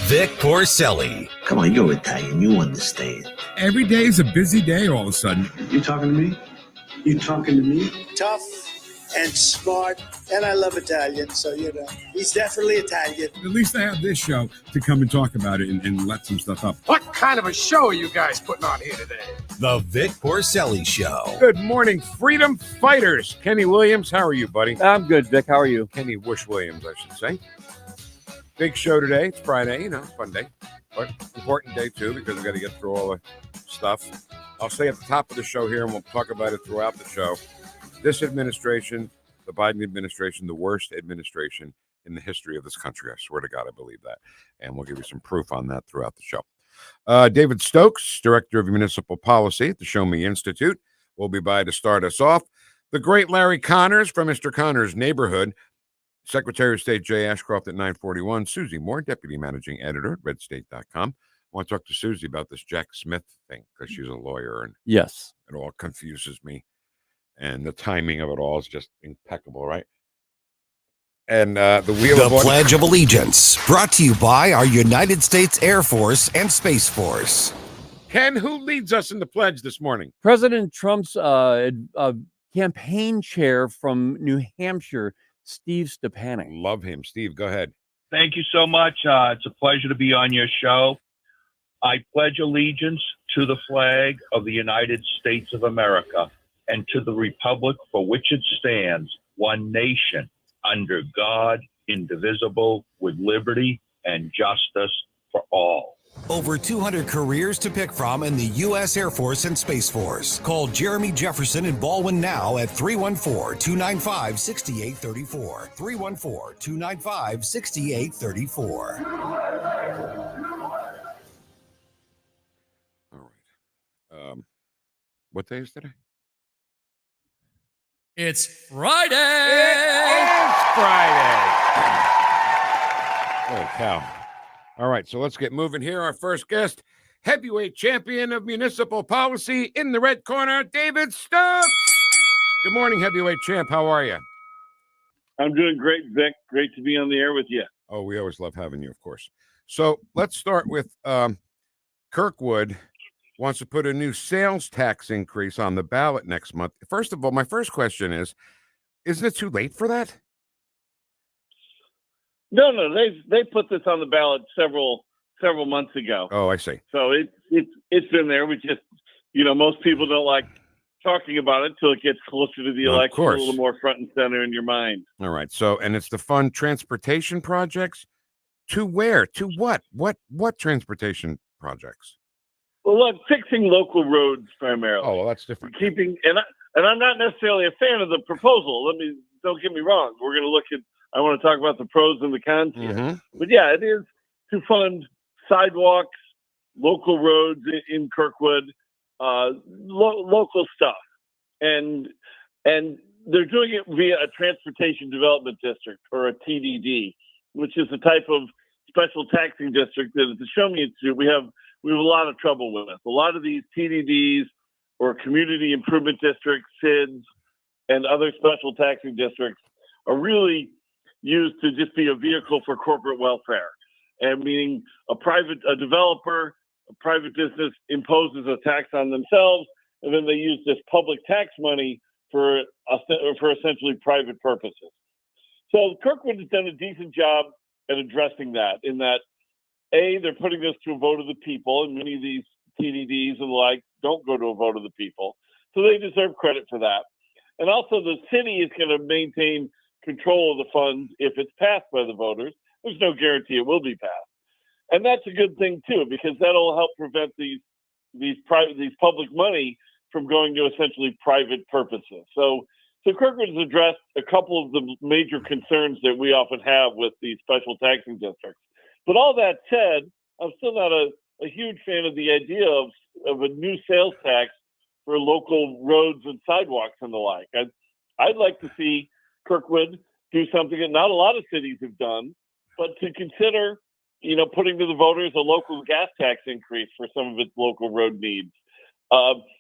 Vic Porcelli. Come on, you're Italian. You understand. Every day is a busy day all of a sudden. You talking to me? You talking to me? Tough and smart, and I love Italian, so, he's definitely Italian. At least I have this show to come and talk about it and let some stuff up. What kind of a show are you guys putting on here today? The Vic Porcelli Show. Good morning, freedom fighters. Kenny Williams, how are you, buddy? I'm good, Vic. How are you? Kenny Whoosh Williams, I should say. Big show today. It's Friday, fun day. But important day, too, because we got to get through all the stuff. I'll say at the top of the show here, and we'll talk about it throughout the show. This administration, the Biden administration, the worst administration in the history of this country. I swear to God, I believe that. And we'll give you some proof on that throughout the show. David Stokes, Director of Municipal Policy at the ShowMe Institute, will be by to start us off. The great Larry Connors from Mr. Connors' Neighborhood. Secretary of State Jay Ashcroft at 9:41. Susie Moore, Deputy Managing Editor at redstate.com. I want to talk to Susie about this Jack Smith thing because she's a lawyer and yes, it all confuses me. And the timing of it all is just impeccable, right? And the Pledge of Allegiance, brought to you by our United States Air Force and Space Force. Ken, who leads us in the pledge this morning? President Trump's campaign chair from New Hampshire, Steve Stepanek. Love him. Steve, go ahead. Thank you so much. It's a pleasure to be on your show. I pledge allegiance to the flag of the United States of America and to the republic for which it stands, one nation, under God, indivisible, with liberty and justice for all. Over 200 careers to pick from in the U.S. Air Force and Space Force. Call Jeremy Jefferson in Baldwin now at 314-295-6834. 314-295-6834. All right. What day is today? It's Friday. It's Friday. Oh, cow. All right, so let's get moving here. Our first guest, heavyweight champion of municipal policy in the red corner, David Stokes. Good morning, heavyweight champ. How are you? I'm doing great, Vic. Great to be on the air with you. Oh, we always love having you, of course. So let's start with Kirkwood wants to put a new sales tax increase on the ballot next month. First of all, my first question is, isn't it too late for that? No, they put this on the ballot several months ago. Oh, I see. So it's been there. We just, most people don't like talking about it until it gets closer to the election, a little more front and center in your mind. All right. So, and it's to fund transportation projects. To where? To what? What transportation projects? Well, look, fixing local roads primarily. Oh, well, that's different. And I'm not necessarily a fan of the proposal. Don't get me wrong. We're going to look at. I want to talk about the pros and the cons here. Mm-hmm. But yeah, it is to fund sidewalks, local roads in Kirkwood, local stuff, and they're doing it via a transportation development district or a TDD, which is a type of special taxing district that at the ShowMe Institute we have a lot of trouble with. A lot of these TDDs or community improvement districts, SIDs, and other special taxing districts are really used to just be a vehicle for corporate welfare. And meaning a developer, a private business imposes a tax on themselves, and then they use this public tax money for essentially private purposes. So Kirkwood has done a decent job at addressing that, in that, A, they're putting this to a vote of the people, and many of these TDDs and the like don't go to a vote of the people. So they deserve credit for that. And also the city is going to maintain control of the funds if it's passed by the voters. There's no guarantee it will be passed. And that's a good thing too, because that'll help prevent these public money from going to essentially private purposes. So Kirkwood has addressed a couple of the major concerns that we often have with these special taxing districts. But all that said, I'm still not a huge fan of the idea of a new sales tax for local roads and sidewalks and the like. I'd like to see Kirkwood do something that not a lot of cities have done, but to consider, putting to the voters a local gas tax increase for some of its local road needs.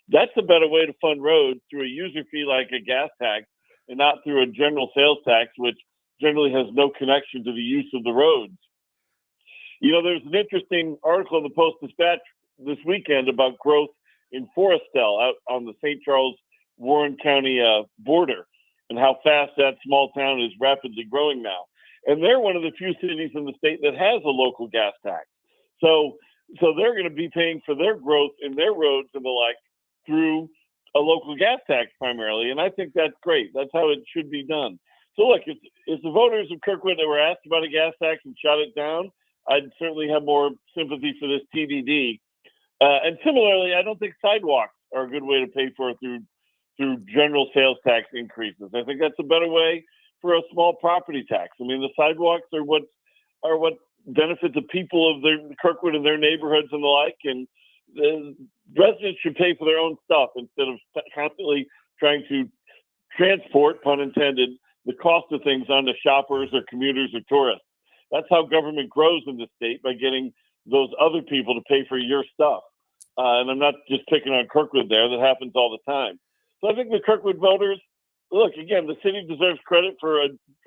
That's a better way to fund roads, through a user fee like a gas tax, and not through a general sales tax, which generally has no connection to the use of the roads. There's an interesting article in the Post-Dispatch this weekend about growth in Forestell out on the St. Charles Warren County border, and how fast that small town is rapidly growing now. And they're one of the few cities in the state that has a local gas tax. So they're going to be paying for their growth in their roads and the like through a local gas tax primarily. And I think that's great. That's how it should be done. So look, if the voters of Kirkwood that were asked about a gas tax and shut it down, I'd certainly have more sympathy for this TDD. And similarly, I don't think sidewalks are a good way to pay for it through general sales tax increases. I think that's a better way for a small property tax. I mean, the sidewalks are what benefit the people of Kirkwood and their neighborhoods and the like. And the residents should pay for their own stuff instead of constantly trying to transport, pun intended, the cost of things onto shoppers or commuters or tourists. That's how government grows in the state, by getting those other people to pay for your stuff. And I'm not just picking on Kirkwood there. That happens all the time. So I think the Kirkwood voters, look, again, the city deserves credit for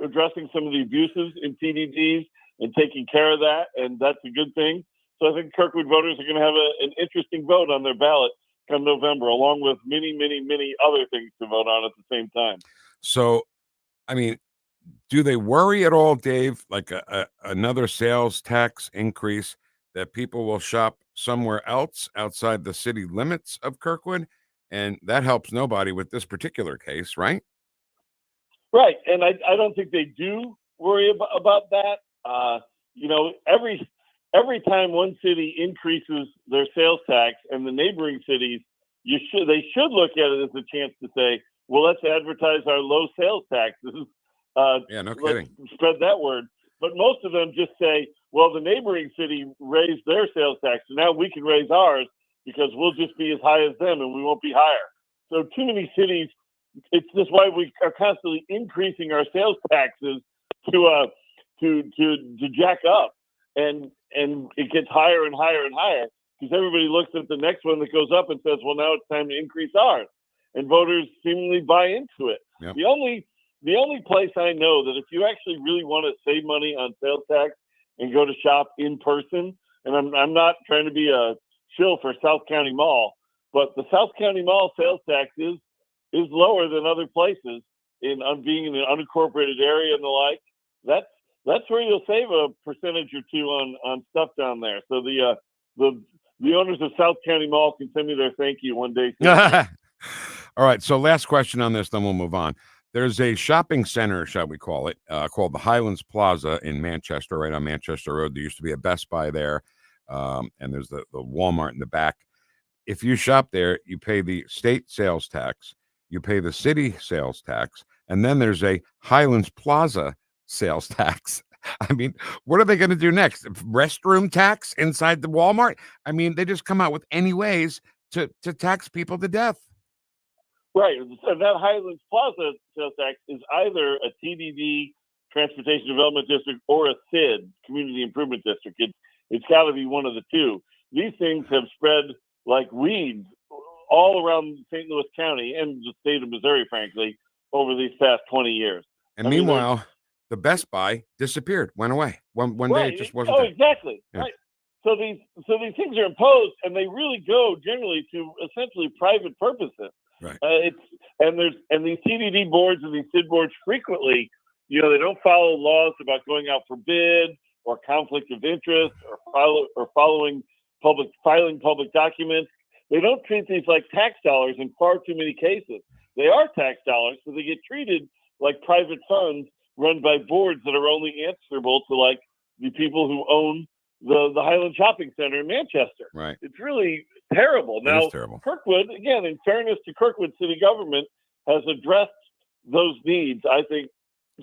addressing some of the abuses in TDDs and taking care of that, and that's a good thing. So I think Kirkwood voters are going to have an interesting vote on their ballot come November, along with many, many, many other things to vote on at the same time. So, I mean, do they worry at all, Dave, like another sales tax increase, that people will shop somewhere else outside the city limits of Kirkwood? And that helps nobody with this particular case, right? Right. And I don't think they do worry about that. Every time one city increases their sales tax and the neighboring cities, they should look at it as a chance to say, well, let's advertise our low sales taxes. Yeah, no kidding. Let's spread that word. But most of them just say, well, the neighboring city raised their sales tax, so now we can raise ours because we'll just be as high as them and we won't be higher. So too many cities, it's just why we are constantly increasing our sales taxes to jack up, and it gets higher and higher and higher, because everybody looks at the next one that goes up and says, well, now it's time to increase ours, and voters seemingly buy into it. Yep. The only place I know that if you actually really want to save money on sales tax and go to shop in person, and I'm not trying to be a shill for South County Mall, but the South County Mall sales tax is lower than other places on being in an unincorporated area and the like. That's where you'll save a percentage or two on stuff down there. So the owners of South County Mall can send me their thank you one day. All right. So last question on this, then we'll move on. There's a shopping center, shall we call it, called the Highlands Plaza in Manchester, right on Manchester Road. There used to be a Best Buy there, and there's the Walmart in the back. If you shop there, you pay the state sales tax, you pay the city sales tax, and then there's a Highlands Plaza sales tax. I mean, what are they going to do next? Restroom tax inside the Walmart? I mean, they just come out with any ways to tax people to death. Right. And that Highlands Plaza sales tax is either a TDD, Transportation Development District, or a CID, Community Improvement District. It's got to be one of the two. These things have spread like weeds all around St. Louis County and the state of Missouri, frankly, over these past 20 years. And meanwhile, the Best Buy disappeared, went away. One day it just wasn't there. Exactly. Yeah. Right. So these things are imposed, and they really go generally to essentially private purposes. Right. These TDD boards and these CID boards frequently, they don't follow laws about going out for bid or conflict of interest or filing public documents. They don't treat these like tax dollars in far too many cases. They are tax dollars, so they get treated like private funds run by boards that are only answerable to like the people who own the Highland Shopping Center in Manchester. Right. It's really terrible. Now, terrible. Kirkwood, again, in fairness to Kirkwood city government, has addressed those needs, I think,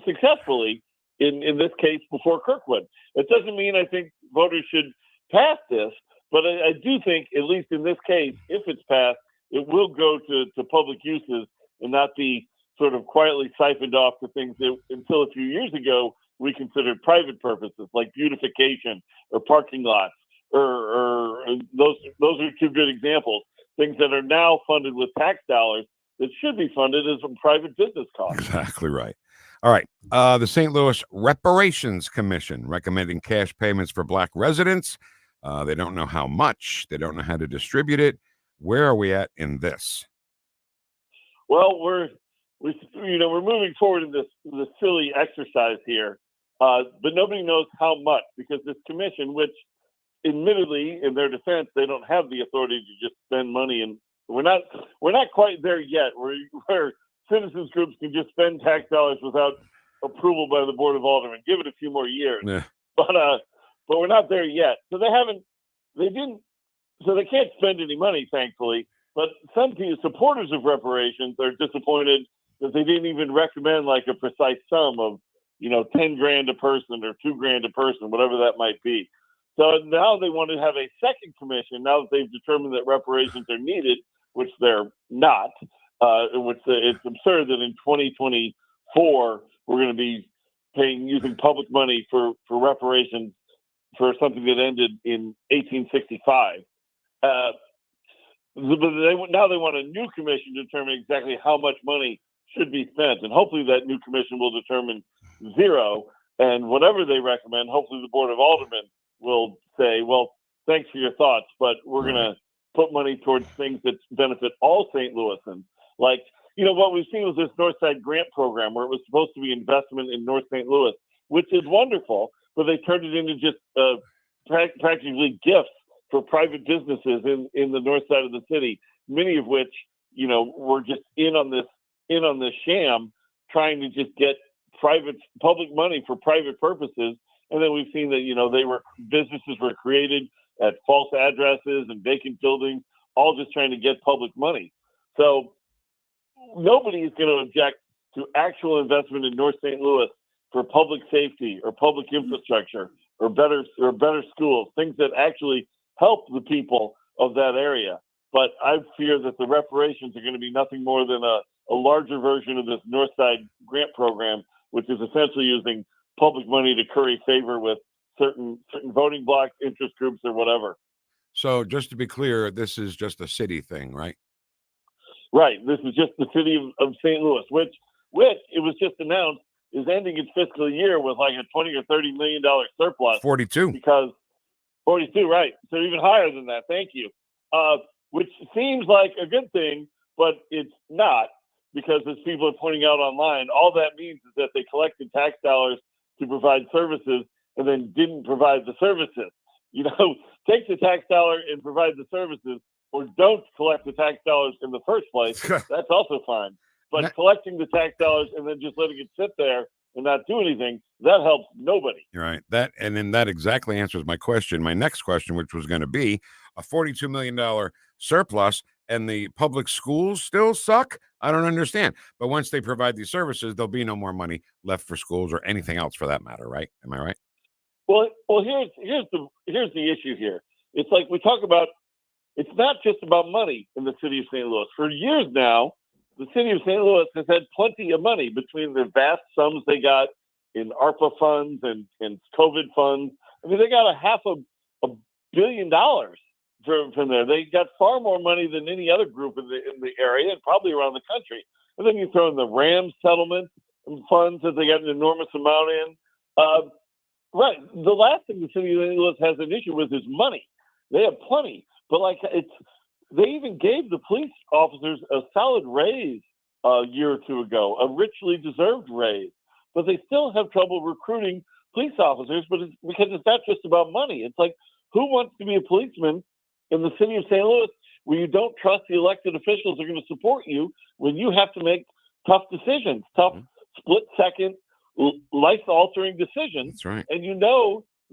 successfully in this case before Kirkwood. It doesn't mean I think voters should pass this, but I do think, at least in this case, if it's passed, it will go to public uses and not be sort of quietly siphoned off to things that until a few years ago we considered private purposes like beautification or parking lots, or those are two good examples. Things that are now funded with tax dollars that should be funded as a private business cost. Exactly right. All right. The St. Louis Reparations Commission recommending cash payments for Black residents. They don't know how much. They don't know how to distribute it. Where are we at in this? Well, we're moving forward in this silly exercise here, but nobody knows how much, because this commission, which admittedly, in their defense, they don't have the authority to just spend money, and we're not quite there yet, where citizens groups can just spend tax dollars without approval by the Board of Aldermen. Give it a few more years, Yeah. but we're not there yet. So they can't spend any money, thankfully. But some supporters of reparations are disappointed that they didn't even recommend like a precise sum of, $10,000 a person or $2,000 a person, whatever that might be. So now they want to have a second commission, now that they've determined that reparations are needed, which they're not, it's absurd that in 2024, we're going to be using public money for reparations for something that ended in 1865. But now they want a new commission to determine exactly how much money should be spent. And hopefully that new commission will determine zero. And whatever they recommend, hopefully the Board of Aldermen will say, well, thanks for your thoughts, but we're going to put money towards things that benefit all St. Louisans. Like, what we've seen was this Northside Grant Program, where it was supposed to be investment in North St. Louis, which is wonderful, but they turned it into just practically gifts for private businesses in the north side of the city, many of which, were just in on this sham, trying to just get public money for private purposes. And then we've seen that, businesses were created at false addresses and vacant buildings, all just trying to get public money. So nobody is going to object to actual investment in North St. Louis for public safety or public infrastructure or better schools, things that actually help the people of that area. But I fear that the reparations are going to be nothing more than a larger version of this Northside Grant Program, which is essentially using public money to curry favor with certain voting bloc interest groups or whatever. So just to be clear, this is just a city thing, right? Right. This is just the city of St. Louis, which it was just announced is ending its fiscal year with like a $20 or $30 million surplus. 42. Because 42, right. So even higher than that. Thank you. Which seems like a good thing, but it's not, because as people are pointing out online, all that means is that they collected tax dollars to provide services and then didn't provide the services. Take the tax dollar and provide the services, or don't collect the tax dollars in the first place. That's also fine. But collecting the tax dollars and then just letting it sit there and not do anything, that helps nobody. Right. And then that exactly answers my question. My next question, which was going to be a $42 million surplus, and the public schools still suck. I don't understand. But once they provide these services, there'll be no more money left for schools or anything else for that matter, right? Am I right? Well, here's the issue here. It's like we talk about, it's not just about money in the city of St. Louis. For years now, the city of St. Louis has had plenty of money between the vast sums they got in ARPA funds and COVID funds. I mean, they got $500 million from there. They got far more money than any other group in the area and probably around the country. And then you throw in the Rams settlement funds that they got an enormous amount in. Right. The last thing the city of St. Louis has an issue with is money. They have plenty, but they even gave the police officers a solid raise a year or two ago, a richly deserved raise, but they still have trouble recruiting police officers. But because it's not just about money. It's like, who wants to be a policeman in the city of St. Louis where you don't trust the elected officials are going to support you when you have to make tough decisions, tough split-second, life-altering decisions? That's right. And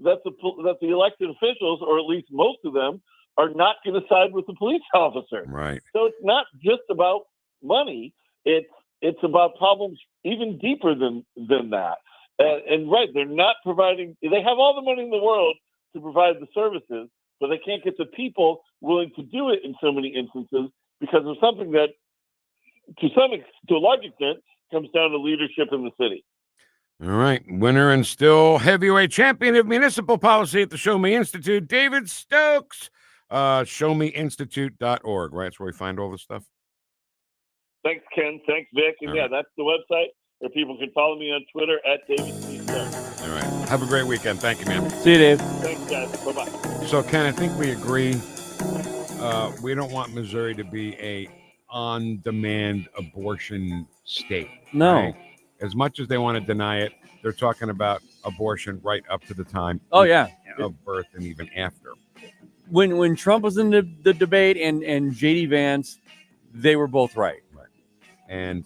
that the elected officials, or at least most of them, are not going to side with the police officer. Right. So it's not just about money. It's about problems even deeper than that. And right, they're not providing. They have all the money in the world to provide the services, but they can't get the people willing to do it in so many instances because of something that, to a large extent, comes down to leadership in the city. All right. Winner and still heavyweight champion of municipal policy at the ShowMe Institute, David Stokes. ShowMeInstitute.org, right? That's where we find all this stuff. Thanks, Ken. Thanks, Vic. And all yeah, right. that's the website. or people can follow me on Twitter at David C. Stokes. All right. Have a great weekend. Thank you, man. See you, Dave. Thanks, guys. Bye-bye. So, Ken, I think we agree. We don't want Missouri to be a on-demand abortion state. No. Right? As much as they want to deny it, they're talking about abortion right up to the time of birth and even after. When Trump was in the debate and J.D. Vance, they were both right. And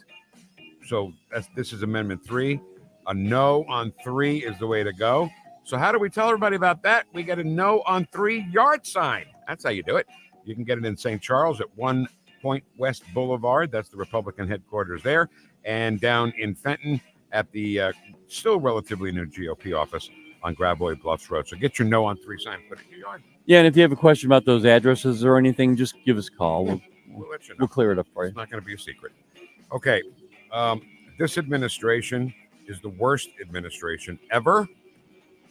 so this is Amendment 3. A no on 3 is the way to go. So how do we tell everybody about that? We get a no on 3 yard sign. That's how you do it. You can get it in St. Charles at 1 Point West Boulevard. That's the Republican headquarters there. And down in Fenton at the still relatively new GOP office on Gravois Bluffs Road. So get your no on 3 sign, put it in your yard. Yeah, and if you have a question about those addresses or anything, just give us a call. We'll let you know. We'll clear it up for you. It's not going to be a secret. Okay. This administration is the worst administration ever.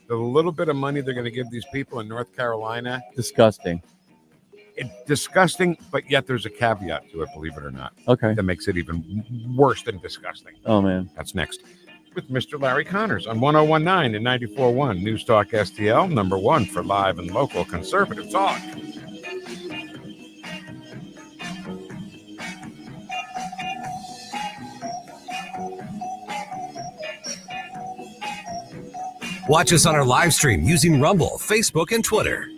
The little bit of money they're going to give these people in North Carolina. Disgusting. It's disgusting, but yet there's a caveat to it, believe it or not. Okay. That makes it even worse than disgusting. Oh, man. That's next with Mr. Larry Connors on 1019 and 94.1 News Talk STL, number 1 for live and local conservative talk. Watch us on our live stream using Rumble, Facebook, and Twitter.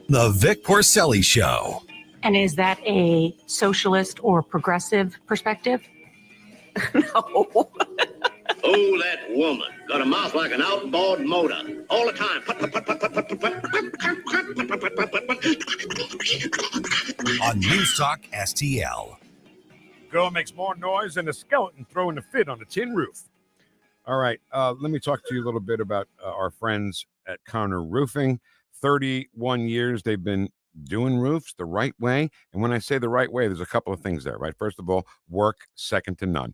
The Vic Porcelli Show. And is that a socialist or progressive perspective? No. Oh, that woman. Got a mouth like an outboard motor. All the time. On News Talk STL. Girl makes more noise than a skeleton throwing a fit on a tin roof. All right. Let me talk to you a little bit about our friends at Connor Roofing. 31 years they've been doing roofs the right way. And when I say the right way, there's a couple of things there, right? First of all, work second to none.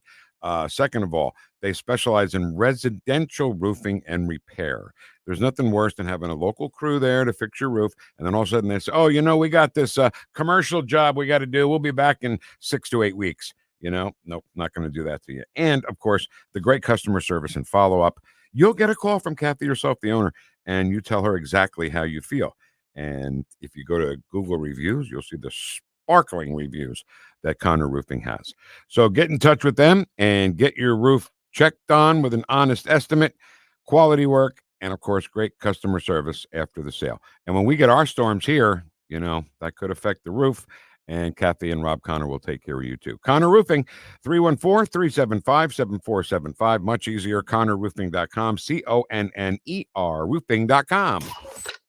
Second of all, they specialize in residential roofing and repair. There's nothing worse than having a local crew there to fix your roof. And then all of a sudden they say, oh, we got this commercial job we got to do. We'll be back in 6 to 8 weeks. Nope, not going to do that to you. And of course, the great customer service and follow up. You'll get a call from Kathy yourself, the owner, and you tell her exactly how you feel. And if you go to Google reviews, you'll see the sparkling reviews that Connor Roofing has. So get in touch with them and get your roof checked on with an honest estimate, quality work, and of course, great customer service after the sale. And when we get our storms here, that could affect the roof. And Kathy and Rob Connor will take care of you too. Connor Roofing, 314-375-7475. Much easier, ConnorRoofing.com, CONNER roofing.com.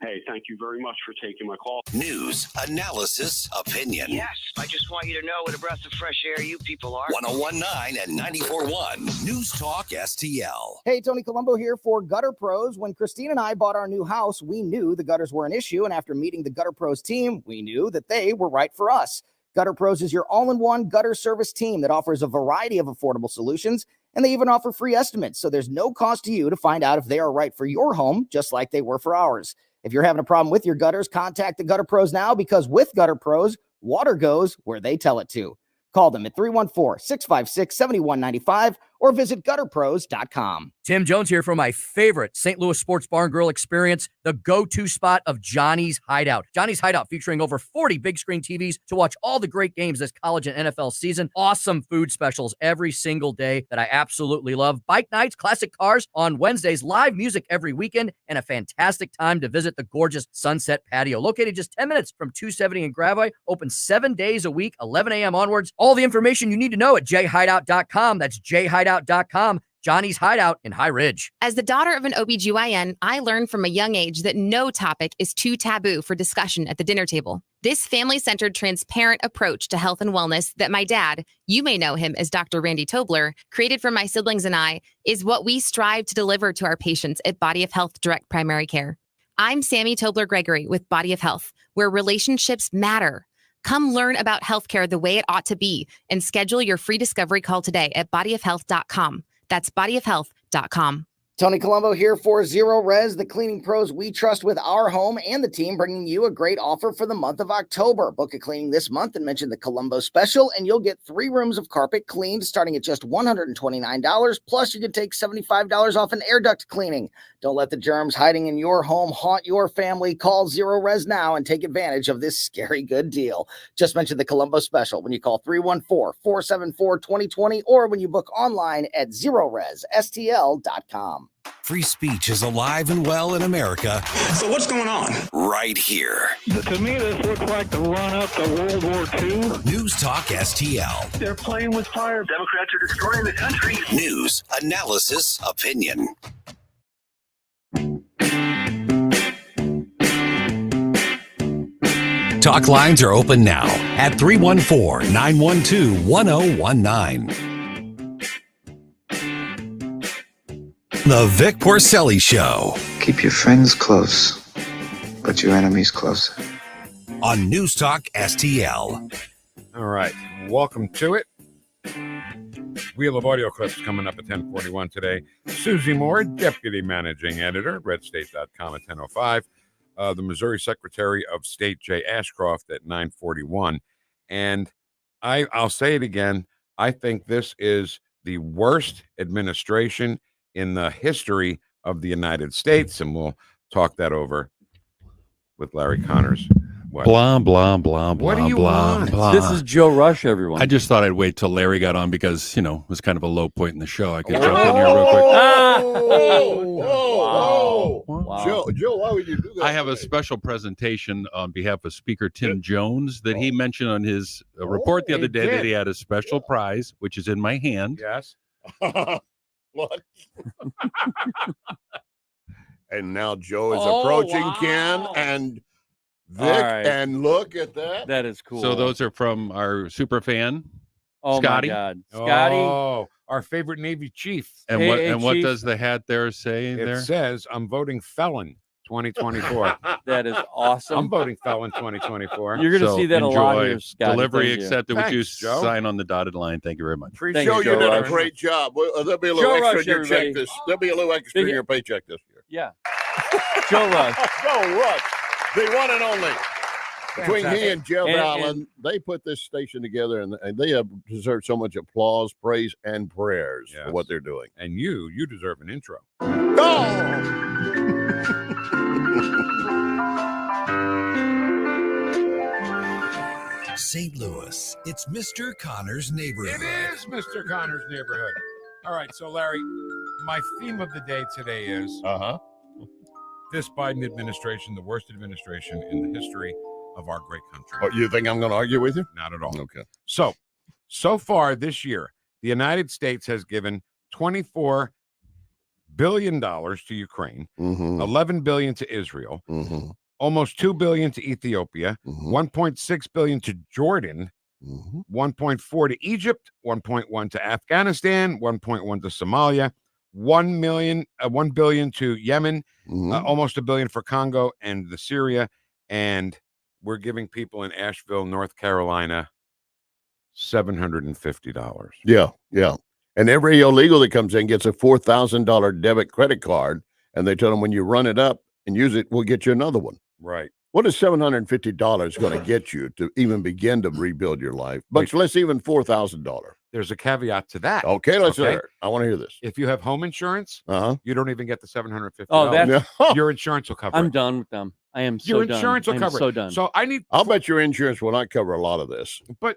Hey, thank you very much for taking my call. News, analysis, opinion. Yes, I just want you to know what a breath of fresh air you people are. 1019 and 94.1 News Talk STL. Hey, Tony Colombo here for Gutter Pros. When Christine and I bought our new house, we knew the gutters were an issue. And after meeting the Gutter Pros team, we knew that they were right for us. Gutter Pros is your all-in-one gutter service team that offers a variety of affordable solutions. And they even offer free estimates. So there's no cost to you to find out if they are right for your home, just like they were for ours. If you're having a problem with your gutters, contact the Gutter Pros now, because with Gutter Pros, water goes where they tell it to. Call them at 314-656-7195 or visit gutterpros.com. Tim Jones here for my favorite St. Louis Sports Bar and Grill experience, the go-to spot of Johnny's Hideout. Johnny's Hideout featuring over 40 big screen TVs to watch all the great games this college and NFL season. Awesome food specials every single day that I absolutely love. Bike nights, classic cars on Wednesdays, live music every weekend, and a fantastic time to visit the gorgeous Sunset Patio. Located just 10 minutes from 270 in Gravois, open 7 days a week, 11 a.m. onwards. All the information you need to know at jhideout.com. That's jhideout.com. Johnny's Hideout in High Ridge. As the daughter of an OBGYN, I learned from a young age that no topic is too taboo for discussion at the dinner table. This family-centered, transparent approach to health and wellness that my dad, you may know him as Dr. Randy Tobler, created for my siblings and I, is what we strive to deliver to our patients at Body of Health Direct Primary Care. I'm Sammy Tobler-Gregory with Body of Health, where relationships matter. Come learn about healthcare the way it ought to be and schedule your free discovery call today at bodyofhealth.com. That's bodyofhealth.com. Tony Colombo here for Zero Res, the cleaning pros we trust with our home, and the team bringing you a great offer for the month of October. Book a cleaning this month and mention the Colombo special, and you'll get 3 rooms of carpet cleaned starting at just $129. Plus, you can take $75 off an air duct cleaning. Don't let the germs hiding in your home haunt your family. Call Zero Res now and take advantage of this scary good deal. Just mention the Colombo special when you call 314-474-2020 or when you book online at ZeroResSTL.com. Free speech is alive and well in America. So what's going on? Right here. To me, this looks like the run-up to World War II. News Talk STL. They're playing with fire. Democrats are destroying the country. News, analysis, opinion. Talk lines are open now at 314-912-1019. The Vic Porcelli Show. Keep your friends close, but your enemies closer. On News Talk STL. All right. Welcome to it. Wheel of audio clips coming up at 10:41 today. Susie Moore, Deputy Managing Editor at redstate.com at 10:05. The Missouri Secretary of State, Jay Ashcroft, at 9:41. And I'll say it again. I think this is the worst administration in the history of the United States, and we'll talk that over with Larry Connors. What? Blah, blah, blah, What do blah, you blah, want? blah. This is Joe Rush, everyone. I just thought I'd wait till Larry got on because, you know, it was kind of a low point in the show. I could jump in here real quick. Wow. Joe, why would you do that? I have a special presentation on behalf of Speaker Tim Jones that he mentioned on his report the other day that he had a special prize, which is in my hand. Yes. What? And now Joe is approaching Ken and Vic, right. and look at that. That is cool. So those are from our super fan, oh Scotty. My God. Scotty. Oh, our favorite Navy chief. And Hey, what Chief. does the hat there say It there? says, I'm voting felon 2024. That is awesome. I'm voting felon 2024. You're going to So see that a lot enjoy. here, Scotty. Delivery Thank you. accepted. Would you Thanks, Joe. sign on the dotted line? Thank you very much. Appreciate Thank Joe, you, you Joe did a Rush. great job. Well, there'll be a little Joe extra Rush, in your everybody. check this. There'll be a little extra in your paycheck this year. Yeah. Joe Rush. Joe Rush, the one and only. Between he and Jeff And- Allen, they put this station together, and they have deserved so much applause, praise, and prayers for what they're doing. And you deserve an intro. St. Louis, it's Mr. Connor's neighborhood. It is Mr. Connor's neighborhood. All right, so Larry, my theme of the day today is this Biden administration, the worst administration in the history of our great country. Oh, you think I'm going to argue with you? Not at all. Okay. So far this year, the United States has given $24 billion to Ukraine, $11 billion to Israel, almost $2 billion to Ethiopia, $1.6 billion to Jordan, 1.4 to Egypt, 1.1 to Afghanistan, 1.1 to Somalia, 1 billion to Yemen, almost $1 billion for Congo and the Syria, and we're giving people in Asheville, North Carolina, $750. Yeah. And every illegal that comes in gets a $4,000 debit credit card, and they tell them when you run it up and use it, we'll get you another one. Right. What is $750 going to get you to even begin to rebuild your life? Much less even $4,000. There's a caveat to that. Okay, let's hear it. I want to hear this. If you have home insurance, you don't even get the $750. Oh, that's your insurance will cover I'm it. done with them. I am so Your done. insurance will I'm cover so it. done. So I'll bet your insurance will not cover a lot of this. But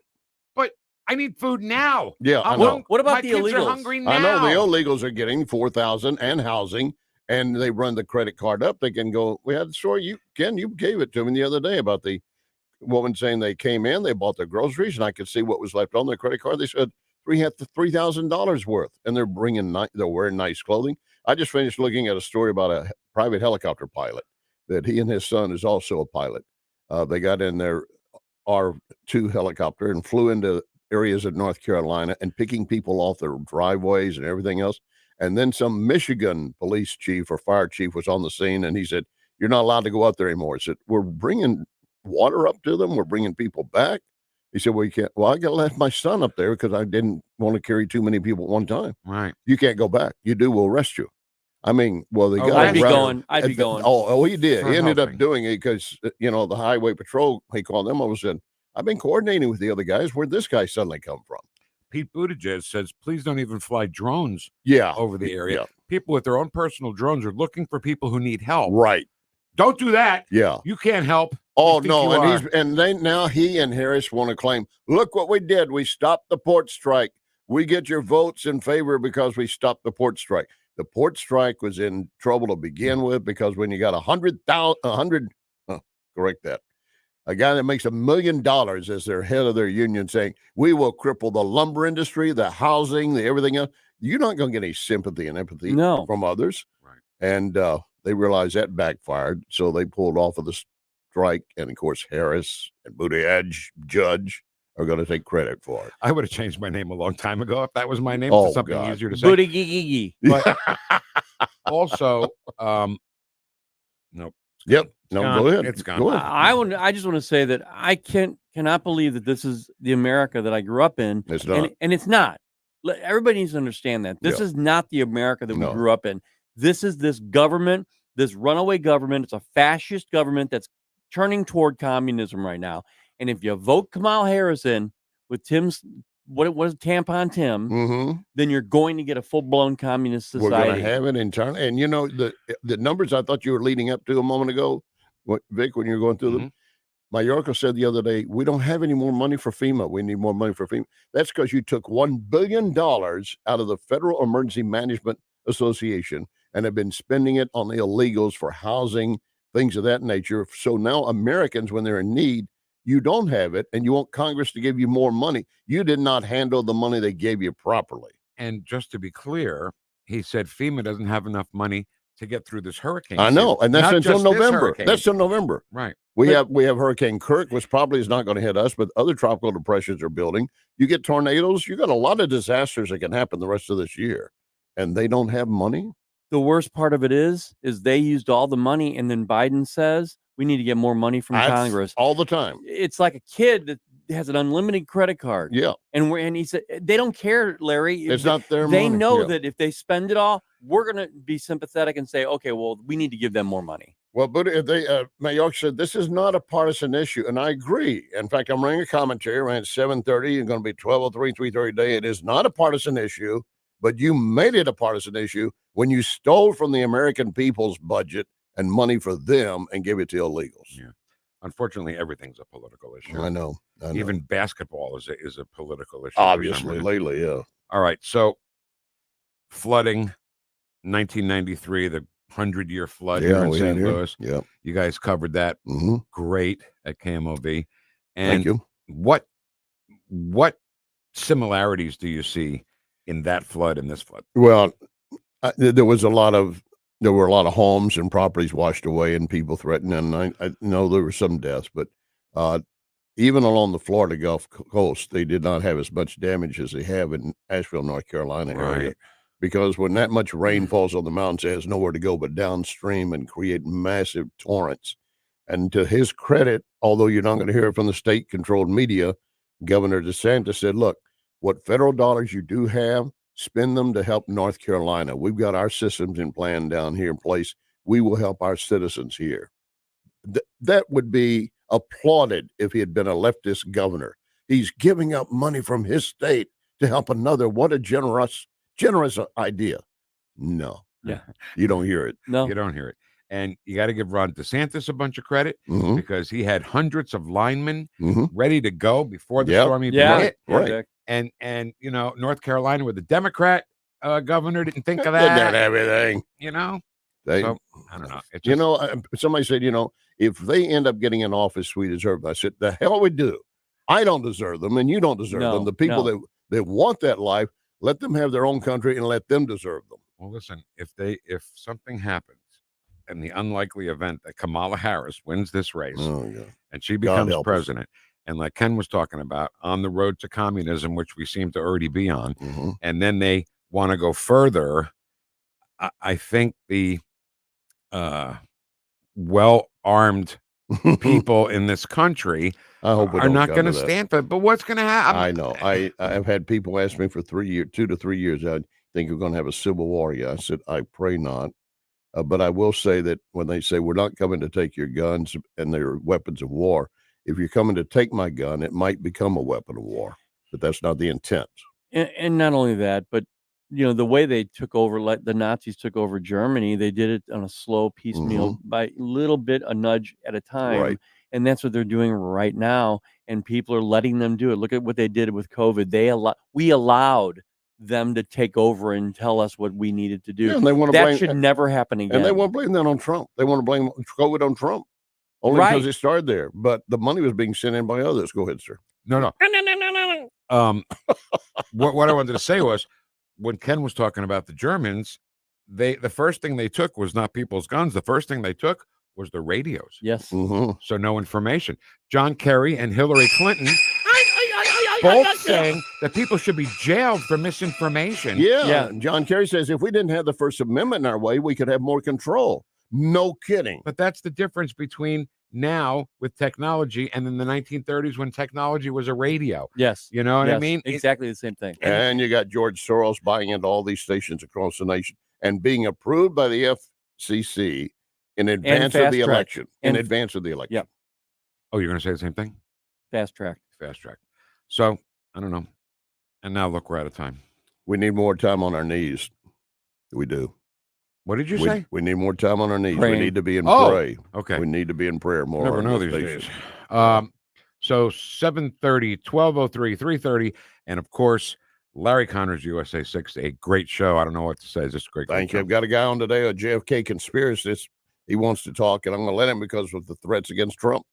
I need food now. Yeah, I know. What about My the kids illegals? are hungry now. I know the illegals are getting $4,000 and housing, and they run the credit card up. They can go. We had the story. Ken, you gave it to me the other day about the woman saying they came in, they bought their groceries, and I could see what was left on their credit card. They said $3,000 worth, and they're they're wearing nice clothing. I just finished looking at a story about a private helicopter pilot that he and his son is also a pilot. They got in their R2 helicopter and flew into areas of North Carolina and picking people off their driveways and everything else. And then some Michigan police chief or fire chief was on the scene, and he said, "You're not allowed to go out there anymore." He said, "We're bringing water up to them. We're bringing people back." He said, "Well, you can't." "Well, I got left my son up there because I didn't want to carry too many people at one time." Right. "You can't go back. You do, we'll arrest you." I mean, well, the Oh, guy I'd be going. I'd be going. Oh, he did. For He ended helping. up doing it because the highway patrol. He called them over and said, "I've been coordinating with the other guys. Where'd this guy suddenly come from?" Pete Buttigieg says, please don't even fly drones over the area. Yeah. People with their own personal drones are looking for people who need help. Right. Don't do that. Yeah. You can't help. Oh, You think no. you And are. now he and Harris want to claim, look what we did. We stopped the port strike. We get your votes in favor because we stopped the port strike. The port strike was in trouble to begin with because when you got 100,000, correct that. A guy that makes $1 million as their head of their union saying, we will cripple the lumber industry, the housing, the everything else. You're not going to get any sympathy and empathy from others. Right. And they realized that backfired. So they pulled off of the strike. And of course, Harris and Buttigieg, Judge, are going to take credit for it. I would have changed my name a long time ago if that was my name. Oh, to something God. easier to say. Booty-gee-gee-gee. But also, nope. Yep. It's No, gone. go ahead. It's gone. Go ahead. I just want to say that I cannot believe that this is the America that I grew up in. It's not. And it's not. Everybody needs to understand that. This is not the America that we grew up in. This is this government, this runaway government. It's a fascist government that's turning toward communism right now. And if you vote Kamala Harris in with Tim's, what was Tampon Tim, then you're going to get a full-blown communist society. We're going to have it internally. And the numbers I thought you were leading up to a moment ago, Vic, when you were going through them, Mayorkas said the other day, we don't have any more money for FEMA. We need more money for FEMA. That's because you took $1 billion out of the Federal Emergency Management Association and have been spending it on the illegals for housing, things of that nature. So now Americans, when they're in need, you don't have it, and you want Congress to give you more money. You did not handle the money they gave you properly. And just to be clear, he said FEMA doesn't have enough money to get through this hurricane. I know, season. and that's Not until just this November. hurricane. That's till November. Right. We have Hurricane Kirk, which probably is not going to hit us, but other tropical depressions are building. You get tornadoes. You got a lot of disasters that can happen the rest of this year, and they don't have money. The worst part of it is they used all the money, and then Biden says we need to get more money from Congress all the time. It's like a kid that has an unlimited credit card. Yeah, and he said they don't care, Larry. It's not their They money. know Yeah. that if they spend it all, we're going to be sympathetic and say, okay, well, we need to give them more money. Well, but if they, Mayorkas said this is not a partisan issue, and I agree. In fact, I'm running a commentary around 7:30. It's going to be 12:03, 3:30 a day. It is not a partisan issue, but you made it a partisan issue when you stole from the American people's budget and money for them and gave it to illegals. Yeah. Unfortunately, everything's a political issue. I know. Even basketball is a political issue. for some Obviously, reason. lately, yeah. All right. So, flooding, 1993, the 100-year flood here in we had St. Louis. Yeah. You guys covered that great at KMOV. And Thank you. What similarities do you see in that flood and this flood? Well, there were a lot of homes and properties washed away and people threatened. And I know there were some deaths, but even along the Florida Gulf Coast, they did not have as much damage as they have in Asheville, North Carolina area. Right. Because when that much rain falls on the mountains, it has nowhere to go but downstream and create massive torrents. And to his credit, although you're not going to hear it from the state-controlled media, Governor DeSantis said, look, what federal dollars you do have, spend them to help North Carolina. We've got our systems in plan down here in place. We will help our citizens here. That would be applauded if he had been a leftist governor. He's giving up money from his state to help another. What a generous idea. No. Yeah. You don't hear it. No. You don't hear it. And you got to give Ron DeSantis a bunch of credit because he had hundreds of linemen ready to go before the storm even hit. Right. And North Carolina with the Democrat governor didn't think of Didn't that. have everything. So, I don't know. Somebody said, if they end up getting in office, we deserve them. I said, the hell we do. I don't deserve them, and you don't deserve them. The people that want that life, let them have their own country and let them deserve them. Well, listen, if something happens in the unlikely event that Kamala Harris wins this race and she becomes president, and like Ken was talking about, on the road to communism, which we seem to already be on, and then they want to go further, I think the well-armed people in this country are not going to stand for it. But what's going to happen? I know. I've had people ask me for 2 to 3 years, think we're going to have a civil war. Yeah, I said, I pray not. But I will say that when they say we're not coming to take your guns and they're weapons of war, if you're coming to take my gun, it might become a weapon of war. But that's not the intent. And not only that, but the way they took over, like the Nazis took over Germany, they did it on a slow piecemeal by little bit, a nudge at a time. Right. And that's what they're doing right now. And people are letting them do it. Look at what they did with COVID. We allowed them to take over and tell us what we needed to do. Yeah, and they want to that blame, should never happen again. And they want to blame that on Trump. They want to blame COVID on Trump. Only because it started there. But the money was being sent in by others. Go ahead, sir. No. What I wanted to say was, when Ken was talking about the Germans, the first thing they took was not people's guns. The first thing they took was the radios. Yes. So no information. John Kerry and Hillary Clinton both saying that people should be jailed for misinformation. Yeah. John Kerry says if we didn't have the First Amendment in our way, we could have more control. No kidding. But that's the difference between now with technology and in the 1930s when technology was a radio. Yes. You know what I mean? Exactly the same thing. And you got George Soros buying into all these stations across the nation and being approved by the FCC in advance of the election. In advance of the election. Yeah. Oh, you're going to say the same thing? Fast track. So, I don't know. And now look, we're out of time. We need more time on our knees. We do. What did you say? We need more time on our knees. Praying. We need to be in prayer. Okay. We need to be in prayer more. Never know these days. So 7:30, 12:03, 3:30, and of course, Larry Connor's USA 6, a great show. I don't know what to say. It's just a great. Thank you. I've got a guy on today, a JFK conspiracist. He wants to talk, and I'm going to let him because of the threats against Trump.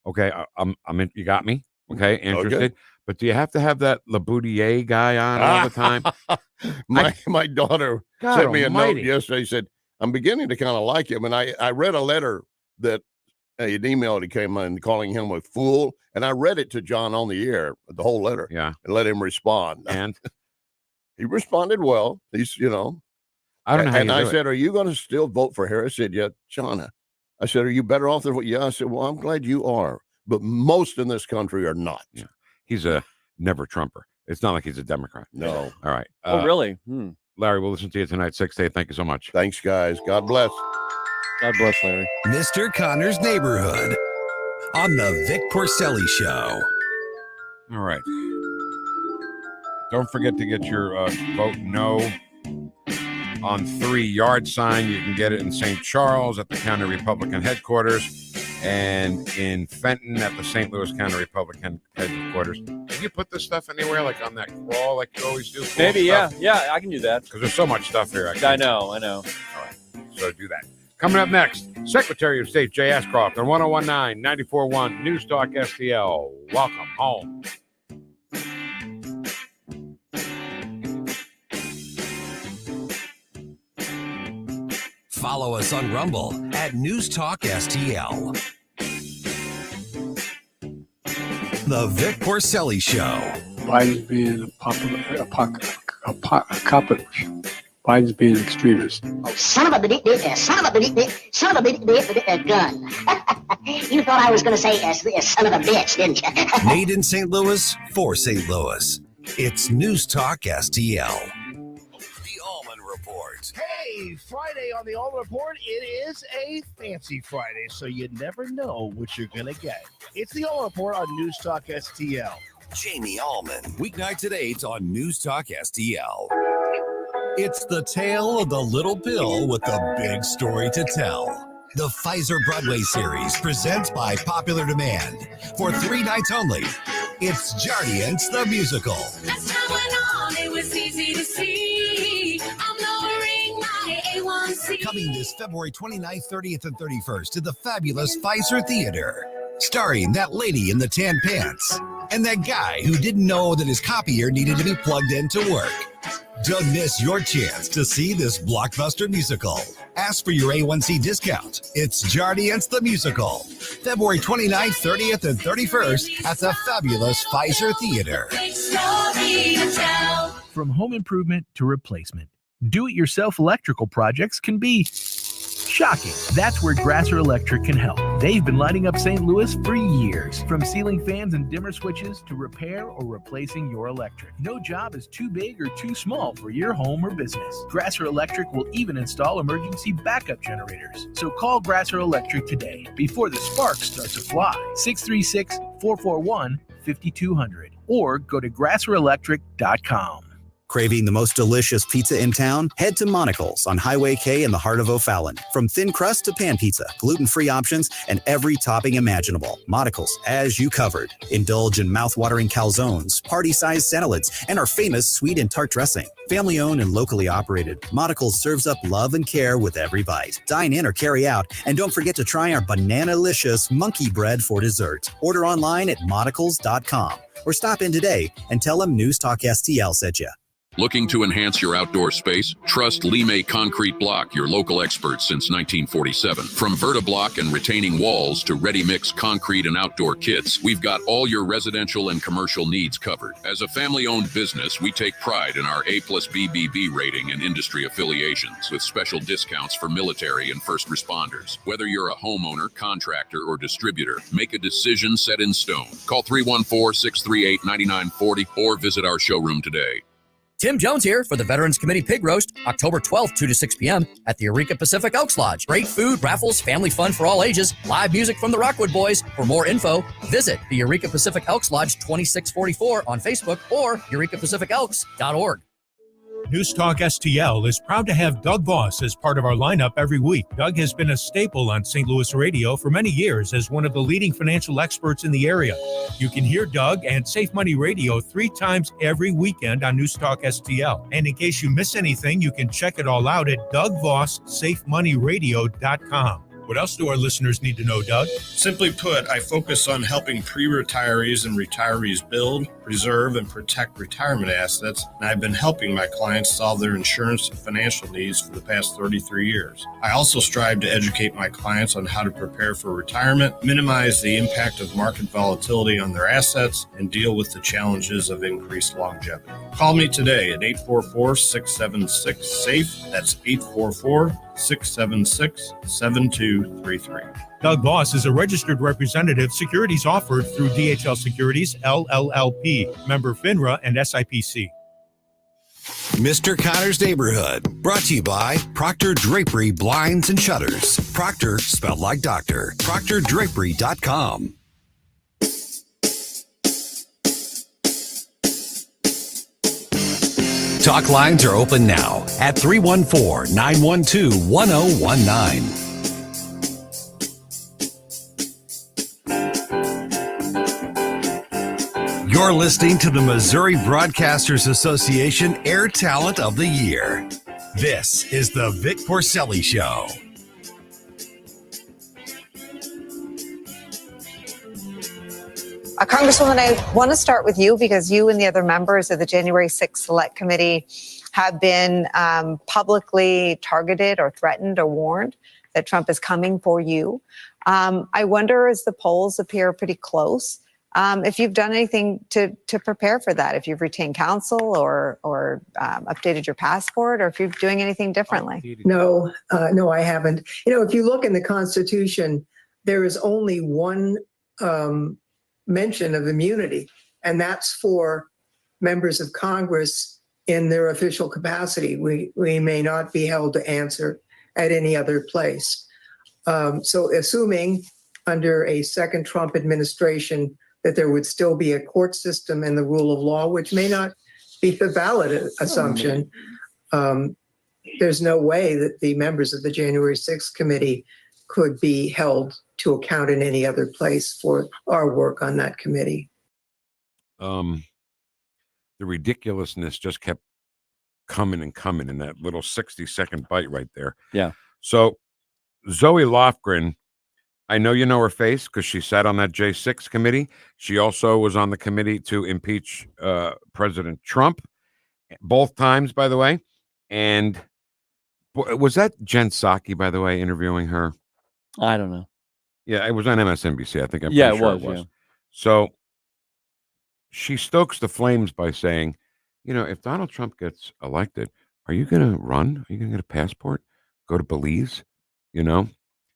Okay, I'm in. You got me. Okay, interested. Okay. But do you have to have that LeBoutillier guy on all the time? My daughter sent me a note yesterday. Said, I'm beginning to kind of like him. And I read a letter that an email that came in calling him a fool. And I read it to John on the air, the whole letter. Yeah. And let him respond. And he responded well. He's, I don't know how and you I do said, it. Are you going to still vote for Harris? I said, yeah, John. I said, are you better off than what? Yeah. I said, well, I'm glad you are. But most in this country are not. Yeah. He's a never Trumper. It's not like he's a Democrat. No. All right. Oh, really? Larry, we'll listen to you tonight, 6-8. Thank you so much. Thanks, guys. God bless. God bless, Larry. Mr. Connor's Neighborhood on the Vic Porcelli Show. All right. Don't forget to get your vote no on 3 yard sign. You can get it in St. Charles at the County Republican headquarters and in Fenton at the St. Louis County Republican headquarters. Can you put this stuff anywhere, like on that crawl, like you always do? Maybe, yeah, I can do that. Because there's so much stuff here. I know. All right, so do that. Coming up next, Secretary of State Jay Ashcroft on 1019, 94.1 News Talk STL. Welcome home. Follow us on Rumble at NewstalkSTL. The Vic Porcelli Show. Biden's being Biden's being an extremist. Oh, son of a gun. You thought I was going to say son of a bitch, didn't you? Made in St. Louis for St. Louis. It's News Talk STL. Hey, Friday on the All Report, it is a fancy Friday, so you never know what you're going to get. It's the All Report on News Talk STL. Jamie Allman, weeknights at 8 on News Talk STL. It's the tale of the little pill with the big story to tell. The Pfizer Broadway series presents by popular demand. For 3 nights only, it's Jardiance the Musical. As time went on, it was easy to see. I'm lowering my A1C. Coming this February 29th, 30th, and 31st to the fabulous Pfizer Theater. Starring that lady in the tan pants and that guy who didn't know that his copier needed to be plugged in to work. Don't miss your chance to see this blockbuster musical. Ask for your A1C discount. It's Jardiance the Musical. February 29th, 30th, and 31st at the fabulous Pfizer Theater. From home improvement to replacement, do-it-yourself electrical projects can be Shocking. That's where Grasser Electric can help. They've been lighting up St. Louis for years. From ceiling fans and dimmer switches to repair or replacing your electric. No job is too big or too small for your home or business. Grasser Electric will even install emergency backup generators. So call Grasser Electric today before the sparks start to fly. 636-441-5200 or go to grasserelectric.com. Craving the most delicious pizza in town? Head to Monocle's on Highway K in the heart of O'Fallon. From thin crust to pan pizza, gluten-free options, and every topping imaginable. Monocle's, as you covered. Indulge in mouth-watering calzones, party-sized salads, and our famous sweet and tart dressing. Family-owned and locally operated, Monocle's serves up love and care with every bite. Dine in or carry out, and don't forget to try our banana-licious monkey bread for dessert. Order online at monocles.com or stop in today and tell them NewstalkSTL sent you. Looking to enhance your outdoor space? Trust Lime Concrete Block, your local expert since 1947. From Vertiblock and retaining walls to ready-mix concrete and outdoor kits, we've got all your residential and commercial needs covered. As a family-owned business, we take pride in our A+ BBB rating and industry affiliations, with special discounts for military and first responders. Whether you're a homeowner, contractor, or distributor, make a decision set in stone. Call 314-638-9940 or visit our showroom today. Tim Jones here for the Veterans Committee Pig Roast, October 12th, 2 to 6 p.m. at the Eureka Pacific Elks Lodge. Great food, raffles, family fun for all ages, live music from the Rockwood Boys. For more info, visit the Eureka Pacific Elks Lodge 2644 on Facebook or eurekapacificelks.org. Newstalk STL is proud to have Doug Voss as part of our lineup every week. Doug has been a staple on St. Louis radio for many years as one of the leading financial experts in the area. You can hear Doug and Safe Money Radio 3 times every weekend on Newstalk STL. And in case you miss anything, you can check it all out at DougVossSafeMoneyRadio.com. What else do our listeners need to know, Doug? Simply put, I focus on helping pre-retirees and retirees build, preserve, and protect retirement assets, and I've been helping my clients solve their insurance and financial needs for the past 33 years. I also strive to educate my clients on how to prepare for retirement, minimize the impact of market volatility on their assets, and deal with the challenges of increased longevity. Call me today at 844-676-SAFE. That's 844-676-7233. Doug Voss is a registered representative. Securities offered through DHL Securities, LLLP, member FINRA and SIPC. Mr. Connor's Neighborhood, brought to you by Proctor Drapery Blinds and Shutters. Proctor, spelled like doctor. ProctorDrapery.com. Talk lines are open now at 314-912-1019. You're listening to the Missouri Broadcasters Association Air Talent of the Year. This is the Vic Porcelli Show. Congresswoman, I want to start with you because you and the other members of the January 6th Select Committee have been publicly targeted or threatened or warned that Trump is coming for you. I wonder, as the polls appear pretty close, if you've done anything to prepare for that, if you've retained counsel or updated your passport, or if you're doing anything differently. No, I haven't. If you look in the Constitution, there is only one mention of immunity, and that's for members of Congress in their official capacity. We may not be held to answer at any other place. So assuming under a second Trump administration that there would still be a court system and the rule of law, which may not be the valid assumption, there's no way that the members of the January 6th committee could be held to account in any other place for our work on that committee. The ridiculousness just kept coming and coming in that little 60-second bite right there. Yeah. So Zoe Lofgren, I know you know her face because she sat on that J6 committee. She also was on the committee to impeach President Trump, both times, by the way. And was that Jen Psaki, by the way, interviewing her? I don't know. Yeah, it was on MSNBC. I think I'm Yeah, pretty sure it was. Yeah. So she stokes the flames by saying, if Donald Trump gets elected, are you going to run? Are you going to get a passport? Go to Belize? you know?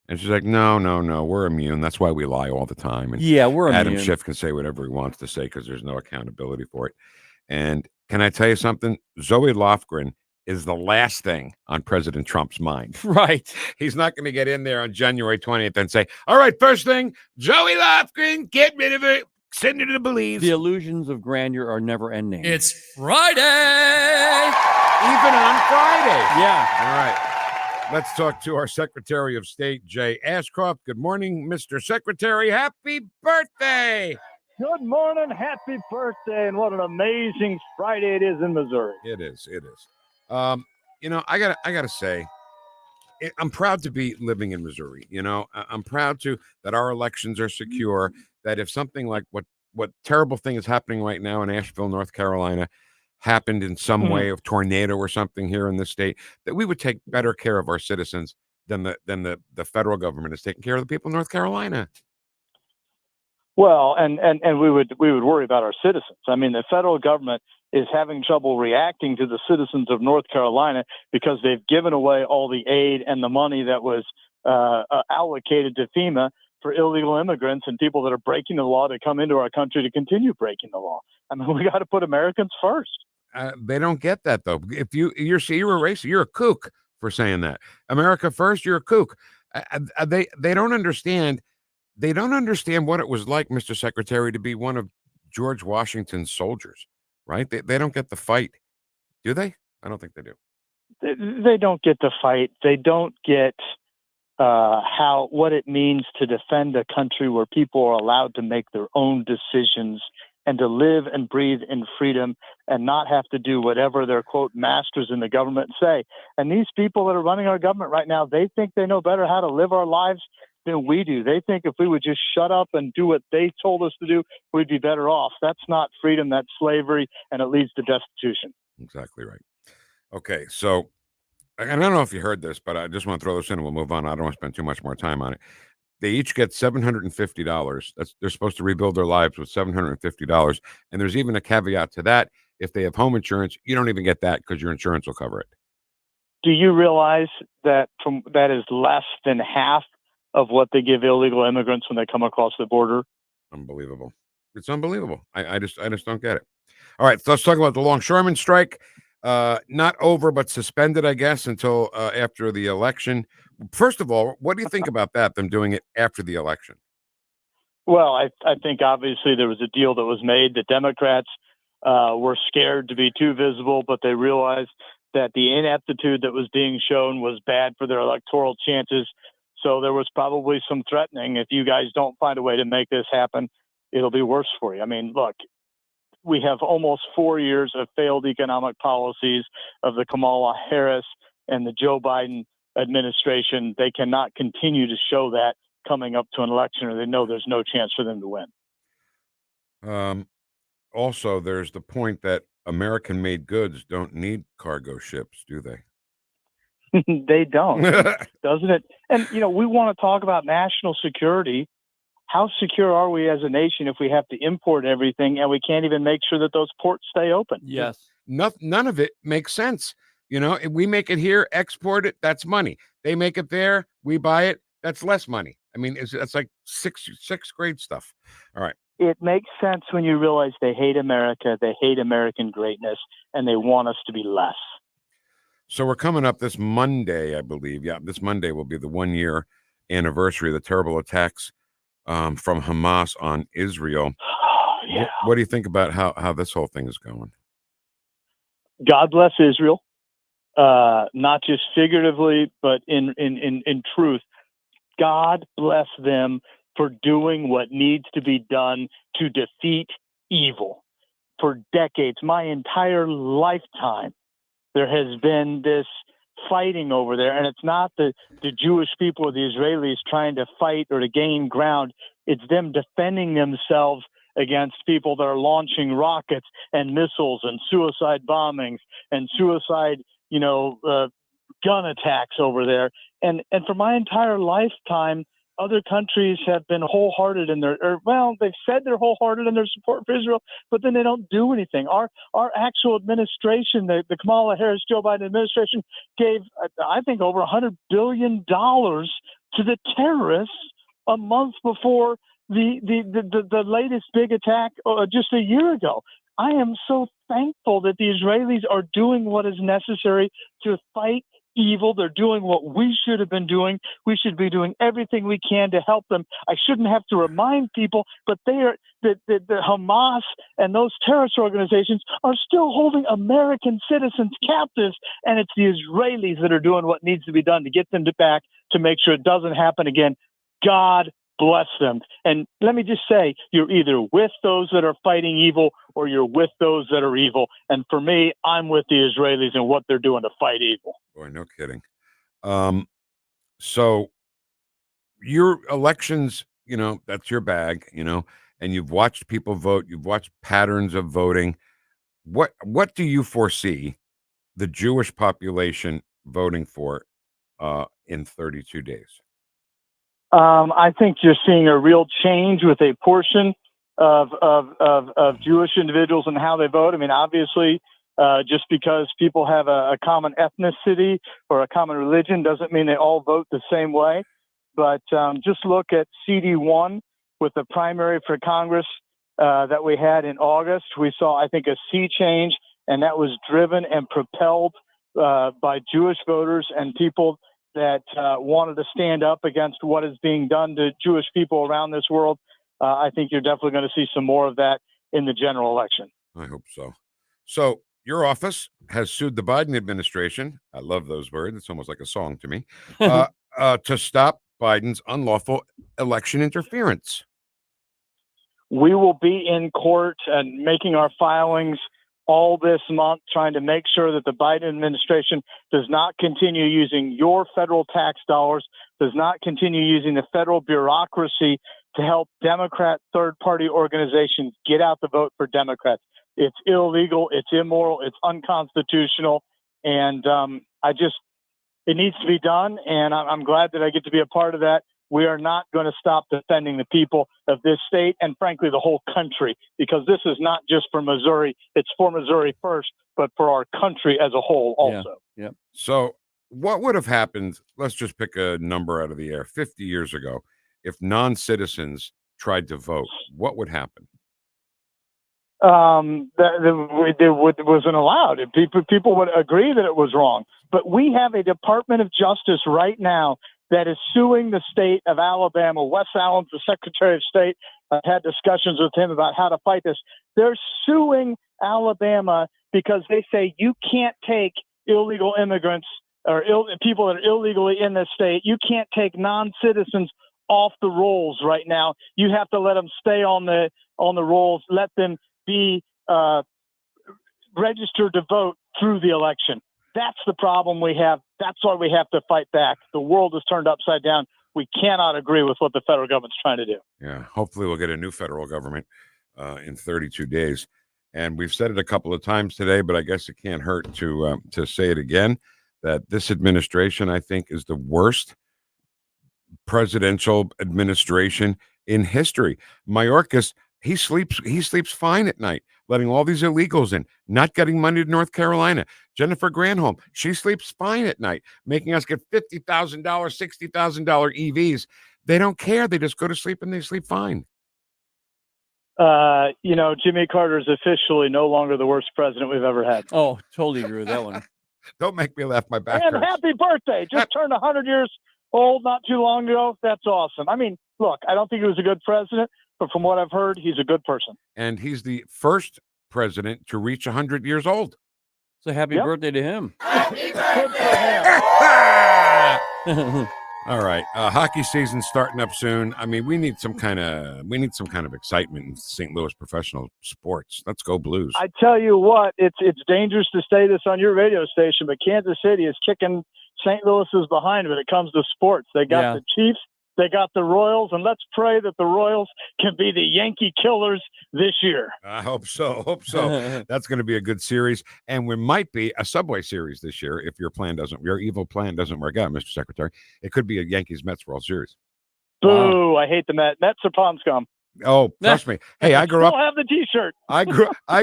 And she's like, no, we're immune. That's why we lie all the time. And Yeah, we're Adam immune. Schiff can say whatever he wants to say because there's no accountability for it. And can I tell you something? Zoe Lofgren is the last thing on President Trump's mind. Right. He's not going to get in there on January 20th and say, all right, first thing, Zoe Lofgren, get rid of her, send her to Belize. The illusions of grandeur are never ending. It's Friday. Even on Friday. Yeah. All right. Let's talk to our Secretary of State, Jay Ashcroft. Good morning, Mr. Secretary. Happy birthday. Good morning. Happy birthday. And what an amazing Friday it is in Missouri. It is. You know, I gotta say, I'm proud to be living in Missouri. You know, I'm proud that our elections are secure, that if something like what terrible thing is happening right now in Asheville, North Carolina, happened in some way of tornado or something here in this state, that we would take better care of our citizens than the federal government is taking care of the people in North Carolina. Well, and we would worry about our citizens. I mean, the federal government is having trouble reacting to the citizens of North Carolina because they've given away all the aid and the money that was allocated to FEMA for illegal immigrants and people that are breaking the law to come into our country to continue breaking the law. I mean, we got to put Americans first. They don't get that, though. If you're a racist, you're a kook for saying that. America first, you're a kook. They don't understand. They don't understand what it was like, Mr. Secretary, to be one of George Washington's soldiers, right? They don't get the fight, do they? I don't think they do. They don't get the fight. They don't get what it means to defend a country where people are allowed to make their own decisions and to live and breathe in freedom and not have to do whatever their, quote, masters in the government say. And these people that are running our government right now, they think they know better how to live our lives than we do. They think if we would just shut up and do what they told us to do, we'd be better off. That's not freedom, that's slavery, and it leads to destitution. Exactly right. Okay, so I don't know if you heard this, but I just want to throw this in and we'll move on. I don't want to spend too much more time on it. They each get $750. They're supposed to rebuild their lives with $750. And there's even a caveat to that. If they have home insurance, you don't even get that because your insurance will cover it. Do you realize that that is less than half of what they give illegal immigrants when they come across the border? Unbelievable. It's unbelievable. I just don't get it. All right, so let's talk about the longshoremen strike. Not over, but suspended, I guess, until after the election. First of all, what do you think about that, them doing it after the election? Well, I think obviously there was a deal that was made. The Democrats were scared to be too visible, but they realized that the ineptitude that was being shown was bad for their electoral chances. So there was probably some threatening. If you guys don't find a way to make this happen, it'll be worse for you. I mean, look, we have almost 4 years of failed economic policies of the Kamala Harris and the Joe Biden administration. They cannot continue to show that coming up to an election, or they know there's no chance for them to win. Also, there's the point that American-made goods don't need cargo ships, do they? They don't, doesn't it? And, you know, we want to talk about national security. How secure are we as a nation if we have to import everything and we can't even make sure that those ports stay open? Yes. None of it makes sense. You know, if we make it here, export it, that's money. They make it there, we buy it, that's less money. I mean, that's like sixth grade stuff. All right. It makes sense when you realize they hate America, they hate American greatness, and they want us to be less. So we're coming up this Monday, I believe. Yeah, this Monday will be the 1-year anniversary of the terrible attacks from Hamas on Israel. Yeah. What do you think about how this whole thing is going? God bless Israel, not just figuratively, but in truth. God bless them for doing what needs to be done to defeat evil. For decades, my entire lifetime, there has been this fighting over there, and it's not the Jewish people or the Israelis trying to fight or to gain ground. It's them defending themselves against people that are launching rockets and missiles and suicide bombings and suicide, gun attacks over there. And for my entire lifetime, other countries have been wholehearted in they've said they're wholehearted in their support for Israel, but then they don't do anything. Our actual administration, the Kamala Harris, Joe Biden administration, gave, I think, over $100 billion to the terrorists a month before the latest big attack just a year ago. I am so thankful that the Israelis are doing what is necessary to fight evil. They're doing what we should have been doing. We should be doing everything we can to help them. I shouldn't have to remind people, but the Hamas and those terrorist organizations are still holding American citizens captives, and it's the Israelis that are doing what needs to be done to get them back, to make sure it doesn't happen again. God bless them. And let me just say, you're either with those that are fighting evil or you're with those that are evil. And for me, I'm with the Israelis and what they're doing to fight evil. Boy, no kidding. So your elections, that's your bag, and you've watched people vote. You've watched patterns of voting. What do you foresee the Jewish population voting for in 32 days? I think you're seeing a real change with a portion of Jewish individuals and how they vote. I mean, obviously, just because people have a common ethnicity or a common religion doesn't mean they all vote the same way. But just look at CD1 with the primary for Congress that we had in August. We saw, I think, a sea change, and that was driven and propelled by Jewish voters and people that wanted to stand up against what is being done to Jewish people around this world. I think you're definitely going to see some more of that in the general election. I hope so. So your office has sued the Biden administration. I love those words. It's almost like a song to me. To stop Biden's unlawful election interference. We will be in court and making our filings all this month, trying to make sure that the Biden administration does not continue using your federal tax dollars, does not continue using the federal bureaucracy to help Democrat third-party organizations get out the vote for Democrats. It's illegal, it's immoral, it's unconstitutional, and it needs to be done, and I'm glad that I get to be a part of that. We are not going to stop defending the people of this state and, frankly, the whole country, because this is not just for Missouri. It's for Missouri first, but for our country as a whole also. Yeah. So what would have happened, let's just pick a number out of the air, 50 years ago, if non-citizens tried to vote? What would happen? It wasn't allowed. People would agree that it was wrong. But we have a Department of Justice right now that is suing the state of Alabama. Wes Allen's the Secretary of State. I've had discussions with him about how to fight this. They're suing Alabama because they say you can't take illegal immigrants or people that are illegally in this state. You can't take non-citizens off the rolls right now. You have to let them stay on the rolls. Let them be registered to vote through the election. That's the problem we have. That's why we have to fight back. The world is turned upside down. We cannot agree with what the federal government's trying to do. Yeah, hopefully we'll get a new federal government in 32 days. And we've said it a couple of times today, but I guess it can't hurt to say it again, that this administration, I think, is the worst presidential administration in history. Mayorkas, he sleeps fine at night, letting all these illegals in, not getting money to North Carolina. Jennifer Granholm, she sleeps fine at night, making us get $50,000, $60,000 EVs. They don't care. They just go to sleep and they sleep fine. Jimmy Carter is officially no longer the worst president we've ever had. Oh, totally agree with that one. Don't make me laugh. My back And hurts. happy birthday. Just turned 100 years old not too long ago. That's awesome. I mean, look, I don't think he was a good president, but from what I've heard, he's a good person. And he's the first president to reach 100 years old. So happy birthday to him. Good for him. All right. Hockey season starting up soon. I mean, we need some kind of excitement in St. Louis professional sports. Let's go Blues. I tell you what, it's dangerous to say this on your radio station, but Kansas City is kicking St. Louis's behind when it comes to sports. They got the Chiefs, they got the Royals, and let's pray that the Royals can be the Yankee killers this year. I hope so. That's going to be a good series, and we might be a Subway Series this year if your evil plan doesn't work out, Mr. Secretary. It could be a Yankees-Mets World Series. Boo! I hate the Mets. Mets are pond scum. Oh, trust me. Hey, I grew up. Still have the T-shirt. I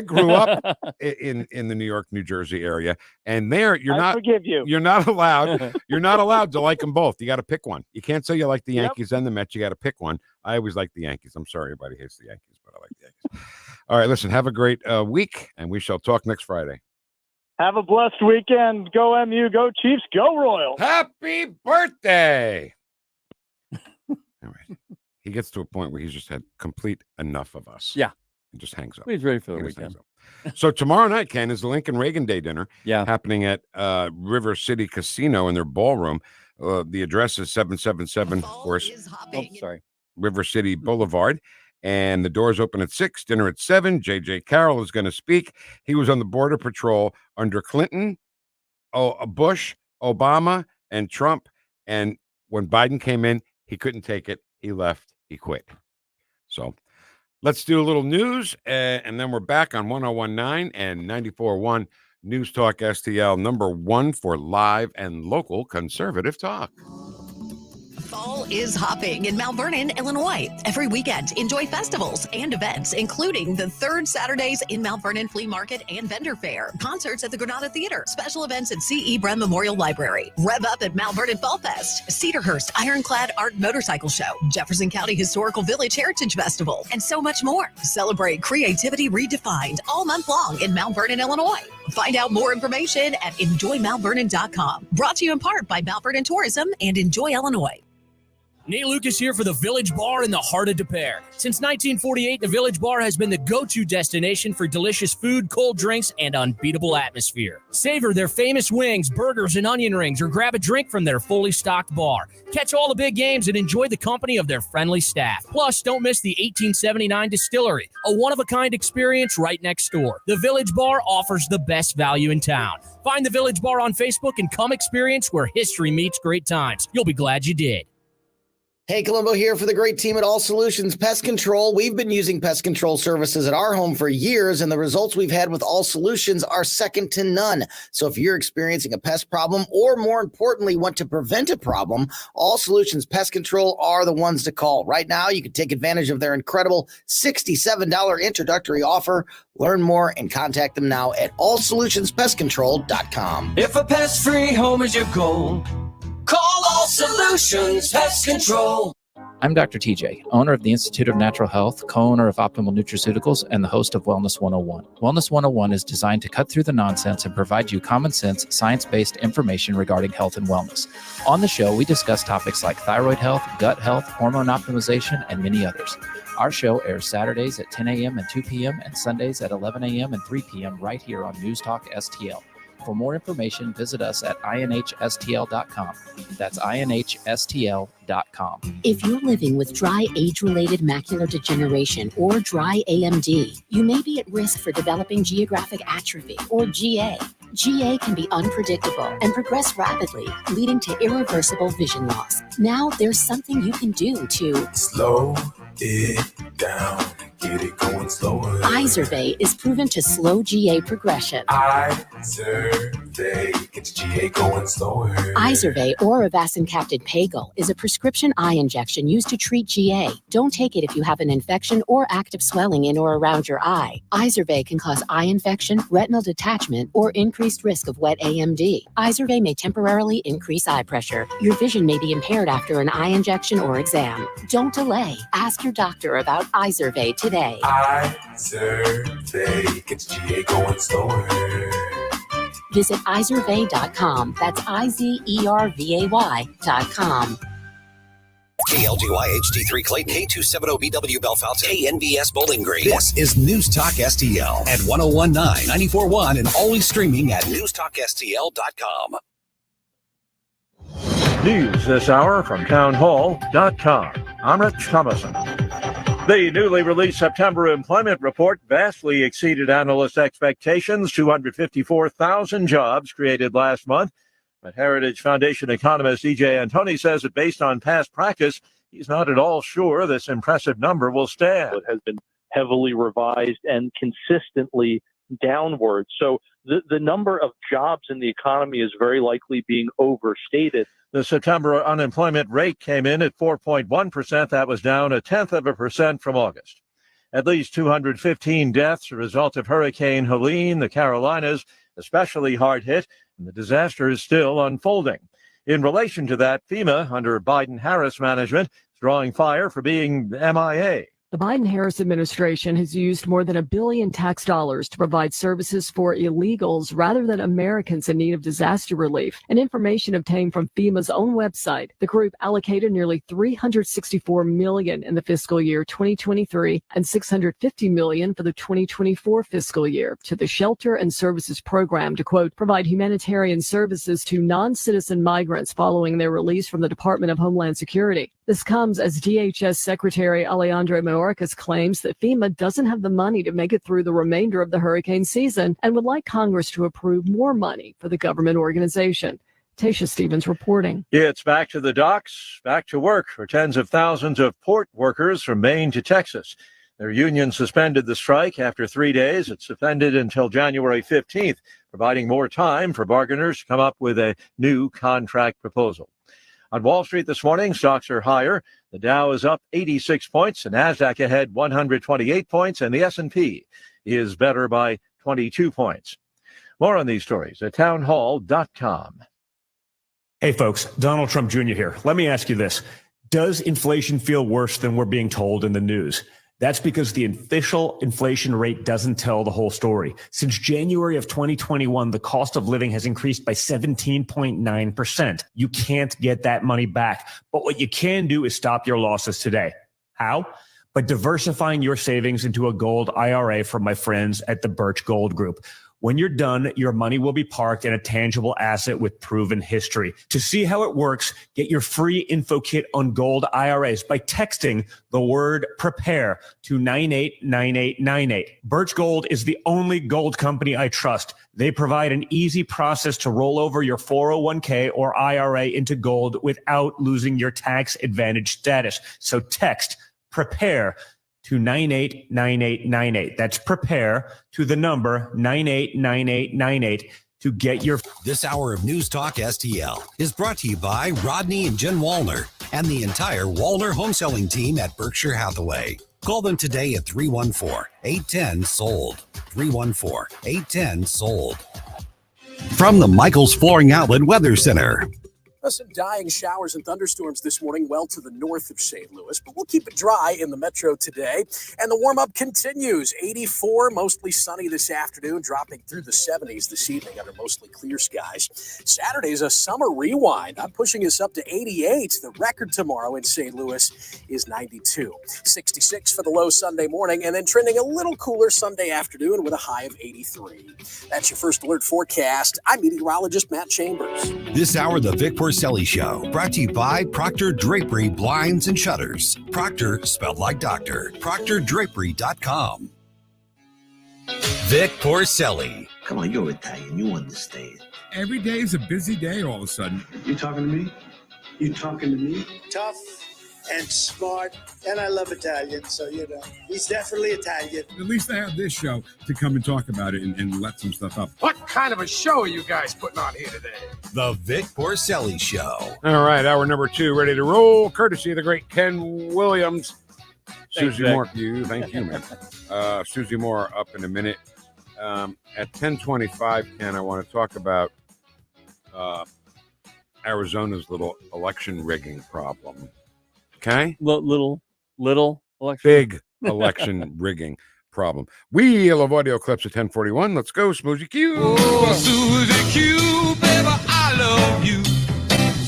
grew up in the New York, New Jersey area, and there I forgive you. You're not allowed. You're not allowed to like them both. You got to pick one. You can't say you like the Yankees and the Mets. You got to pick one. I always like the Yankees. I'm sorry, everybody hates the Yankees, but I like the Yankees. All right, listen. Have a great week, and we shall talk next Friday. Have a blessed weekend. Go MU. Go Chiefs. Go Royals. Happy birthday! All right. He gets to a point where he's just had complete enough of us. Yeah. He just hangs up. He's ready for the He just weekend. hangs up. So tomorrow night, Ken, is the Lincoln Reagan Day dinner. Yeah. Happening at River City Casino in their ballroom. The address is 777, of course. River City Boulevard. And the doors open at 6, dinner at 7. J.J. Carroll is going to speak. He was on the Border Patrol under Clinton, Bush, Obama, and Trump. And when Biden came in, he couldn't take it. He left. He quit. So let's do a little news, and then we're back on 101.9 and 94.1 News Talk STL, #1 for live and local conservative talk. Fall is hopping in Mount Vernon, Illinois. Every weekend, enjoy festivals and events, including the third Saturdays in Mount Vernon Flea Market and Vendor Fair, concerts at the Granada Theater, special events at C.E. Brem Memorial Library, Rev Up at Mount Vernon Fall Fest, Cedarhurst Ironclad Art Motorcycle Show, Jefferson County Historical Village Heritage Festival, and so much more. Celebrate creativity redefined all month long in Mount Vernon, Illinois. Find out more information at enjoymountvernon.com. Brought to you in part by Mount Vernon Tourism and Enjoy Illinois. Nate Lucas here for the Village Bar in the heart of Des Peres. Since 1948, the Village Bar has been the go-to destination for delicious food, cold drinks, and unbeatable atmosphere. Savor their famous wings, burgers, and onion rings, or grab a drink from their fully stocked bar. Catch all the big games and enjoy the company of their friendly staff. Plus, don't miss the 1879 Distillery, a one-of-a-kind experience right next door. The Village Bar offers the best value in town. Find the Village Bar on Facebook and come experience where history meets great times. You'll be glad you did. Hey, Columbo here for the great team at All Solutions Pest Control. We've been using pest control services at our home for years, and the results we've had with All Solutions are second to none. So if you're experiencing a pest problem, or more importantly, want to prevent a problem, All Solutions Pest Control are the ones to call. Right now, you can take advantage of their incredible $67 introductory offer. Learn more and contact them now at allsolutionspestcontrol.com. If a pest-free home is your goal, call All Solutions Pest Control. I'm Dr. TJ, owner of the Institute of Natural Health, co-owner of Optimal Nutraceuticals, and the host of Wellness 101. Wellness 101 is designed to cut through the nonsense and provide you common sense, science-based information regarding health and wellness. On the show, we discuss topics like thyroid health, gut health, hormone optimization, and many others. Our show airs Saturdays at 10 a.m. and 2 p.m. and Sundays at 11 a.m. and 3 p.m. right here on News Talk STL. For more information, visit us at inhstl.com. That's inhstl.com. If you're living with dry age-related macular degeneration or dry AMD, you may be at risk for developing geographic atrophy or GA. GA can be unpredictable and progress rapidly, leading to irreversible vision loss. Now there's something you can do to slow it down, get it going slower. Izervay is proven to slow GA progression. Izervay gets GA going slower. Izervay or avacincaptad pagel is a prescription eye injection used to treat GA. Don't take it if you have an infection or active swelling in or around your eye. Izervay can cause eye infection, retinal detachment, or increased risk of wet AMD. Izervay may temporarily increase eye pressure. Your vision may be impaired after an eye injection or exam. Don't delay. Ask your doctor about Izervay today. Izervay gets GA going slower. Visit Izervay.com. That's IZERVAY.com. KLGY HD3 Clayton, K270BW Belfast, KNVS Bowling Green. This is News Talk STL at 101.9, 94.1, and always streaming at NewstalkSTL.com. News this hour from townhall.com. I'm Rich Thomason. The newly released September employment report vastly exceeded analyst expectations. 254,000 jobs created last month. But Heritage Foundation economist E.J. Antoni says that based on past practice, he's not at all sure this impressive number will stand. It has been heavily revised and consistently downward. So the number of jobs in the economy is very likely being overstated. The September unemployment rate came in at 4.1%. That was down 0.1% from August. At least 215 deaths, a result of Hurricane Helene. The Carolinas, especially hard hit, and the disaster is still unfolding. In relation to that, FEMA, under Biden-Harris management, is drawing fire for being MIA. The Biden-Harris administration has used more than $1 billion tax dollars to provide services for illegals rather than Americans in need of disaster relief. And information obtained from FEMA's own website, the group allocated nearly $364 million in the fiscal year 2023 and $650 million for the 2024 fiscal year to the Shelter and Services Program to, quote, provide humanitarian services to non-citizen migrants following their release from the Department of Homeland Security. This comes as DHS Secretary Alejandro Mayorkas claims that FEMA doesn't have the money to make it through the remainder of the hurricane season and would like Congress to approve more money for the government organization. Tasha Stevens reporting. It's back to the docks, back to work for tens of thousands of port workers from Maine to Texas. Their union suspended the strike after 3 days. It's suspended until January 15th, providing more time for bargainers to come up with a new contract proposal. On Wall Street this morning, stocks are higher. The Dow is up 86 points, the Nasdaq ahead 128 points, and the S&P is better by 22 points. More on these stories at townhall.com. Hey, folks, Donald Trump Jr. here. Let me ask you this. Does inflation feel worse than we're being told in the news? That's because the official inflation rate doesn't tell the whole story. Since January of 2021, the cost of living has increased by 17.9%. You can't get that money back. But what you can do is stop your losses today. How? By diversifying your savings into a gold IRA from my friends at the Birch Gold Group. When you're done, your money will be parked in a tangible asset with proven history. To see how it works, get your free info kit on gold IRAs by texting the word prepare to 989898. Birch Gold is the only gold company I trust. They provide an easy process to roll over your 401k or IRA into gold without losing your tax advantage status. So text prepare to 989898. That's prepare to the number 989898 to get your... This hour of News Talk STL is brought to you by Rodney and Jen Wallner and the entire Wallner home selling team at Berkshire Hathaway. Call them today at 314-810-SOLD. 314-810-SOLD. From the Michaels Flooring Outlet Weather Center. Some dying showers and thunderstorms this morning well to the north of St. Louis, but we'll keep it dry in the metro today. And the warm-up continues. 84, mostly sunny this afternoon, dropping through the 70s this evening under mostly clear skies. Saturday's a summer rewind. I'm pushing us up to 88. The record tomorrow in St. Louis is 92. 66 for the low Sunday morning, and then trending a little cooler Sunday afternoon with a high of 83. That's your first alert forecast. I'm meteorologist Matt Chambers. This hour, the Vic Porcelli Show, brought to you by Proctor Drapery Blinds and Shutters. Proctor, spelled like doctor. ProctorDrapery.com. Vic Porcelli. Come on, you're Italian. You understand. Every day is a busy day all of a sudden. You talking to me? You talking to me? Tough and smart, and I love Italian, so he's definitely Italian. At least I have this show to come and talk about it and let some stuff up. What kind of a show are you guys putting on here today? The Vic Porcelli Show. All right, hour number 2 ready to roll, courtesy of the great Ken Williams. Thanks, Susie Vic. Moore, thank you, man. Susie Moore up in a minute. At 10:25, Ken, I want to talk about Arizona's little election rigging problem. Okay? Little election. Big election rigging problem. Wheel of audio clips at 10:41. Let's go, Smoozy Q. Oh, Susie Q, baby, I love you.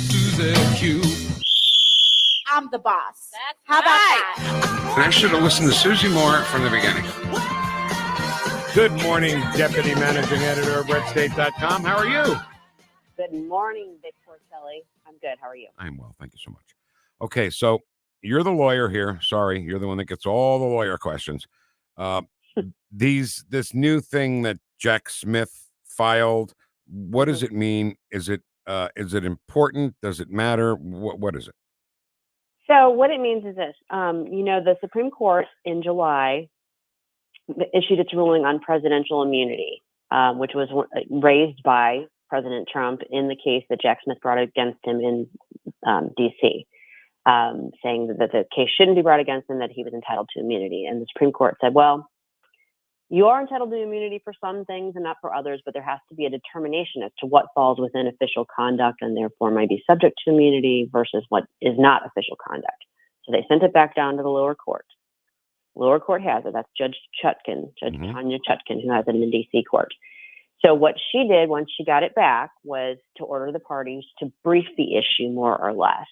Susie Q. I'm the boss. How about that? I should have listened to Susie Moore from the beginning. Good morning, Deputy Managing Editor of RedState.com. How are you? Good morning, Vic Porcelli. I'm good. How are you? I'm well. Thank you so much. Okay, so you're the lawyer here. Sorry, you're the one that gets all the lawyer questions. This new thing that Jack Smith filed, what does it mean? Is it important? Does it matter? What is it? So what it means is this. The Supreme Court in July issued its ruling on presidential immunity, which was raised by President Trump in the case that Jack Smith brought against him in D.C., saying that the case shouldn't be brought against him, that he was entitled to immunity. And the Supreme Court said, well, you are entitled to immunity for some things and not for others, but there has to be a determination as to what falls within official conduct and therefore might be subject to immunity versus what is not official conduct. So they sent it back down to the lower court. Lower court has it. That's Judge Chutkan, Tanya Chutkan, who has it in the D.C. court. So what she did once she got it back was to order the parties to brief the issue more or less.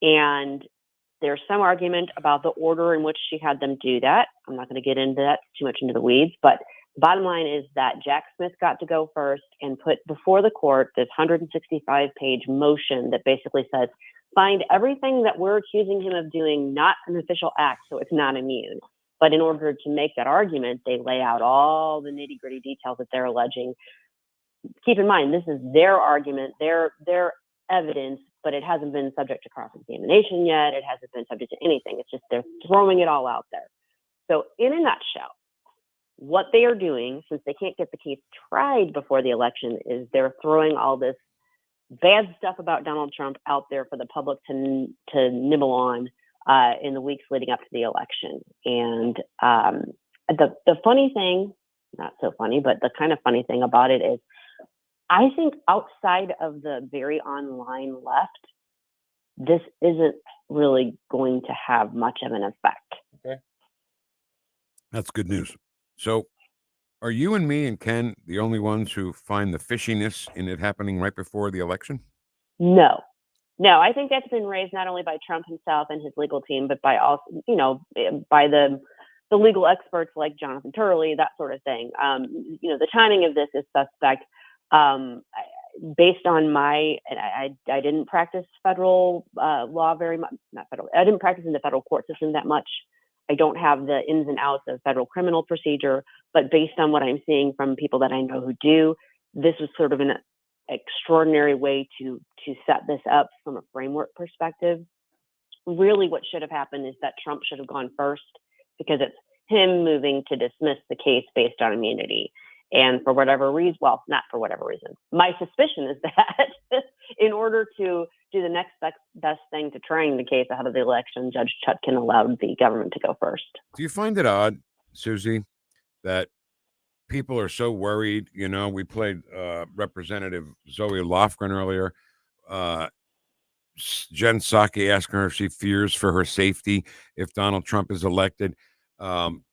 And there's some argument about the order in which she had them do that. I'm not going to get into that too much into the weeds, but the bottom line is that Jack Smith got to go first and put before the court this 165-page motion that basically says, find everything that we're accusing him of doing not an official act, so it's not immune. But in order to make that argument, they lay out all the nitty-gritty details that they're alleging. Keep in mind, this is their argument, their evidence, but it hasn't been subject to cross-examination yet. It hasn't been subject to anything. It's just they're throwing it all out there. So in a nutshell, what they are doing, since they can't get the case tried before the election, is they're throwing all this bad stuff about Donald Trump out there for the public to nibble on in the weeks leading up to the election. And the funny thing, not so funny, but the kind of funny thing about it is, I think outside of the very online left, this isn't really going to have much of an effect. Okay. That's good news. So are you and me and Ken the only ones who find the fishiness in it happening right before the election? No, I think that's been raised not only by Trump himself and his legal team, but by also, by the legal experts like Jonathan Turley, that sort of thing. The timing of this is suspect. Based on I didn't practice federal law very much, I didn't practice in the federal court system that much. I don't have the ins and outs of federal criminal procedure, but based on what I'm seeing from people that I know who do, this was sort of an extraordinary way to set this up from a framework perspective. Really what should have happened is that Trump should have gone first, because it's him moving to dismiss the case based on immunity. And for whatever reason, well, not for whatever reason, my suspicion is that in order to do the next best thing to trying the case ahead of the election, Judge Chutkan allowed the government to go first. Do you find it odd, Susie, that people are so worried? We played Representative Zoe Lofgren earlier. Jen Psaki asking her if she fears for her safety if Donald Trump is elected.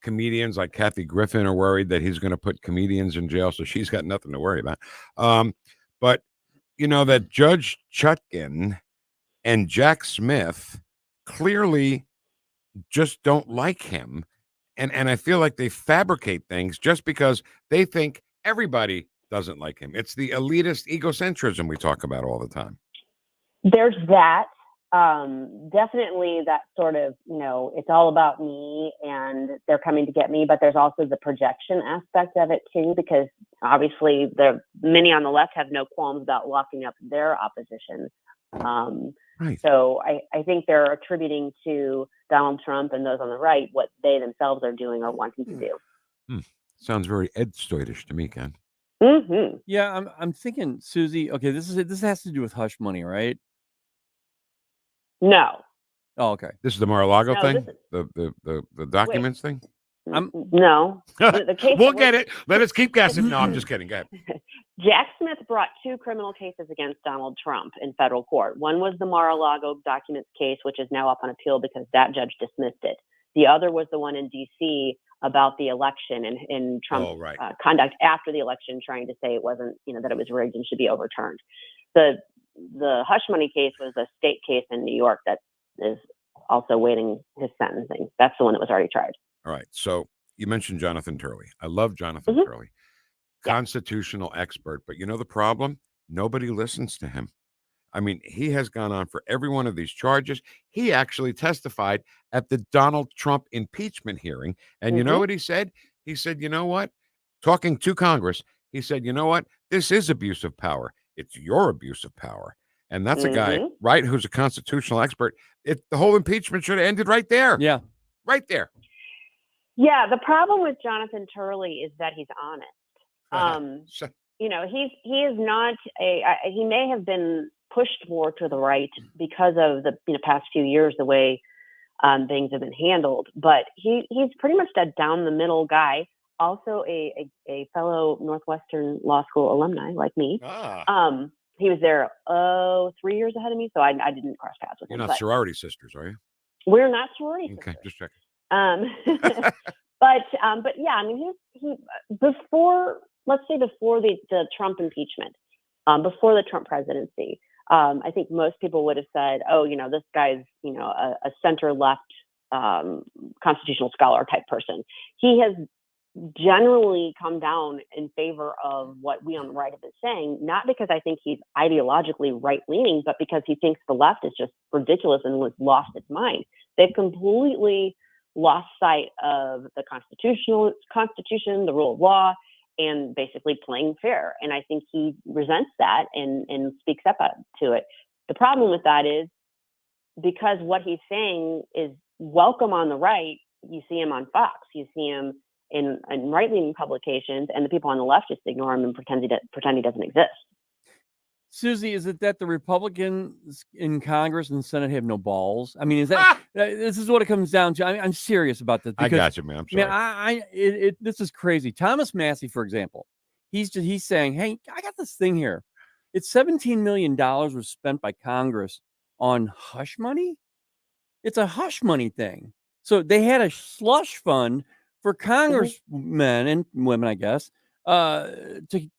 Comedians like Kathy Griffin are worried that he's going to put comedians in jail, so she's got nothing to worry about. But that Judge Chutkan and Jack Smith clearly just don't like him, and I feel like they fabricate things just because they think everybody doesn't like him. It's the elitist egocentrism we talk about all the time. There's that. Definitely that sort of, it's all about me and they're coming to get me, but there's also the projection aspect of it too, because obviously many on the left have no qualms about locking up their opposition. Right. So I think they're attributing to Donald Trump and those on the right what they themselves are doing or wanting to do. Sounds very Ed Stoitish to me, Ken. Mm-hmm. Yeah, I'm thinking, Susie. Okay, this has to do with hush money, right? No. Oh, okay. This is the Mar-a-Lago thing? This is... The documents thing? No. The case we'll get it. Let us keep guessing. No, I'm just kidding. Go ahead. Jack Smith brought 2 criminal cases against Donald Trump in federal court. One was the Mar-a-Lago documents case, which is now up on appeal because that judge dismissed it. The other was the one in D.C. about the election and Trump's conduct after the election, trying to say it wasn't, that it was rigged and should be overturned. The hush money case was a state case in New York that is also waiting his sentencing. That's the one that was already tried. All right. So you mentioned Jonathan Turley. I love Jonathan Turley. Constitutional expert. But the problem? Nobody listens to him. I mean, he has gone on for every one of these charges. He actually testified at the Donald Trump impeachment hearing. And you know what he said? He said, you know what? Talking to Congress, he said, you know what? This is abuse of power. It's your abuse of power. And that's a guy, right, who's a constitutional expert. The whole impeachment should have ended right there. Yeah. Right there. Yeah, the problem with Jonathan Turley is that he's honest. You know, he is not he may have been pushed more to the right because of the past few years, the way things have been handled, but he's pretty much a down the middle guy. Also a fellow Northwestern Law School alumni like me. He was there 3 years ahead of me, so I didn't cross paths with him. You're not sorority sisters, are you? We're not sorority Okay, sisters. just checking. But yeah, I mean, he before, let's say before the Trump impeachment, before the Trump presidency, I think most people would have said, oh, this guy's, a center left constitutional scholar type person. He has generally come down in favor of what we on the right have been saying, not because I think he's ideologically right-leaning, but because he thinks the left is just ridiculous and has lost its mind. They've completely lost sight of the Constitution, the rule of law, and basically playing fair. And I think he resents that and speaks up to it. The problem with that is because what he's saying is welcome on the right, you see him on Fox, you see him in right-leaning publications, and the people on the left just ignore him and pretend he doesn't exist. Susie, is it that the Republicans in Congress and the Senate have no balls? I mean, is that this is what it comes down to? I'm serious about this. I got you, man. I'm sorry. Man, this is crazy. Thomas Massey, for example, he's saying, hey, I got this thing here. It's $17 million was spent by Congress on hush money. It's a hush money thing. So they had a slush fund for congressmen and women, I guess, to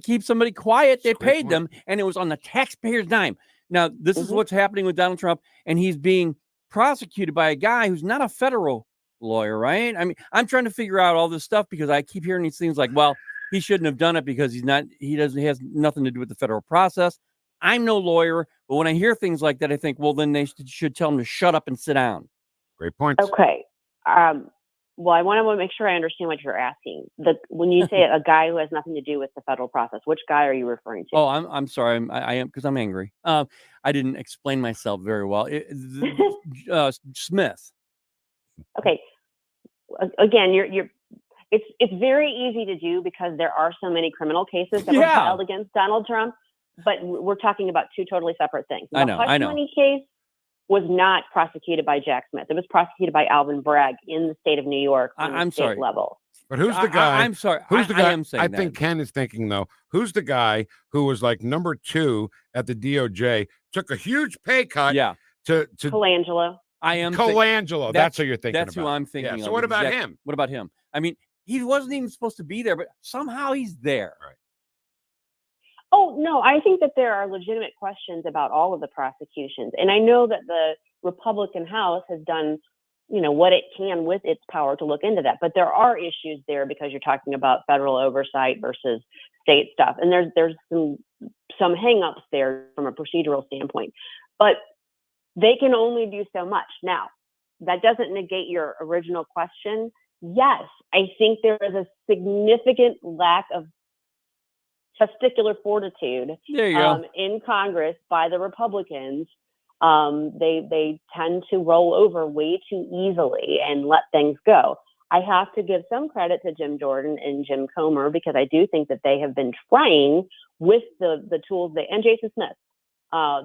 keep somebody quiet. They paid them, and it was on the taxpayer's dime. Now, this is what's happening with Donald Trump, and he's being prosecuted by a guy who's not a federal lawyer, right? I mean, I'm trying to figure out all this stuff because I keep hearing these things like, well, he shouldn't have done it because he has nothing to do with the federal process. I'm no lawyer, but when I hear things like that, I think, well, then they should tell him to shut up and sit down. Great point. Okay. Well, I want to make sure I understand what you're asking. When you say a guy who has nothing to do with the federal process, which guy are you referring to? Oh, I'm sorry. I am because I'm angry. I didn't explain myself very well. Smith. Okay. Again, it's very easy to do because there are so many criminal cases that were filed against Donald Trump. But we're talking about two totally separate things. The hush money case was not prosecuted by Jack Smith. It was prosecuted by Alvin Bragg in the state of New York on the state level. But who's the guy? I'm sorry. Who's the guy? I am saying that. think Ken is thinking, though, who's the guy who was like number 2 at the DOJ, took a huge pay cut to Colangelo. Colangelo. That's who you're thinking about. That's who I'm thinking of. So what about him? What about him? I mean, he wasn't even supposed to be there, but somehow he's there. Right. Oh, no, I think that there are legitimate questions about all of the prosecutions. And I know that the Republican House has done, what it can with its power to look into that. But there are issues there because you're talking about federal oversight versus state stuff. And there's some hangups there from a procedural standpoint. But they can only do so much. Now, that doesn't negate your original question. Yes, I think there is a significant lack of testicular fortitude in Congress by the Republicans. They tend to roll over way too easily and let things go. I have to give some credit to Jim Jordan and Jim Comer because I do think that they have been trying with the tools and Jason Smith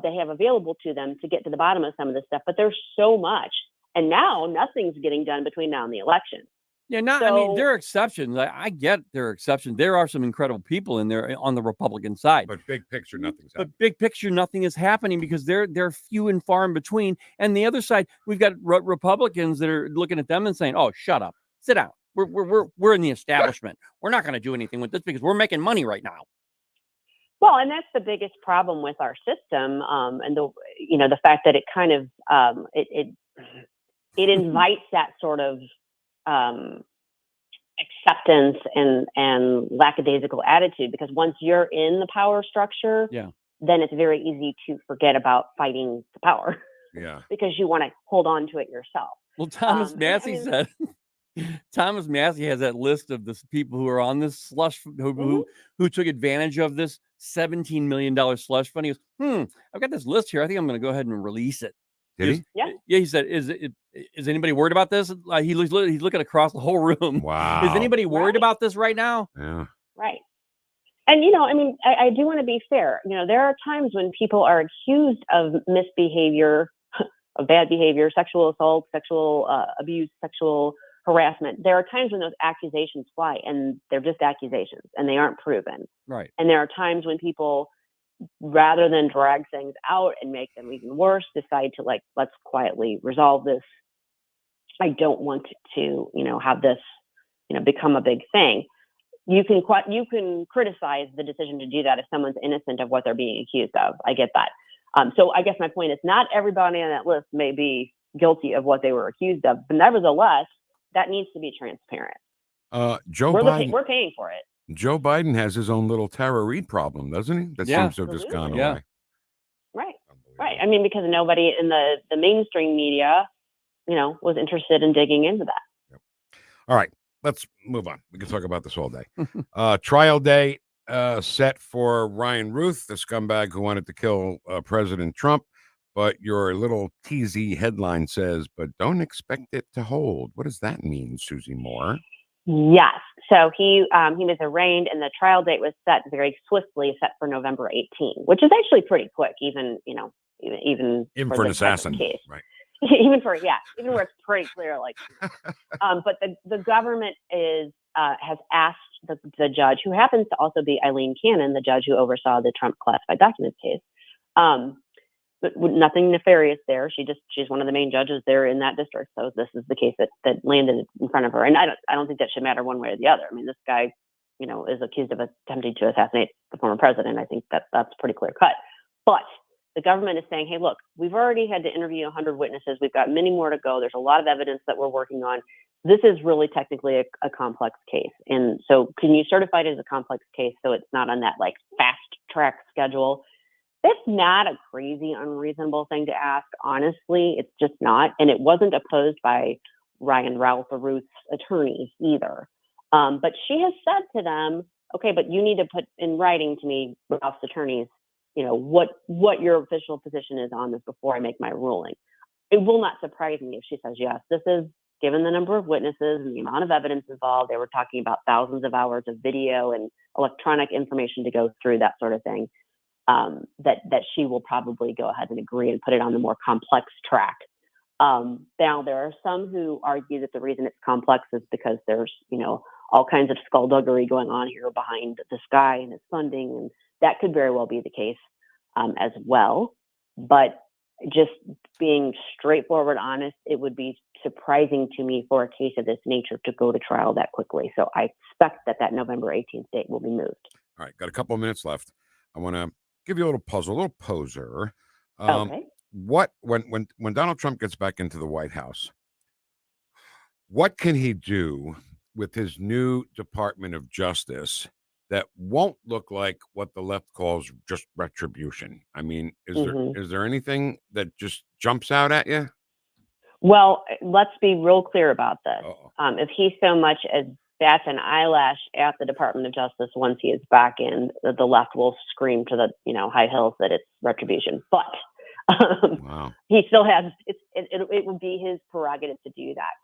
they have available to them to get to the bottom of some of this stuff. But there's so much, and now nothing's getting done between now and the election. Yeah, I mean, there are exceptions. I get there are exceptions. There are some incredible people in there on the Republican side. But big picture, nothing's happening. But big picture, nothing is happening because they're few and far in between. And the other side, we've got Republicans that are looking at them and saying, "Oh, shut up, sit down. We're in the establishment. We're not going to do anything with this because we're making money right now." Well, and that's the biggest problem with our system, and the fact that it kind of it invites that sort of acceptance and lackadaisical attitude, because once you're in the power structure, then it's very easy to forget about fighting the power. Yeah, because you want to hold on to it yourself. Well, Thomas Massey said. Thomas Massey has that list of the people who are on this slush who took advantage of this $17 million slush fund. He goes, I've got this list here. I think I'm going to go ahead and release it. Did he? Yeah. Yeah, he said, is anybody worried about this? He's looking across the whole room. Wow. Is anybody worried about this right now? Yeah. Right. And, I mean, I do want to be fair. There are times when people are accused of misbehavior, of bad behavior, sexual assault, sexual abuse, sexual harassment. There are times when those accusations fly, and they're just accusations and they aren't proven. Right. And there are times when people, rather than drag things out and make them even worse, decide to let's quietly resolve this. I don't want to, have this, become a big thing. You can criticize the decision to do that if someone's innocent of what they're being accused of. I get that. So I guess my point is not everybody on that list may be guilty of what they were accused of, but nevertheless, that needs to be transparent. We're paying for it. Joe Biden has his own little Tara Reid problem, doesn't he? That seems to have just gone away. Right. I mean, because nobody in the mainstream media, was interested in digging into that. All right, let's move on. We can talk about this all day. Trial day set for Ryan Ruth, the scumbag who wanted to kill President Trump. But your little TZ headline says, but don't expect it to hold. What does that mean, Susie Moore? Yes. So he was arraigned, and the trial date was set very swiftly, set for November 18, which is actually pretty quick, even for an assassin case. Right? even where it's pretty clear, but the government has asked the judge, who happens to also be Eileen Cannon, the judge who oversaw the Trump classified documents case. But nothing nefarious there. She's one of the main judges there in that district. So this is the case that landed in front of her. And I don't think that should matter one way or the other. I mean, this guy, is accused of attempting to assassinate the former president. I think that's pretty clear cut. But the government is saying, hey, look, we've already had to interview 100 witnesses. We've got many more to go. There's a lot of evidence that we're working on. This is really technically a complex case. And so can you certify it as a complex case so it's not on that fast track schedule? That's not a crazy, unreasonable thing to ask, honestly. It's just not. And it wasn't opposed by Ralph or Ruth's attorneys either. But she has said to them, okay, but you need to put in writing to me, Ralph's attorneys, what your official position is on this before I make my ruling. It will not surprise me if she says yes. This is, given the number of witnesses and the amount of evidence involved, they were talking about thousands of hours of video and electronic information to go through, that sort of thing. That she will probably go ahead and agree and put it on the more complex track. Now, there are some who argue that the reason it's complex is because there's, all kinds of skullduggery going on here behind this guy and his funding, and that could very well be the case as well. But just being straightforward, honest, it would be surprising to me for a case of this nature to go to trial that quickly. So I expect that November 18th date will be moved. All right, got a couple of minutes left. I want to give you a little puzzle, a little poser. Okay. What when Donald Trump gets back into the White House, what can he do with his new Department of Justice that won't look like what the left calls just retribution? I mean, is there anything that just jumps out at you? Well, let's be real clear about this. If he so much as bats an eyelash at the Department of Justice once he is back in, the left will scream to the high hills that it's retribution. But he still has it would be his prerogative to do that.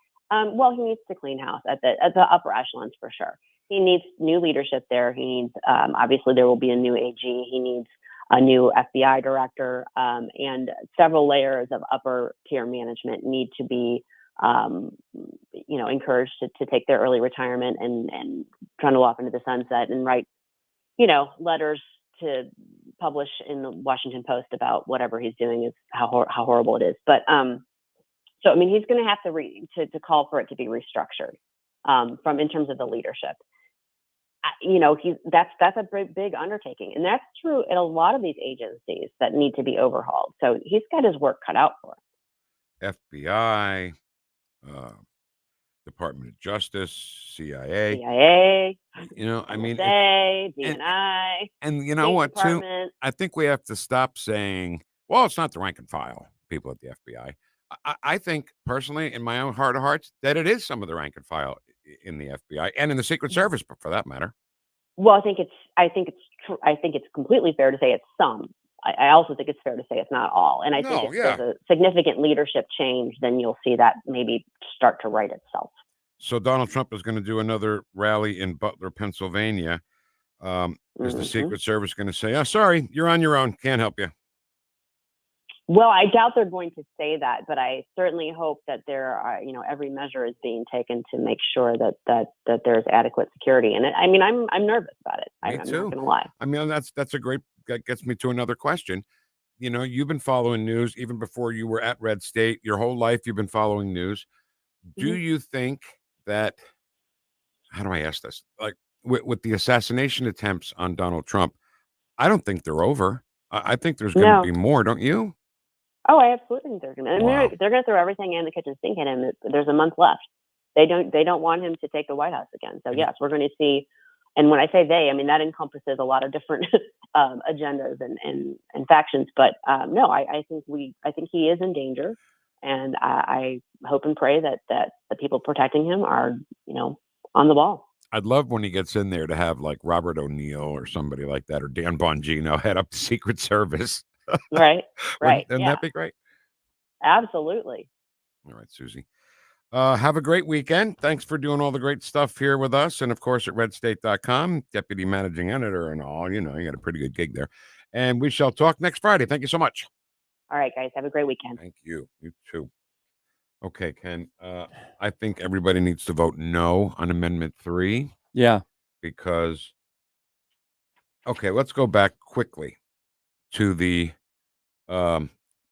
Well, he needs to clean house at the upper echelons for sure. He needs new leadership there. He needs obviously there will be a new AG. He needs a new FBI director, and several layers of upper tier management need to be encouraged to take their early retirement and trundle off into the sunset and write, letters to publish in the Washington Post about whatever he's doing is how horrible it is. But so I mean, he's going to have to call for it to be restructured from in terms of the leadership. That's a big undertaking, and that's true in a lot of these agencies that need to be overhauled. So he's got his work cut out for him. FBI, Department of Justice, CIA. I mean, DNI, and you know what, too? I think we have to stop saying, well, it's not the rank and file people at the FBI. I think personally, in my own heart of hearts, that it is some of the rank and file in the FBI and in the Secret Service, for that matter. Well, I think it's completely fair to say it's some. I also think it's fair to say it's not all. And I think if there's a significant leadership change, then you'll see that maybe start to right itself. So Donald Trump is going to do another rally in Butler, Pennsylvania. Is the Secret Service going to say, "Oh, sorry, you're on your own. Can't help you"? Well, I doubt they're going to say that, but I certainly hope that there are, every measure is being taken to make sure that there's adequate security. And I'm nervous about it. I'm not going to lie. I mean, that gets me to another question. You've been following news even before you were at Red State. Your whole life, you've been following news. Do you think that? How do I ask this? Like with the assassination attempts on Donald Trump, I don't think they're over. I think there's going to be more. Don't you? Oh, I absolutely think they're going to. They're going to throw everything in the kitchen sink at him. There's a month left. They don't want him to take the White House again. So yes, we're going to see. And when I say they, I mean that encompasses a lot of different agendas and factions. But no, I think he is in danger, and I hope and pray that the people protecting him are on the ball. I'd love when he gets in there to have like Robert O'Neill or somebody like that, or Dan Bongino head up the Secret Service. Right. Wouldn't that be great? Absolutely. All right, Susie. Have a great weekend. Thanks for doing all the great stuff here with us. And of course, at redstate.com, deputy managing editor and all, you got a pretty good gig there. And we shall talk next Friday. Thank you so much. All right, guys. Have a great weekend. Thank you. You too. Okay, Ken. I think everybody needs to vote no on Amendment 3. Yeah. Because, okay, let's go back quickly to the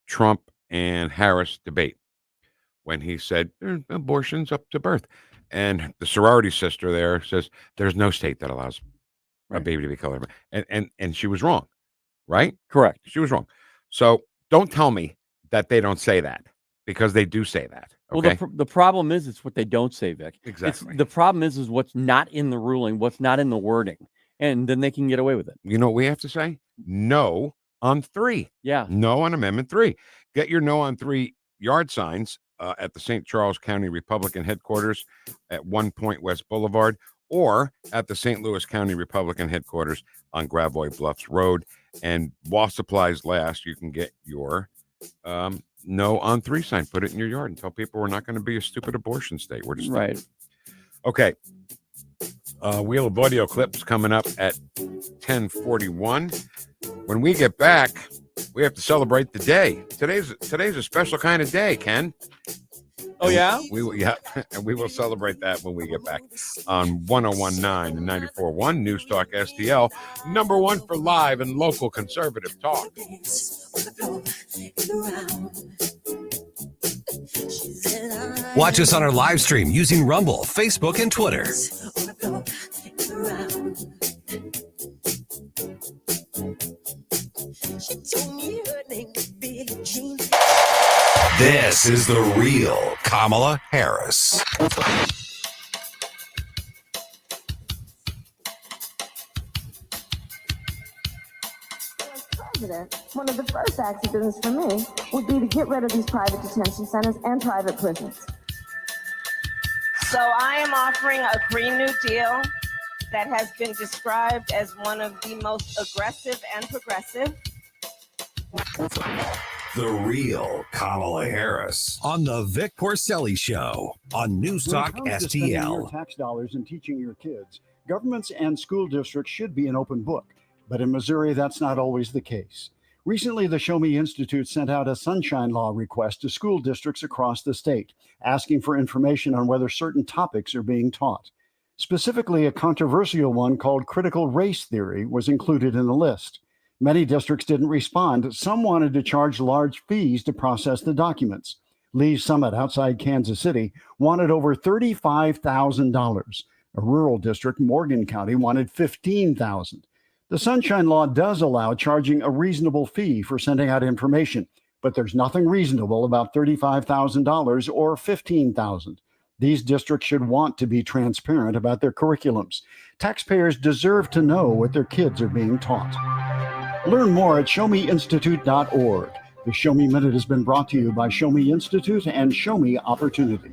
Trump and Harris debate when he said abortion's up to birth. And the sorority sister there says there's no state that allows a baby to be colored. And she was wrong, right? Correct. She was wrong. So don't tell me that they don't say that, because they do say that. Okay? Well, the problem is it's what they don't say, Vic. Exactly. The problem is what's not in the ruling, what's not in the wording, and then they can get away with it. You know what we have to say? No on 3. Yeah. No on Amendment 3. Get your no on 3 yard signs at the St. Charles County Republican headquarters at 1 Point West Boulevard, or at the St. Louis County Republican headquarters on Gravois Bluffs Road. And while supplies last, you can get your no on 3 sign, put it in your yard, and tell people we're not going to be a stupid abortion state. We're just right. Okay. Wheel of audio clips coming up at 10:41. When we get back, we have to celebrate the day. Today's a special kind of day, Ken. Oh, yeah? And we will celebrate that when we get back on 101.9 and 94.1 News Talk STL, number 1 for live and local conservative talk. Watch us on our live stream using Rumble, Facebook, and Twitter. This is the real Kamala Harris. One of the first acts of business for me would be to get rid of these private detention centers and private prisons. So I am offering a Green New Deal that has been described as one of the most aggressive and progressive. The real Kamala Harris on the Vic Porcelli Show on Newstalk When it comes to spending your STL. tax dollars and teaching your kids, governments and school districts should be an open book. But in Missouri, that's not always the case. Recently, the ShowMe Institute sent out a sunshine law request to school districts across the state, asking for information on whether certain topics are being taught. Specifically, a controversial one called critical race theory was included in the list. Many districts didn't respond. Some wanted to charge large fees to process the documents. Lee's Summit outside Kansas City wanted over $35,000. A rural district, Morgan County, wanted $15,000. The Sunshine Law does allow charging a reasonable fee for sending out information, but there's nothing reasonable about $35,000 or $15,000. These districts should want to be transparent about their curriculums. Taxpayers deserve to know what their kids are being taught. Learn more at showmeinstitute.org. The Show Me Minute has been brought to you by Show Me Institute and Show Me Opportunity.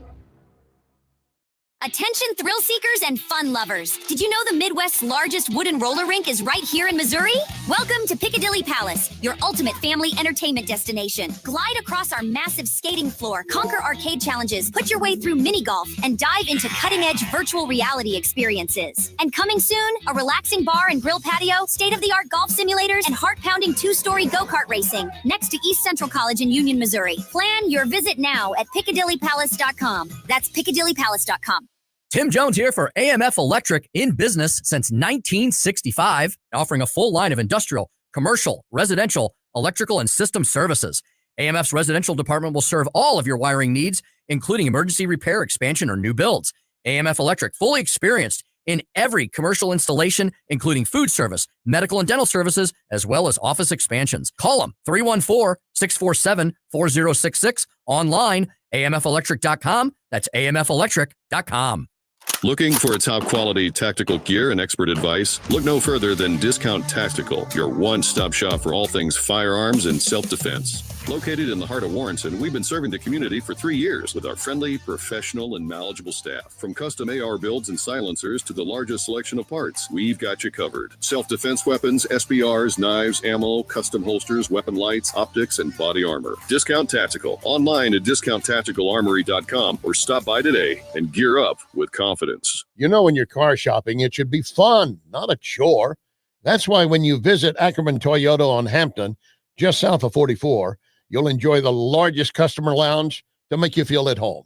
Attention thrill seekers and fun lovers. Did you know the Midwest's largest wooden roller rink is right here in Missouri? Welcome to Piccadilly Palace, your ultimate family entertainment destination. Glide across our massive skating floor, conquer arcade challenges, put your way through mini golf, and dive into cutting-edge virtual reality experiences. And coming soon, a relaxing bar and grill patio, state-of-the-art golf simulators, and heart-pounding two-story go-kart racing next to East Central College in Union, Missouri. Plan your visit now at PiccadillyPalace.com. That's PiccadillyPalace.com. Tim Jones here for AMF Electric, in business since 1965, offering a full line of industrial, commercial, residential, electrical, and system services. AMF's residential department will serve all of your wiring needs, including emergency repair, expansion, or new builds. AMF Electric, fully experienced in every commercial installation, including food service, medical and dental services, as well as office expansions. Call them 314-647-4066, online, amfelectric.com. That's amfelectric.com. Looking for top quality tactical gear and expert advice? Look no further than Discount Tactical, your one-stop shop for all things firearms and self-defense. Located in the heart of Warrenton, we've been serving the community for 3 years with our friendly, professional, and knowledgeable staff. From custom AR builds and silencers to the largest selection of parts, we've got you covered. Self-defense weapons, SBRs, knives, ammo, custom holsters, weapon lights, optics, and body armor. Discount Tactical, online at discounttacticalarmory.com, or stop by today and gear up with confidence. You know, when you're car shopping, it should be fun, not a chore. That's why when you visit Ackerman Toyota on Hampton, just south of 44, you'll enjoy the largest customer lounge to make you feel at home.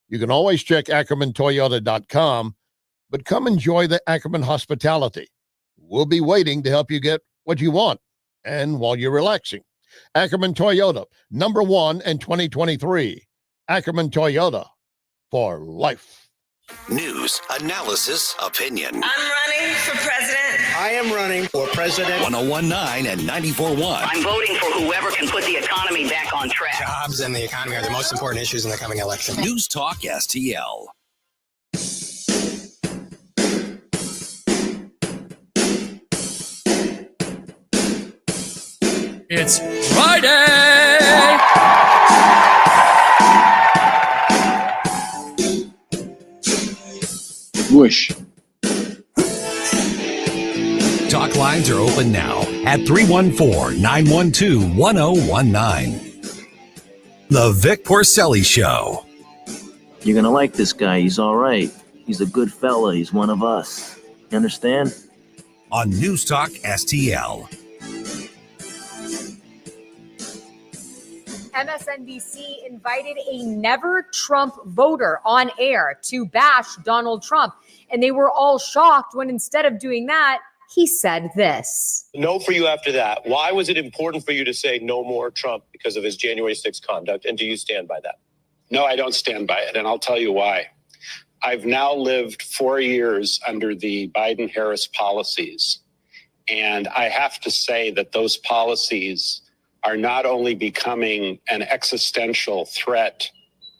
You can always check AckermanToyota.com, but come enjoy the Ackerman hospitality. We'll be waiting to help you get what you want, and while you're relaxing. Ackerman Toyota, #1 in 2023. Ackerman Toyota, for life. News, analysis, opinion. I'm running for president. I am running for president. 101.9 and 94.1. I'm voting for whoever can put the economy back on track. Jobs and the economy are the most important issues in the coming election. News Talk STL. It's Friday! Whoosh. Talk lines are open now at 314-912-1019. The Vic Porcelli Show. You're going to like this guy. He's all right. He's a good fella. He's one of us. You understand? On News Talk STL. MSNBC invited a never Trump voter on air to bash Donald Trump. And they were all shocked when instead of doing that, he said this. No for you after that. Why was it important for you to say no more Trump because of his January 6th conduct? And do you stand by that? No, I don't stand by it. And I'll tell you why. I've now lived 4 years under the Biden-Harris policies. And I have to say that those policies are not only becoming an existential threat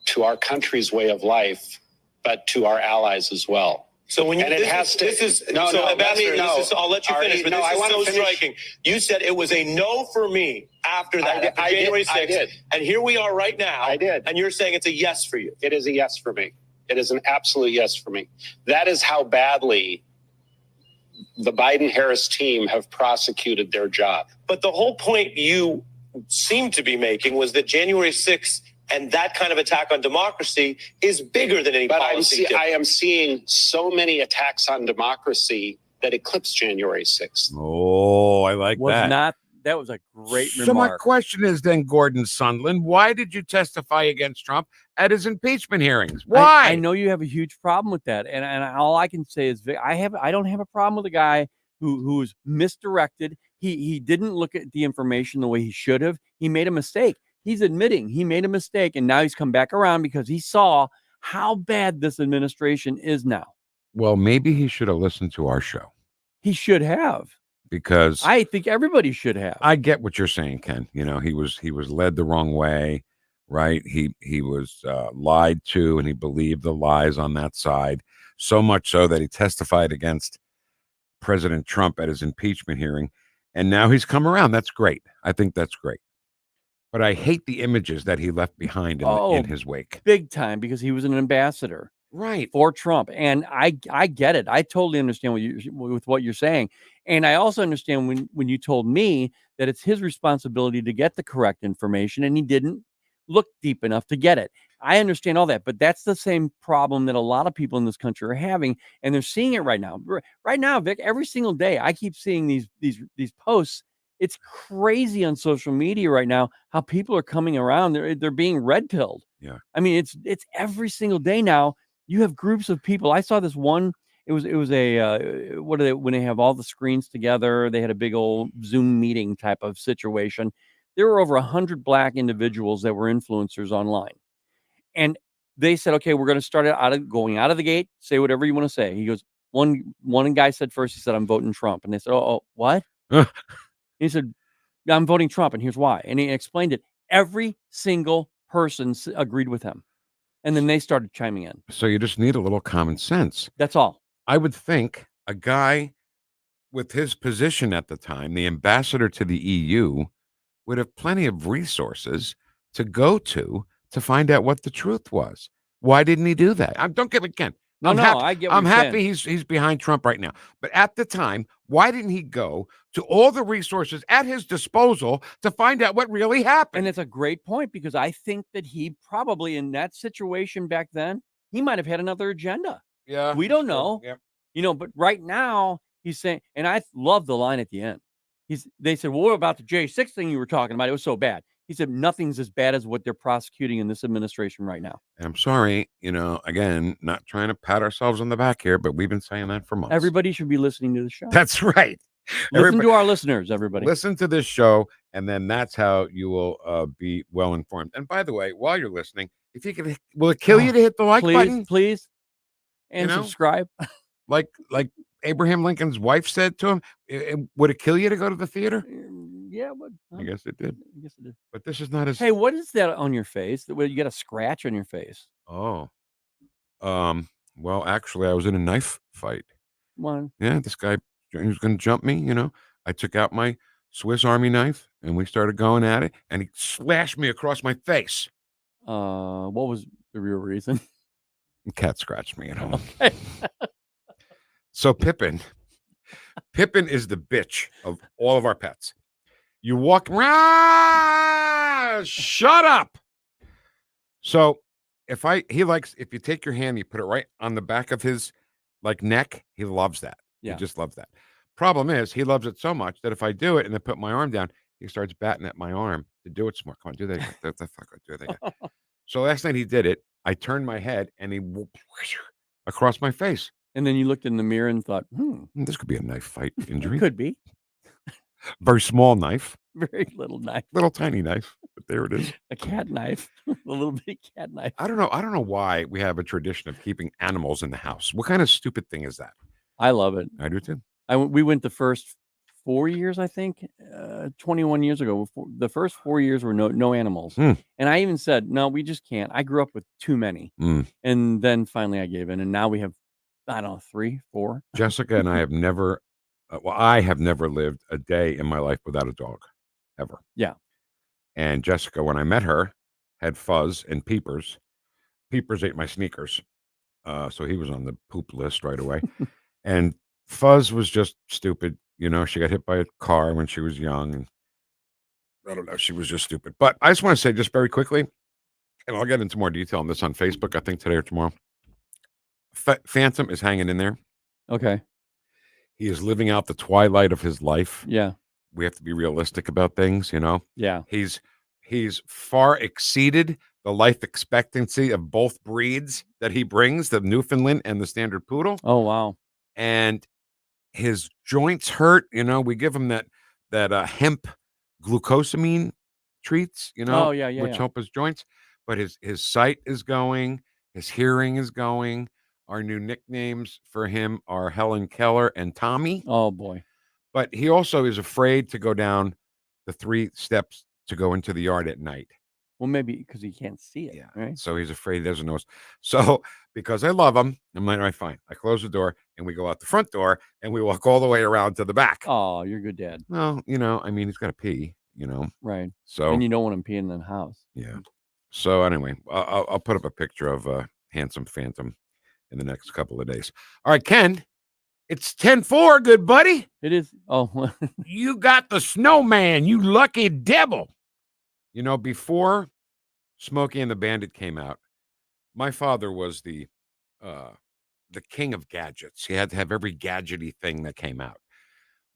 to our country's way of life, but to our allies as well. So when you and it has to. Ambassador, I'll let you finish, but this is so striking. You said it was a no for me after that, after January 6th. I did. And here we are right now. I did. And you're saying it's a yes for you. It is a yes for me. It is an absolute yes for me. That is how badly the Biden-Harris team have prosecuted their job. But the whole point you seem to be making was that January 6th and that kind of attack on democracy is bigger than any policy. I am seeing so many attacks on democracy that eclipse January 6th. Oh, I like that. That was a great So my remark. question is then, Gordon Sondland, why did you testify against Trump at his impeachment hearings? Why? I know you have a huge problem with that, and all I can say is I don't have a problem with a guy who was misdirected. He didn't look at the information the way he should have. He made a mistake. He's admitting he made a mistake, and now he's come back around because he saw how bad this administration is now. Well, maybe he should have listened to our show. He should have. Because I think everybody should have. I get what you're saying, Ken. You know, he was led the wrong way, right? He was lied to, and he believed the lies on that side, so much so that he testified against President Trump at his impeachment hearing, and now he's come around. That's great. I think that's great. But I hate the images that he left behind in his wake. Big time, because he was an ambassador. right for Trump. And I get it. I totally understand what you're saying. And I also understand when you told me that it's his responsibility to get the correct information, and he didn't look deep enough to get it. I understand all that, but that's the same problem that a lot of people in this country are having, and they're seeing it right now. Right now, Vic, every single day, I keep seeing these posts. It's crazy on social media right now how people are coming around. They're being red pilled. Yeah. I mean, it's every single day now. You have groups of people. I saw this one. It was a when they have all the screens together, they had a big old Zoom meeting type of situation. There were over 100 black individuals that were influencers online. And they said, okay, we're going to start going out of the gate. Say whatever you want to say. He goes, one guy said first, he said, I'm voting Trump. And they said, oh what? He said, I'm voting Trump. And here's why. And he explained it. Every single person agreed with him. And then they started chiming in. So you just need a little common sense. That's all. I would think a guy with his position at the time, the ambassador to the EU, would have plenty of resources to go to find out what the truth was. Why didn't he do that? Don't get me again. I get what I'm you're happy saying. he's behind Trump right now. But at the time, why didn't he go to all the resources at his disposal to find out what really happened? And it's a great point, because I think that he probably, in that situation back then, he might have had another agenda. Yeah. We don't know. Yeah. But right now he's saying, and I love the line at the end. They said, well, what about the J6 thing you were talking about? It was so bad. He said, nothing's as bad as what they're prosecuting in this administration right now. And I'm sorry, again, not trying to pat ourselves on the back here, but we've been saying that for months. Everybody should be listening to the show. That's right. Listen to our listeners, everybody. Listen to this show, and then that's how you will be well informed. And by the way, while you're listening, if you can, will it kill you to hit the like button? Please. And subscribe. Like Abraham Lincoln's wife said to him, would it kill you to go to the theater? Yeah, but I guess it did. I guess it did. But this is not as. Hey, what is that on your face? You got a scratch on your face. Oh. Well, actually, I was in a knife fight. One. Yeah, this guy, he was going to jump me. I took out my Swiss Army knife and we started going at it, and he slashed me across my face. What was the real reason? The cat scratched me at home. Okay. So Pippin is the bitch of all of our pets. You walk around, shut up. So if you take your hand, you put it right on the back of his neck, he loves that. Yeah. He just loves that. Problem is, he loves it so much that if I do it and then put my arm down, he starts batting at my arm to do it some more. Come on, do that again. Do that again. So last night he did it. I turned my head and he across my face. And then you looked in the mirror and thought, this could be a knife fight injury. It could be. Very small knife. Very little knife. Little tiny knife. But there it is. A cat knife. A little bitty cat knife. I don't know why we have a tradition of keeping animals in the house. What kind of stupid thing is that? I love it. I do too. We went the first 4 years, I think, 21 years ago. The first 4 years were no animals. And I even said, no, we just can't. I grew up with too many. And then finally I gave in. And now we have, I don't know, 3, 4. Jessica and I have never, I have never lived a day in my life without a dog, ever. Yeah. And Jessica, when I met her, had Fuzz and Peepers. Peepers ate my sneakers. So he was on the poop list right away. And Fuzz was just stupid. She got hit by a car when she was young. And I don't know. She was just stupid. But I just want to say just very quickly, and I'll get into more detail on this on Facebook, I think today or tomorrow. Phantom is hanging in there. Okay. He is living out the twilight of his life. Yeah. We have to be realistic about things, Yeah. He's far exceeded the life expectancy of both breeds that he brings, the Newfoundland and the Standard Poodle. Oh, wow. And his joints hurt. We give him that hemp glucosamine treats, which help his joints. But his sight is going, his hearing is going. Our new nicknames for him are Helen Keller and Tommy. Oh, boy. But he also is afraid to go down the 3 steps to go into the yard at night. Well, maybe because he can't see it. Yeah. Right. So he's afraid he doesn't know. So because I love him, I'm like, all right, fine. I close the door and we go out the front door and we walk all the way around to the back. Oh, you're a good dad. Well, he's got to pee, Right. So. And you don't want him peeing in the house. Yeah. So anyway, I'll put up a picture of Handsome Phantom. in the next couple of days. All right, Ken, it's 10-4, good buddy. It is. Oh, you got the snowman, you lucky devil. You know, before Smokey and the Bandit came out, my father was the king of gadgets. He had to have every gadgety thing that came out.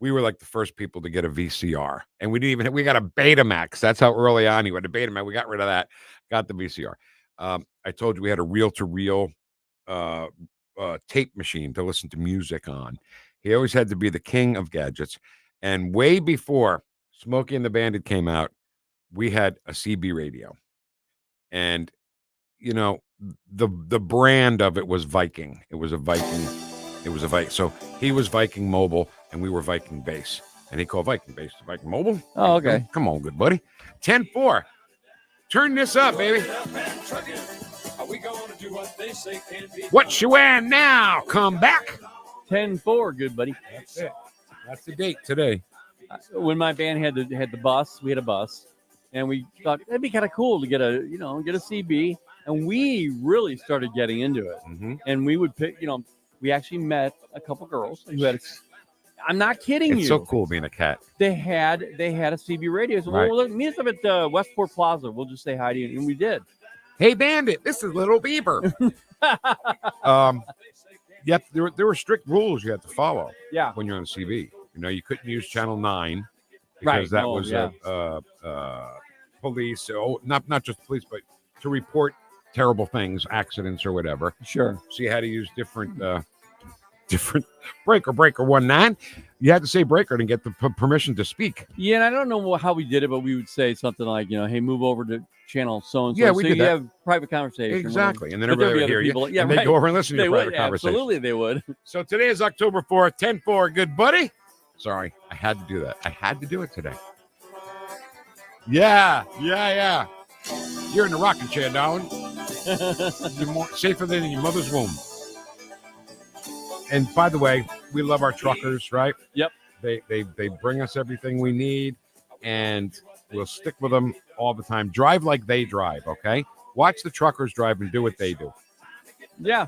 We were like the first people to get a VCR, and we got a Betamax. That's how early on he went. A Betamax. We got rid of that. Got the VCR. I told you we had a reel-to-reel tape machine to listen to music on. He always had to be the king of gadgets. And way before Smokey and the Bandit came out, we had a CB radio. And, you know, the brand of it was Viking. It was a Viking. So he was Viking Mobile, and we were Viking Base. And he called Viking Base to Viking Mobile. Oh, okay. Come on, good buddy. 10-4. Turn this up, baby. What you wearing now? Come back. 10-4, good buddy. That's it. That's the date today. When my band had the bus, we had a bus, and we thought that'd be kind of cool to get a CB, and we really started getting into it. Mm-hmm. And we would pick, we actually met a couple girls who had. I'm not kidding you. It's so cool being a cat. They had a CB radio. So Right. well, meet us up at Westport Plaza. We'll just say hi to you, and we did. Hey, Bandit, this is Little Bieber. Yep, there were strict rules you had to follow. Yeah. When you're on CB, you couldn't use Channel 9 Right. because that Oh, was yeah. Police. Oh, not just police, but to report terrible things, accidents or whatever. Sure. So you had to use different breaker 19. You had to say breaker to get the permission to speak. Yeah, and I don't know how we did it, but we would say something like, hey, move over to channel so and so. Yeah, we so did you that. have private conversation. Exactly. And then But there'd everybody be would other hear you. Yeah, and right. they'd go over and listen to They your would, private conversation. absolutely, they would. So today is October 4th, 10-4, good buddy. Sorry, I had to do that. I had to do it today. Yeah. You're in the rocking chair, darling. You're more safer than in your mother's womb. And by the way, we love our truckers, right? Yep. They bring us everything we need, and we'll stick with them all the time. Drive like they drive, okay? Watch the truckers drive and do what they do. Yeah.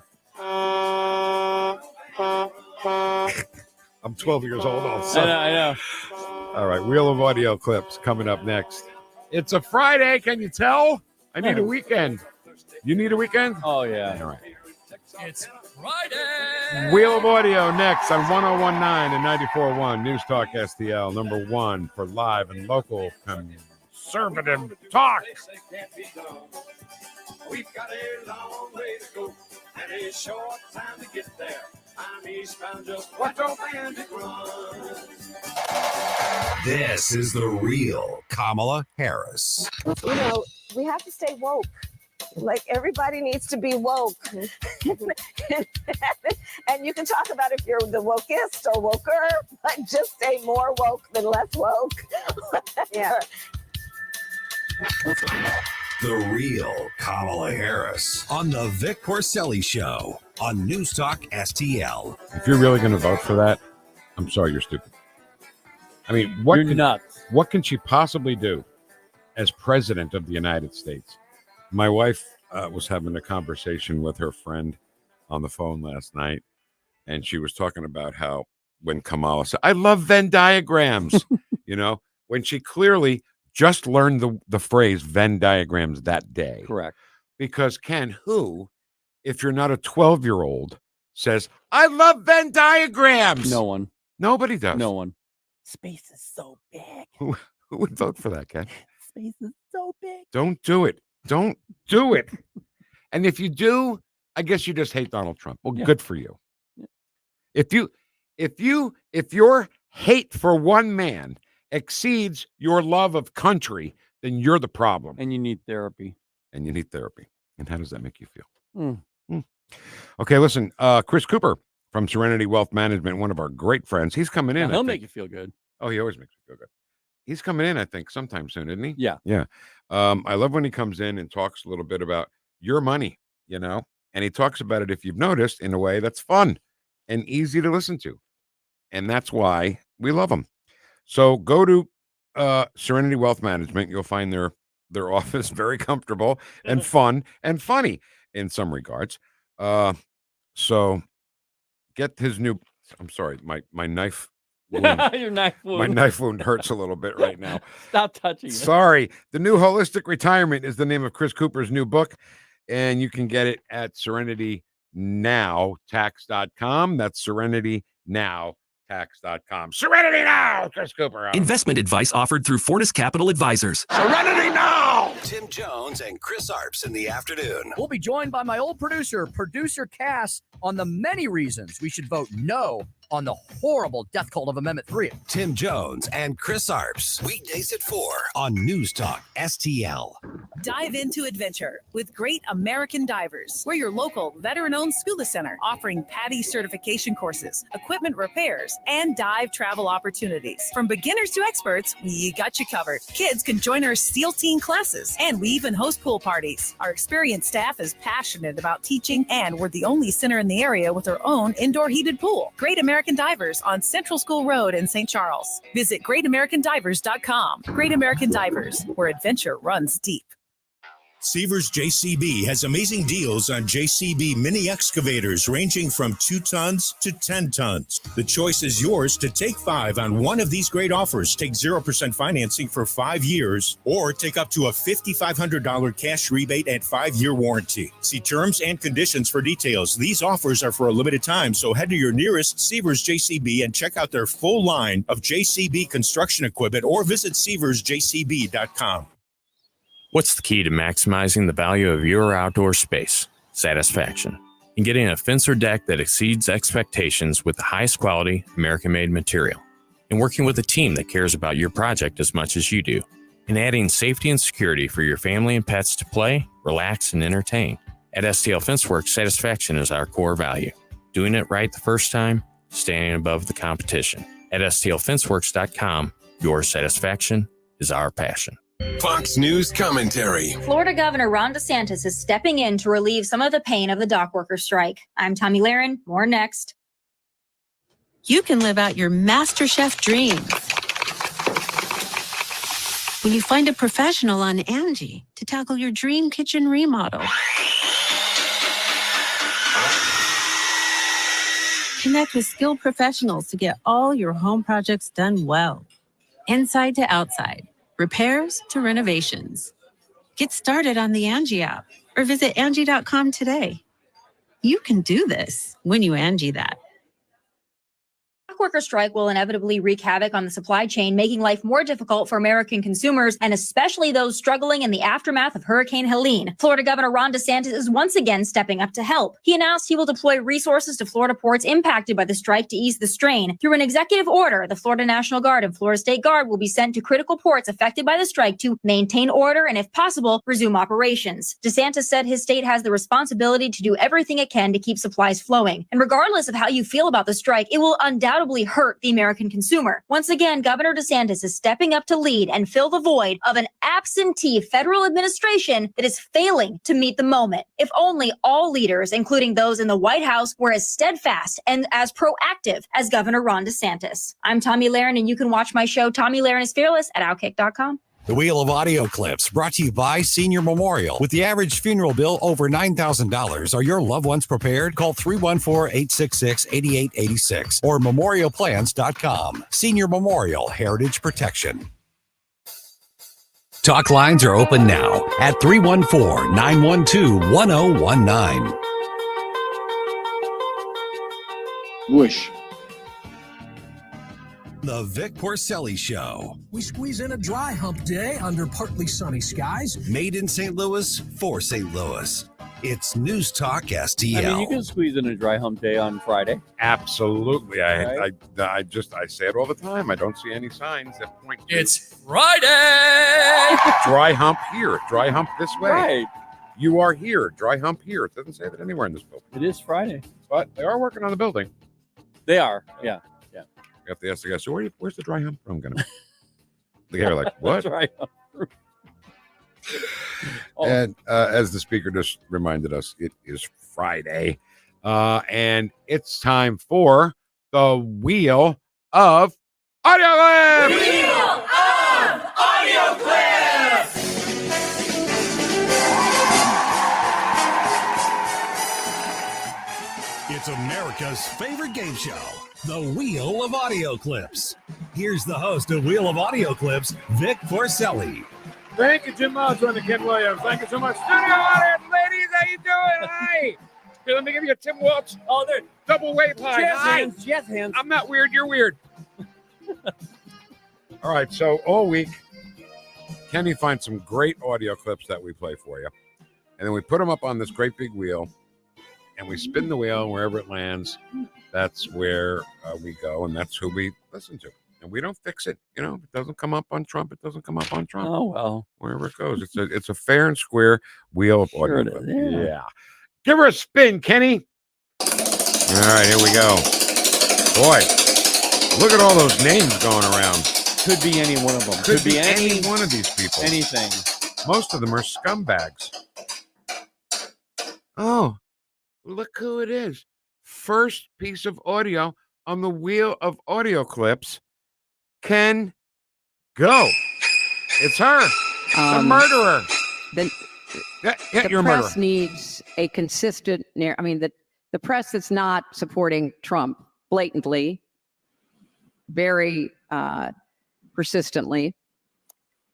I'm 12 years old also. I know. All right, Wheel of Audio clips coming up next. It's a Friday, can you tell? I need a weekend. You need a weekend? Oh, yeah. All right. It's Friday. Wheel of Audio next on 101.9 and 94.1 News Talk STL, number one for live and local conservative talk. We've got a long way to go and a short time to get there. I'm eastbound, just watch our bandit run. This is the real Kamala Harris. We have to stay woke. Like, everybody needs to be woke. And you can talk about if you're the wokest or woker, but just stay more woke than less woke. Yeah. The real Kamala Harris on the Vic Porcelli Show on News Talk STL. If you're really going to vote for that, I'm sorry, you're stupid. I mean, what can she possibly do as president of the United States? My wife was having a conversation with her friend on the phone last night, and she was talking about how when Kamala said, I love Venn diagrams, when she clearly just learned the phrase Venn diagrams that day. Correct. Because who, if you're not a 12-year-old, says, I love Venn diagrams? No one. Nobody does. No one. Space is so big. Who would vote for that, Ken? Space is so big. Don't do it. Don't do it. And if you do, I guess you just hate Donald Trump. Well, good for you. Yeah. If your hate for one man exceeds your love of country, then you're the problem. And you need therapy. And how does that make you feel? Okay, listen, Chris Cooper from Serenity Wealth Management, one of our great friends. He's coming in. He'll make you feel good. Oh, he always makes me feel good. He's coming in, I think, sometime soon, isn't he? Yeah. Yeah. I love when he comes in and talks a little bit about your money, and he talks about it, if you've noticed, in a way that's fun and easy to listen to. And that's why we love him. So go to Serenity Wealth Management. You'll find their office very comfortable and fun and funny in some regards. So get his new. I'm sorry, my knife. Wound. Your knife wound. My knife wound hurts a little bit right now. Stop touching it. Sorry. The New Holistic Retirement is the name of Chris Cooper's new book, and you can get it at SerenityNowTax.com. That's SerenityNowTax.com. Serenity Now, Chris Cooper. Investment advice offered through Fortis Capital Advisors. Serenity Now! Tim Jones and Chris Arps in the afternoon. We'll be joined by my old producer Cass, on the many reasons we should vote no on the horrible death cult of Amendment 3. Tim Jones and Chris Arps. Weekdays at 4 on NewstalkSTL. Dive into adventure with Great American Divers. We're your local veteran-owned scuba center offering PADI certification courses, equipment repairs, and dive travel opportunities. From beginners to experts, we got you covered. Kids can join our SEAL Team classes, and we even host pool parties. Our experienced staff is passionate about teaching, and we're the only center in the area with our own indoor heated pool. Great American Divers on Central School Road in St. Charles. Visit GreatAmericanDivers.com. Great American Divers, where adventure runs deep. Seavers JCB has amazing deals on JCB mini excavators ranging from 2 tons to 10 tons. The choice is yours to take 5 on one of these great offers. Take 0% financing for 5 years or take up to a $5,500 cash rebate and 5-year warranty. See terms and conditions for details. These offers are for a limited time, so head to your nearest Seavers JCB and check out their full line of JCB construction equipment or visit SeaversJCB.com. What's the key to maximizing the value of your outdoor space? Satisfaction. And getting a fence or deck that exceeds expectations with the highest quality, American-made material. And working with a team that cares about your project as much as you do. And adding safety and security for your family and pets to play, relax, and entertain. At STL Fenceworks, satisfaction is our core value. Doing it right the first time, standing above the competition. At STLFenceworks.com, your satisfaction is our passion. Fox News commentary. Florida Governor Ron DeSantis is stepping in to relieve some of the pain of the dock worker strike. I'm Tommy Lahren. More next. You can live out your MasterChef dreams when you find a professional on Angie to tackle your dream kitchen remodel. Connect with skilled professionals to get all your home projects done well. Inside to outside. Repairs to renovations. Get started on the Angie app or visit Angie.com today. You can do this when you Angie that. Worker strike will inevitably wreak havoc on the supply chain, making life more difficult for American consumers and especially those struggling in the aftermath of Hurricane Helene. Florida Governor Ron DeSantis is once again stepping up to help. He announced he will deploy resources to Florida ports impacted by the strike to ease the strain. Through an executive order, the Florida National Guard and Florida State Guard will be sent to critical ports affected by the strike to maintain order and, if possible, resume operations. DeSantis said his state has the responsibility to do everything it can to keep supplies flowing. And regardless of how you feel about the strike, it will undoubtedly hurt the American consumer. Once again, Governor DeSantis is stepping up to lead and fill the void of an absentee federal administration that is failing to meet the moment. If only all leaders, including those in the White House, were as steadfast and as proactive as Governor Ron DeSantis. I'm Tommy Lahren, and you can watch my show, Tommy Lahren is Fearless, at Outkick.com. The Wheel of Audio Clips brought to you by Senior Memorial. With the average funeral bill over $9,000, are your loved ones prepared? Call 314-866-8886 or memorialplans.com. Senior Memorial Heritage Protection. Talk lines are open now at 314-912-1019. Whoosh. The Vic Porcelli Show. We squeeze in a dry hump day under partly sunny skies. Made in St. Louis for St. Louis. It's News Talk STL. I mean, you can squeeze in a dry hump day on Friday. Absolutely. Right? I say it all the time. I don't see any signs that point to It's Friday. Dry hump here. Dry hump this way. Right. You are here. Dry hump here. It doesn't say that anywhere in this building. It is Friday. But they are working on the building. They are. Yeah. Yeah. You have to ask the guy, so where's the dry hump room going to be? The guy like, what? Dry hump room. And as the speaker just reminded us, it is Friday. And it's time for the Wheel of Audio Clips! Wheel of Audio Clips! It's America's favorite game show, The Wheel of Audio Clips. Here's the host of Wheel of Audio Clips, Vic Porcelli. Thank you, Jim Moss on the Ken Williams. Thank you so much. Studio audience, ladies, how you doing? Hi. Here, let me give you a Tim Welch. Oh, there. Double wave high. Jazz hands. I'm not weird. You're weird. All right. So all week, Kenny finds some great audio clips that we play for you. And then we put them up on this great big wheel. And we spin the wheel, and wherever it lands, that's where we go. And that's who we listen to. And we don't fix it. You know, if it doesn't come up on Trump, it doesn't come up on Trump. Oh, well. Wherever it goes. It's a fair and square wheel of audio. Sure it is, yeah. Give her a spin, Kenny. All right, here we go. Boy, look at all those names going around. Could be any one of them. Could be any one of these people. Anything. Most of them are scumbags. Oh, look who it is. First piece of audio on the wheel of audio clips. Ken, go. It's her. The murderer. The you're a murderer. press needs a consistent the press that's not supporting Trump blatantly, very persistently,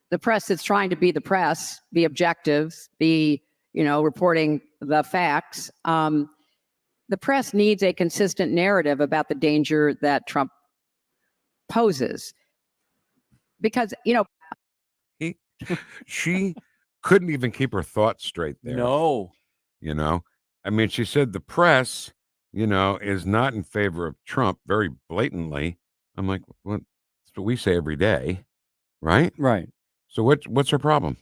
the press that's trying to be the press, be objective, be, reporting the facts. The press needs a consistent narrative about the danger that Trump poses. Because, She couldn't even keep her thoughts straight there. No. I mean, she said the press, is not in favor of Trump very blatantly. I'm like, well, that's what we say every day, right? Right. So what's her problem?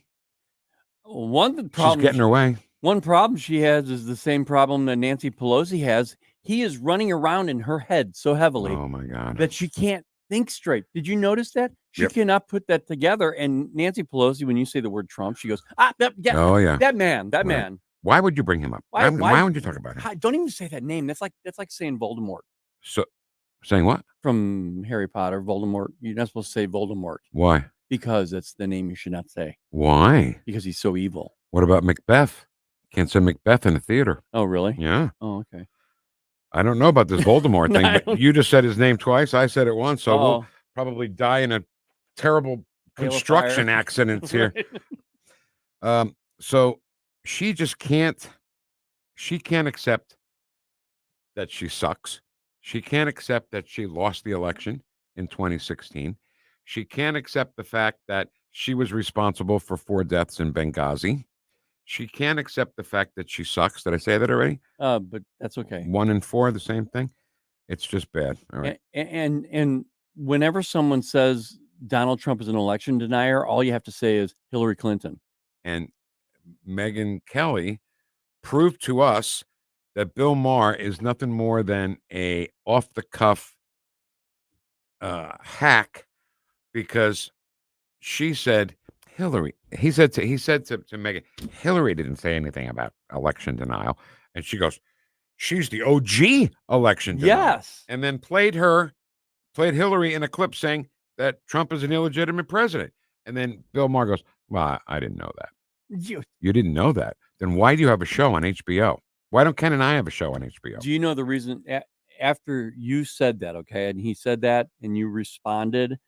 She's getting her way. One problem she has is the same problem that Nancy Pelosi has. He is running around in her head so heavily. Oh my God. That she can't think straight. Did you notice that? She Yep. cannot put that together. And Nancy Pelosi, when you say the word Trump, she goes, Oh, yeah. that man. Right. Why would you bring him up? Why would you talk about him? Don't even say that name. That's like saying Voldemort. So, saying what? From Harry Potter, Voldemort. You're not supposed to say Voldemort. Why? Because that's the name you should not say. Why? Because he's so evil. What about Macbeth? Can't say Macbeth in a theater. Oh, really? Yeah. Oh, okay. I don't know about this Voldemort thing, but you just said his name twice. I said it once, so Oh. we'll probably die in a terrible Hail of construction fire. accidents here. Right. So she just can't. She can't accept that she sucks. She can't accept that she lost the election in 2016. She can't accept the fact that she was responsible for 4 deaths in Benghazi. She can't accept the fact that she sucks. Did I say that already? But that's okay. 1 and 4, the same thing. It's just bad. All right. And whenever someone says Donald Trump is an election denier, all you have to say is Hillary Clinton. And Megyn Kelly proved to us that Bill Maher is nothing more than a off-the-cuff hack, because she said Hillary. He said to Megyn, Hillary didn't say anything about election denial, and she goes, she's the OG election denial. Yes. And then played Hillary in a clip saying that Trump is an illegitimate president. And then Bill Maher goes, well, I didn't know that. You didn't know that. Then why do you have a show on HBO? Why don't Ken and I have a show on HBO? Do you know the reason? After you said that, okay, and he said that, and you responded,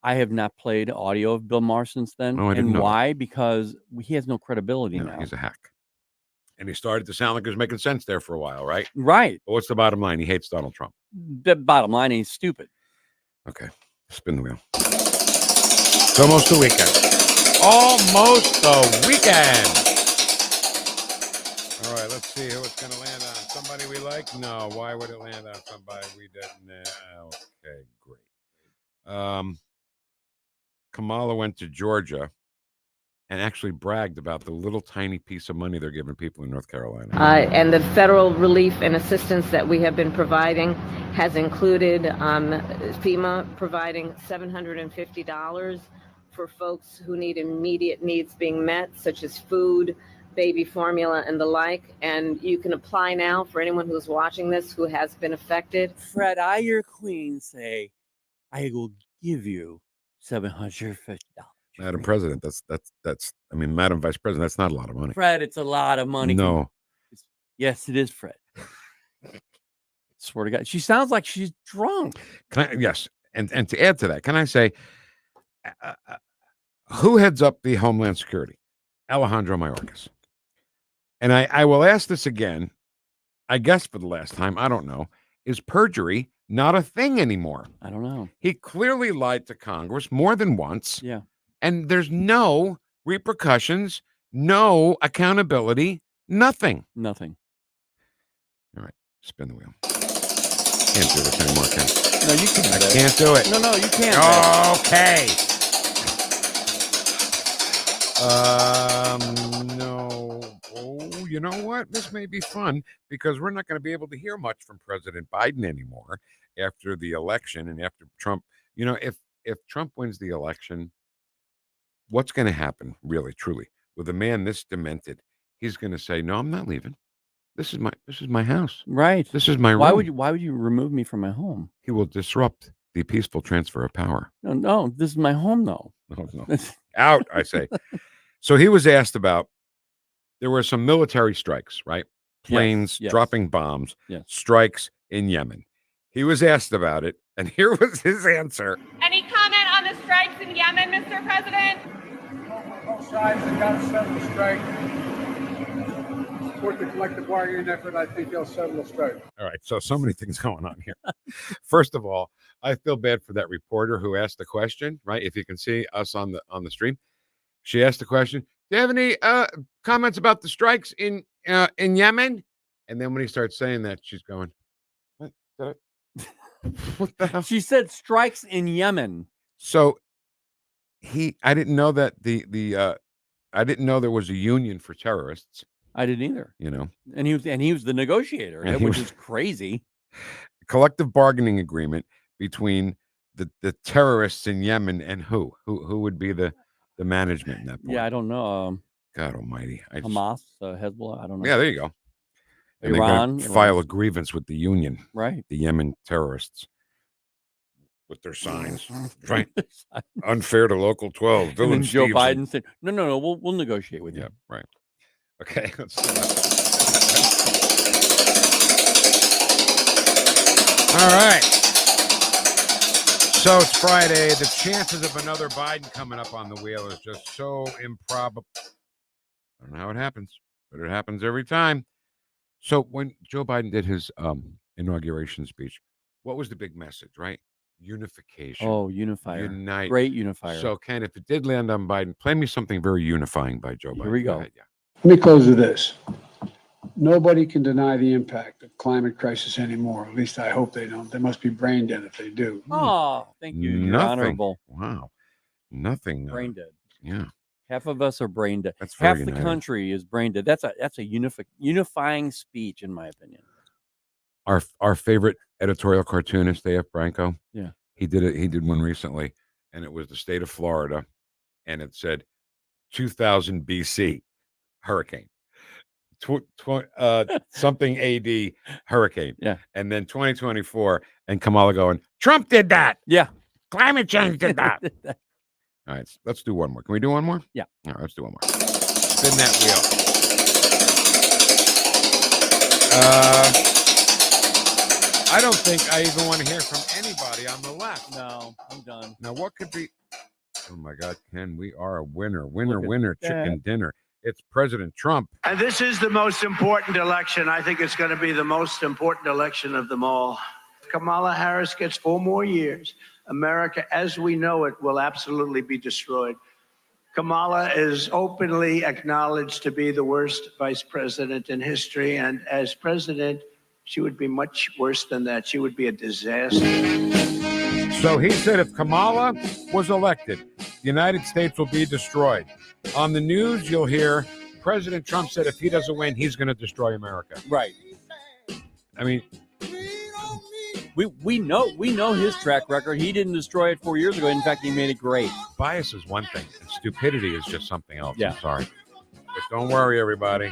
I have not played audio of Bill Maher since then. Oh, I didn't and know why? Because he has no credibility now. He's a hack. And he started to sound like he was making sense there for a while, right? Right. But what's the bottom line? He hates Donald Trump. The bottom line, he's stupid. Okay. Spin the wheel. It's almost the weekend. Almost the weekend. All right, let's see who it's going to land on. Somebody we like? No. Why would it land on somebody we didn't? Okay, great. Kamala went to Georgia and actually bragged about the little tiny piece of money they're giving people in North Carolina. And the federal relief and assistance that we have been providing has included FEMA providing $750 for folks who need immediate needs being met, such as food, baby formula, and the like. And you can apply now for anyone who's watching this who has been affected. Fred, I, your queen, say, I will give you $750. Madam President, that's I mean, Madam Vice President, that's not a lot of money. Fred, it's a lot of money. No. Yes, it is, Fred. Swear to God, she sounds like she's drunk. Yes, and to add to that, can I say, who heads up the Homeland Security? Alejandro Mayorkas. And I will ask this again, I guess for the last time, I don't know. Is perjury not a thing anymore? I don't know. He clearly lied to Congress more than once. Yeah. And there's no repercussions, no accountability, nothing. Nothing. All right, spin the wheel. Can't do this anymore, Ken. No, you can't. I can't do it. No, you can't. Okay. No. Oh, you know what? This may be fun because we're not going to be able to hear much from President Biden anymore after the election and after Trump. You know, if Trump wins the election, what's going to happen, really, truly, with a man this demented? He's going to say, "No, I'm not leaving. This is my house. Right. This is my room." Why would you remove me from my home? He will disrupt the peaceful transfer of power. No, this is my home, though. No. Out, I say. So he was asked about, there were some military strikes, right? Planes Yes. dropping bombs, Yes. strikes in Yemen. He was asked about it, and here was his answer. Any comment on the strikes in Yemen, Mr. President? Both sides have got to settle the strike. Support the collective bargaining effort. I think they'll settle the strike. All right, so many things going on here. First of all, I feel bad for that reporter who asked the question, right? If you can see us on the stream, she asked the question, "Do you have any comments about the strikes in Yemen?" And then when he starts saying that, she's going, "What? What the hell?" She said strikes in Yemen. So I didn't know that I didn't know there was a union for terrorists. I didn't either. You know, and he was the negotiator, which is crazy. Collective bargaining agreement between the terrorists in Yemen and who would be the management in that point? Yeah, I don't know. God Almighty, Hamas, Hezbollah. I don't know. Yeah, there you go. And Iran, they're gonna file a grievance with the union, right? The Yemen terrorists with their signs, right? Unfair to Local 12. And then Joe Stevenson. Biden said, "No, we'll negotiate with you." Yeah, right. Okay, let's see. All right. So it's Friday. The chances of another Biden coming up on the wheel is just so improbable. I don't know how it happens, but it happens every time. So when Joe Biden did his inauguration speech, what was the big message, right? Unification. Oh, unifier. Unite. Great unifier. So, Ken, if it did land on Biden, play me something very unifying by Joe Biden. Here we go. Ahead, yeah. Let me close with this. Nobody can deny the impact of climate crisis anymore. At least I hope they don't. They must be brain dead if they do. Oh, thank you. You're Nothing. honorable. Wow. Nothing. Brain dead. Yeah. Half of us are brain dead. That's very Half the uniting. country is brain dead. That's a unifying speech, in my opinion. Our favorite editorial cartoonist, A.F. Branco. Yeah. He did one recently, and it was the state of Florida, and it said 2000 BC hurricane. Something AD hurricane. Yeah. And then 2024, and Kamala going, Trump did that. Yeah. Climate change did that. All right, let's do one more. Can we do one more? Yeah. All right, let's do one more. Spin that wheel. I don't think I even want to hear from anybody on the left. No, I'm done. Now, what could be? Oh my God, Ken, we are a winner, winner, chicken dinner. It's President Trump. And this is the most important election. I think it's going to be the most important election of them all. Kamala Harris gets 4 more years. America, as we know it, will absolutely be destroyed. Kamala is openly acknowledged to be the worst vice president in history. And as president, she would be much worse than that. She would be a disaster. So he said if Kamala was elected, the United States will be destroyed. On the news, you'll hear President Trump said if he doesn't win, he's going to destroy America. Right. I mean, we know his track record. He didn't destroy it 4 years ago. In fact, he made it great. Bias is one thing, and stupidity is just something else. Yeah. I'm sorry. But don't worry, everybody.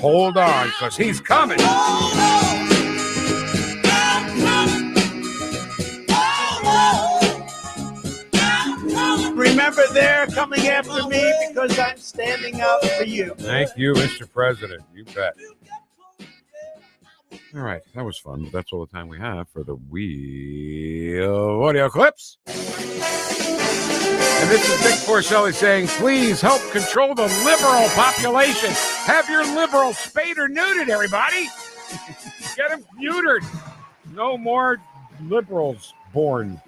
Hold on, because he's coming. Remember, they're coming after me because I'm standing up for you. Thank you, Mr. President. You bet. All right, that was fun. But that's all the time we have for the Wheel Audio Clips. And this is Vic Porcelli saying, please help control the liberal population. Have your liberals spayed or neutered, everybody. Get them neutered. No more liberals born.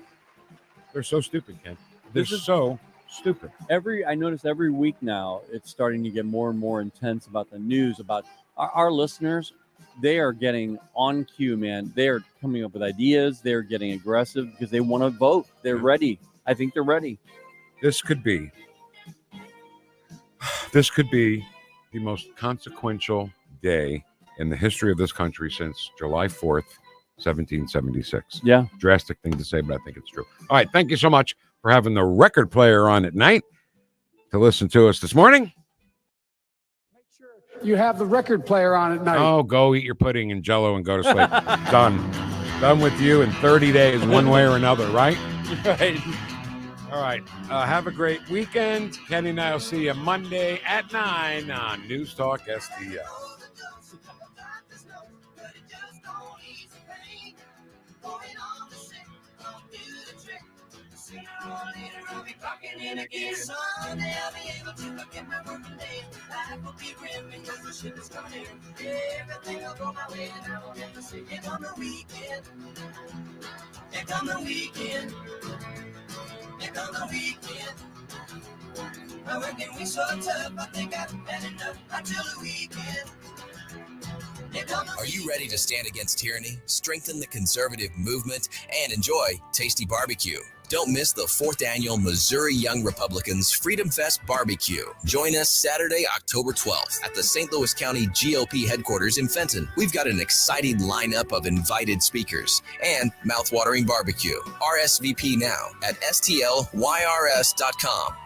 They're so stupid, Ken. They're so stupid. I notice every week now, it's starting to get more and more intense about the news, about our listeners. They are getting on cue, man. They're coming up with ideas. They're getting aggressive because they want to vote. They're ready. I think they're ready. This could be the most consequential day in the history of this country since July 4th, 1776. Yeah. Drastic thing to say, but I think it's true. All right. Thank you so much for having the record player on at night to listen to us this morning. You have the record player on at night. Oh, go eat your pudding and Jell-O and go to sleep. Done with you in 30 days, one way or another, right? Right. All right. Have a great weekend. Kenny and I will see you Monday at 9 on News Talk STL. In again. Someday I'll be able to look at my working day. Life will be grim because the ship is coming in. Everything will go my way and I won't have to say it on the weekend. Here come the weekend. Here come the weekend. My working week's so tough, I think I've had enough until the weekend. Are you ready to stand against tyranny, strengthen the conservative movement, and enjoy tasty barbecue? Don't miss the 4th annual Missouri Young Republicans Freedom Fest Barbecue. Join us Saturday, October 12th at the St. Louis County GOP headquarters in Fenton. We've got an exciting lineup of invited speakers and mouthwatering barbecue. RSVP now at stlyrs.com.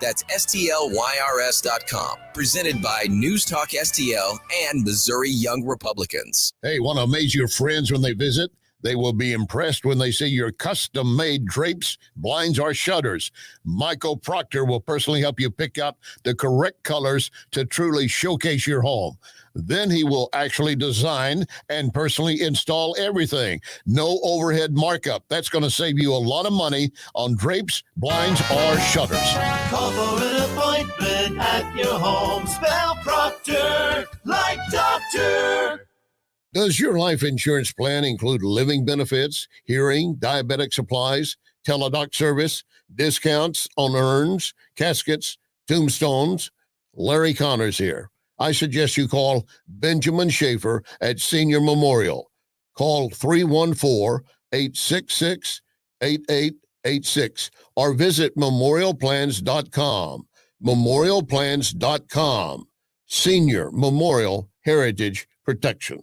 That's stlyrs.com. Presented by News Talk STL and Missouri Young Republicans. Hey, want to amaze your friends when they visit? They will be impressed when they see your custom-made drapes, blinds, or shutters. Michael Proctor will personally help you pick out the correct colors to truly showcase your home. Then he will actually design and personally install everything. No overhead markup. That's going to save you a lot of money on drapes, blinds, or shutters. Call for an appointment at your home. Spell Proctor like doctor. Does your life insurance plan include living benefits, hearing, diabetic supplies, teledoc service, discounts on urns, caskets, tombstones? Larry Connors here. I suggest you call Benjamin Schaefer at Senior Memorial. Call 314-866-8886 or visit memorialplans.com. Memorialplans.com. Senior Memorial Heritage Protection.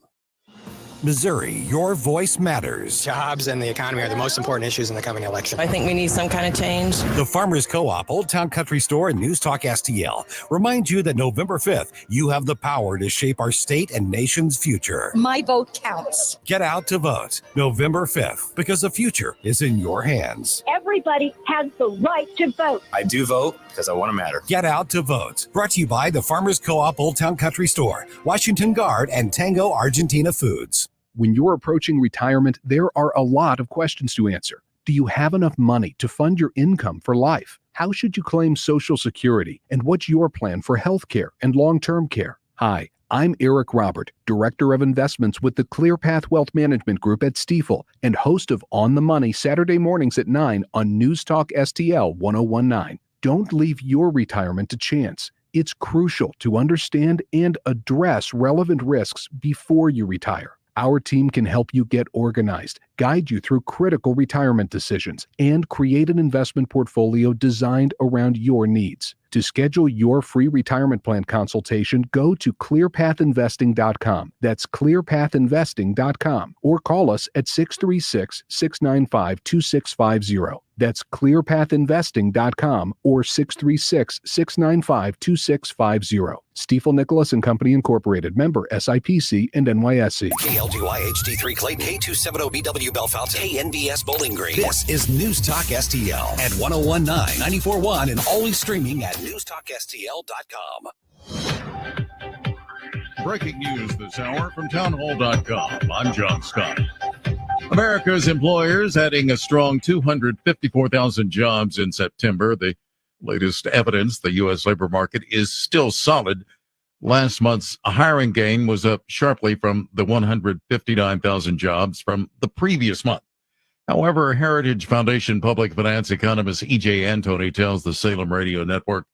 Missouri, your voice matters. Jobs and the economy are the most important issues in the coming election. I think we need some kind of change. The Farmers Co-op, Old Town Country Store, and News Talk STL remind you that November 5th, you have the power to shape our state and nation's future. My vote counts. Get out to vote November 5th, because the future is in your hands. Everybody has the right to vote. I do vote because I want to matter. Get out to vote. Brought to you by the Farmers Co-op, Old Town Country Store, Washington Guard, and Tango Argentina Foods. When you're approaching retirement, there are a lot of questions to answer. Do you have enough money to fund your income for life? How should you claim Social Security? And what's your plan for health care and long-term care? Hi, I'm Eric Robert, Director of Investments with the ClearPath Wealth Management Group at Stifel and host of On the Money Saturday mornings at 9 on News Talk STL 1019. Don't leave your retirement to chance. It's crucial to understand and address relevant risks before you retire. Our team can help you get organized, guide you through critical retirement decisions, and create an investment portfolio designed around your needs. To schedule your free retirement plan consultation, go to clearpathinvesting.com. That's clearpathinvesting.com. Or call us at 636-695-2650. That's clearpathinvesting.com or 636-695-2650. Stifel Nicholas and Company Incorporated, member SIPC and NYSE. KLGY HD3 Clayton, K270BW Bellefonte, KNBS Bowling Green. This is News Talk STL at 1019, 94.1, and always streaming at NewstalkSTL.com. breaking news this hour from townhall.com. I'm John Scott. America's employers adding a strong 254,000 jobs in September. The latest evidence the U.S. labor market is still solid. Last month's hiring gain was up sharply from the 159,000 jobs from the previous month. However, Heritage Foundation public finance economist E.J. Antoni tells the Salem Radio Network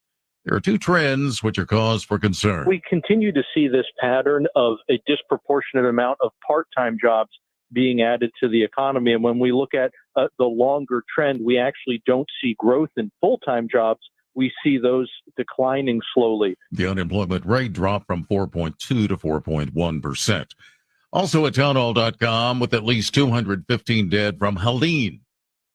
there are two trends which are cause for concern. We continue to see this pattern of a disproportionate amount of part-time jobs being added to the economy. And when we look at the longer trend, we actually don't see growth in full-time jobs. We see those declining slowly. The unemployment rate dropped from 4.2 to 4.1%. Also at townhall.com, with at least 215 dead from Helene.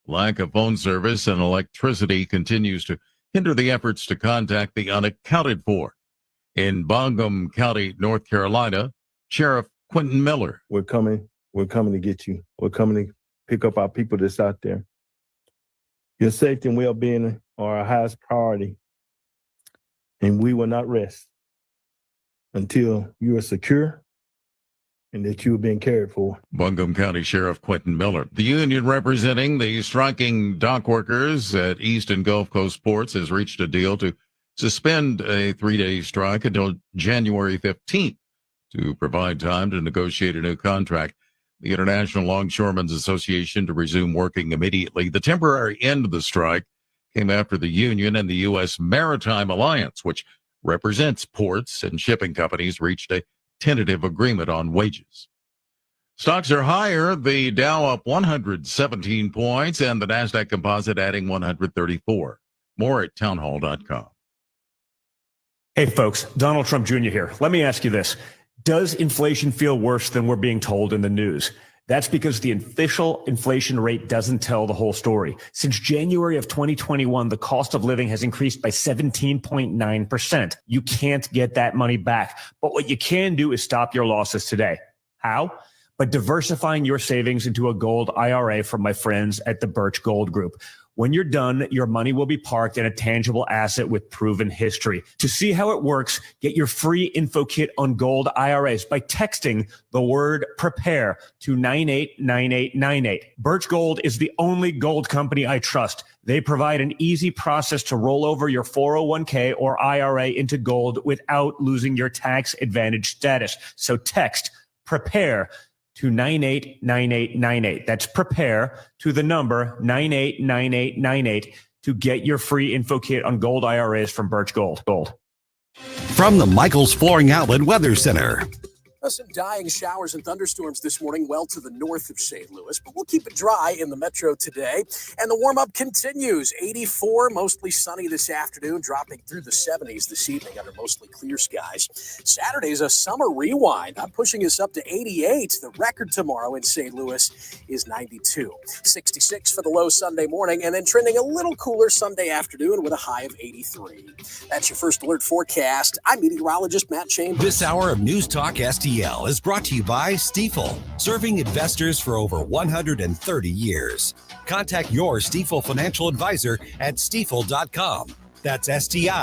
Lack of phone service and electricity continues to hinder the efforts to contact the unaccounted for. In Buncombe County, North Carolina, Sheriff Quentin Miller. We're coming to get you. We're coming to pick up our people that's out there. Your safety and well-being are our highest priority, and we will not rest until you are secure and that you are being cared for. Buncombe County Sheriff Quentin Miller. The union representing the striking dock workers at East and Gulf Coast ports has reached a deal to suspend a 3-day strike until January 15th to provide time to negotiate a new contract. The International Longshoremen's Association to resume working immediately. The temporary end of the strike came after the union and the U.S. Maritime Alliance, which represents ports and shipping companies, reached a tentative agreement on wages. Stocks are higher. The Dow up 117 points and the NASDAQ Composite adding 134. More at townhall.com. Hey, folks, Donald Trump Jr. here. Let me ask you this. Does inflation feel worse than we're being told in the news? That's because the official inflation rate doesn't tell the whole story. Since January of 2021, the cost of living has increased by 17.9%. You can't get that money back. But what you can do is stop your losses today. How? By diversifying your savings into a gold IRA from my friends at the Birch Gold Group. When you're done, your money will be parked in a tangible asset with proven history. To see how it works, get your free info kit on gold IRAs by texting the word prepare to 989898. Birch Gold is the only gold company I trust. They provide an easy process to roll over your 401k or IRA into gold without losing your tax advantage status. So text prepare to 989898. That's prepare to the number 989898 to get your free info kit on gold IRAs from Birch Gold. From the Michaels Flooring Outlet Weather Center. Some dying showers and thunderstorms this morning well to the north of St. Louis, but we'll keep it dry in the metro today. And the warm-up continues. 84, mostly sunny this afternoon, dropping through the 70s this evening under mostly clear skies. Saturday's a summer rewind. I'm pushing us up to 88. The record tomorrow in St. Louis is 92. 66 for the low Sunday morning, and then trending a little cooler Sunday afternoon with a high of 83. That's your first alert forecast. I'm meteorologist Matt Chambers. This hour of News Talk STL is brought to you by Stifel, serving investors for over 130 years. Contact your Stifel financial advisor at stifel.com. That's STIFEL.com.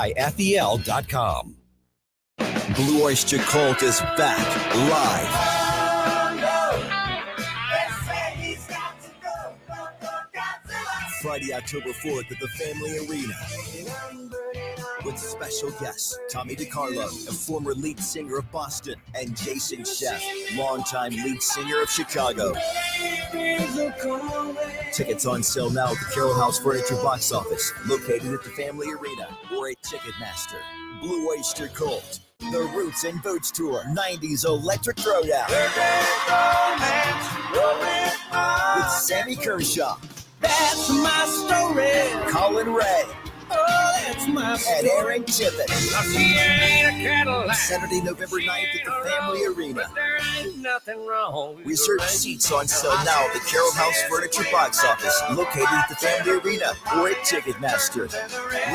Blue Oyster Cult is back live. Friday, October 4th at the Family Arena. With special guests, Tommy DiCarlo, a former lead singer of Boston, and Jason Sheff, longtime lead singer of Chicago. Tickets on sale now at the Carroll House Furniture box office, located at the Family Arena, or at Ticketmaster. Blue Oyster Cult, the Roots and Boots Tour, 90s Electric Throwdown. With Sammy Kershaw. That's my story. Colin Ray. Oh, that's my story. And Aaron Tippett. Ain't a Cadillac. Saturday, November 9th at the Family Arena. But there ain't nothing wrong with Reserve seats on sale now at the Carroll House Furniture box office, located at the Family Arena or at Ticketmaster.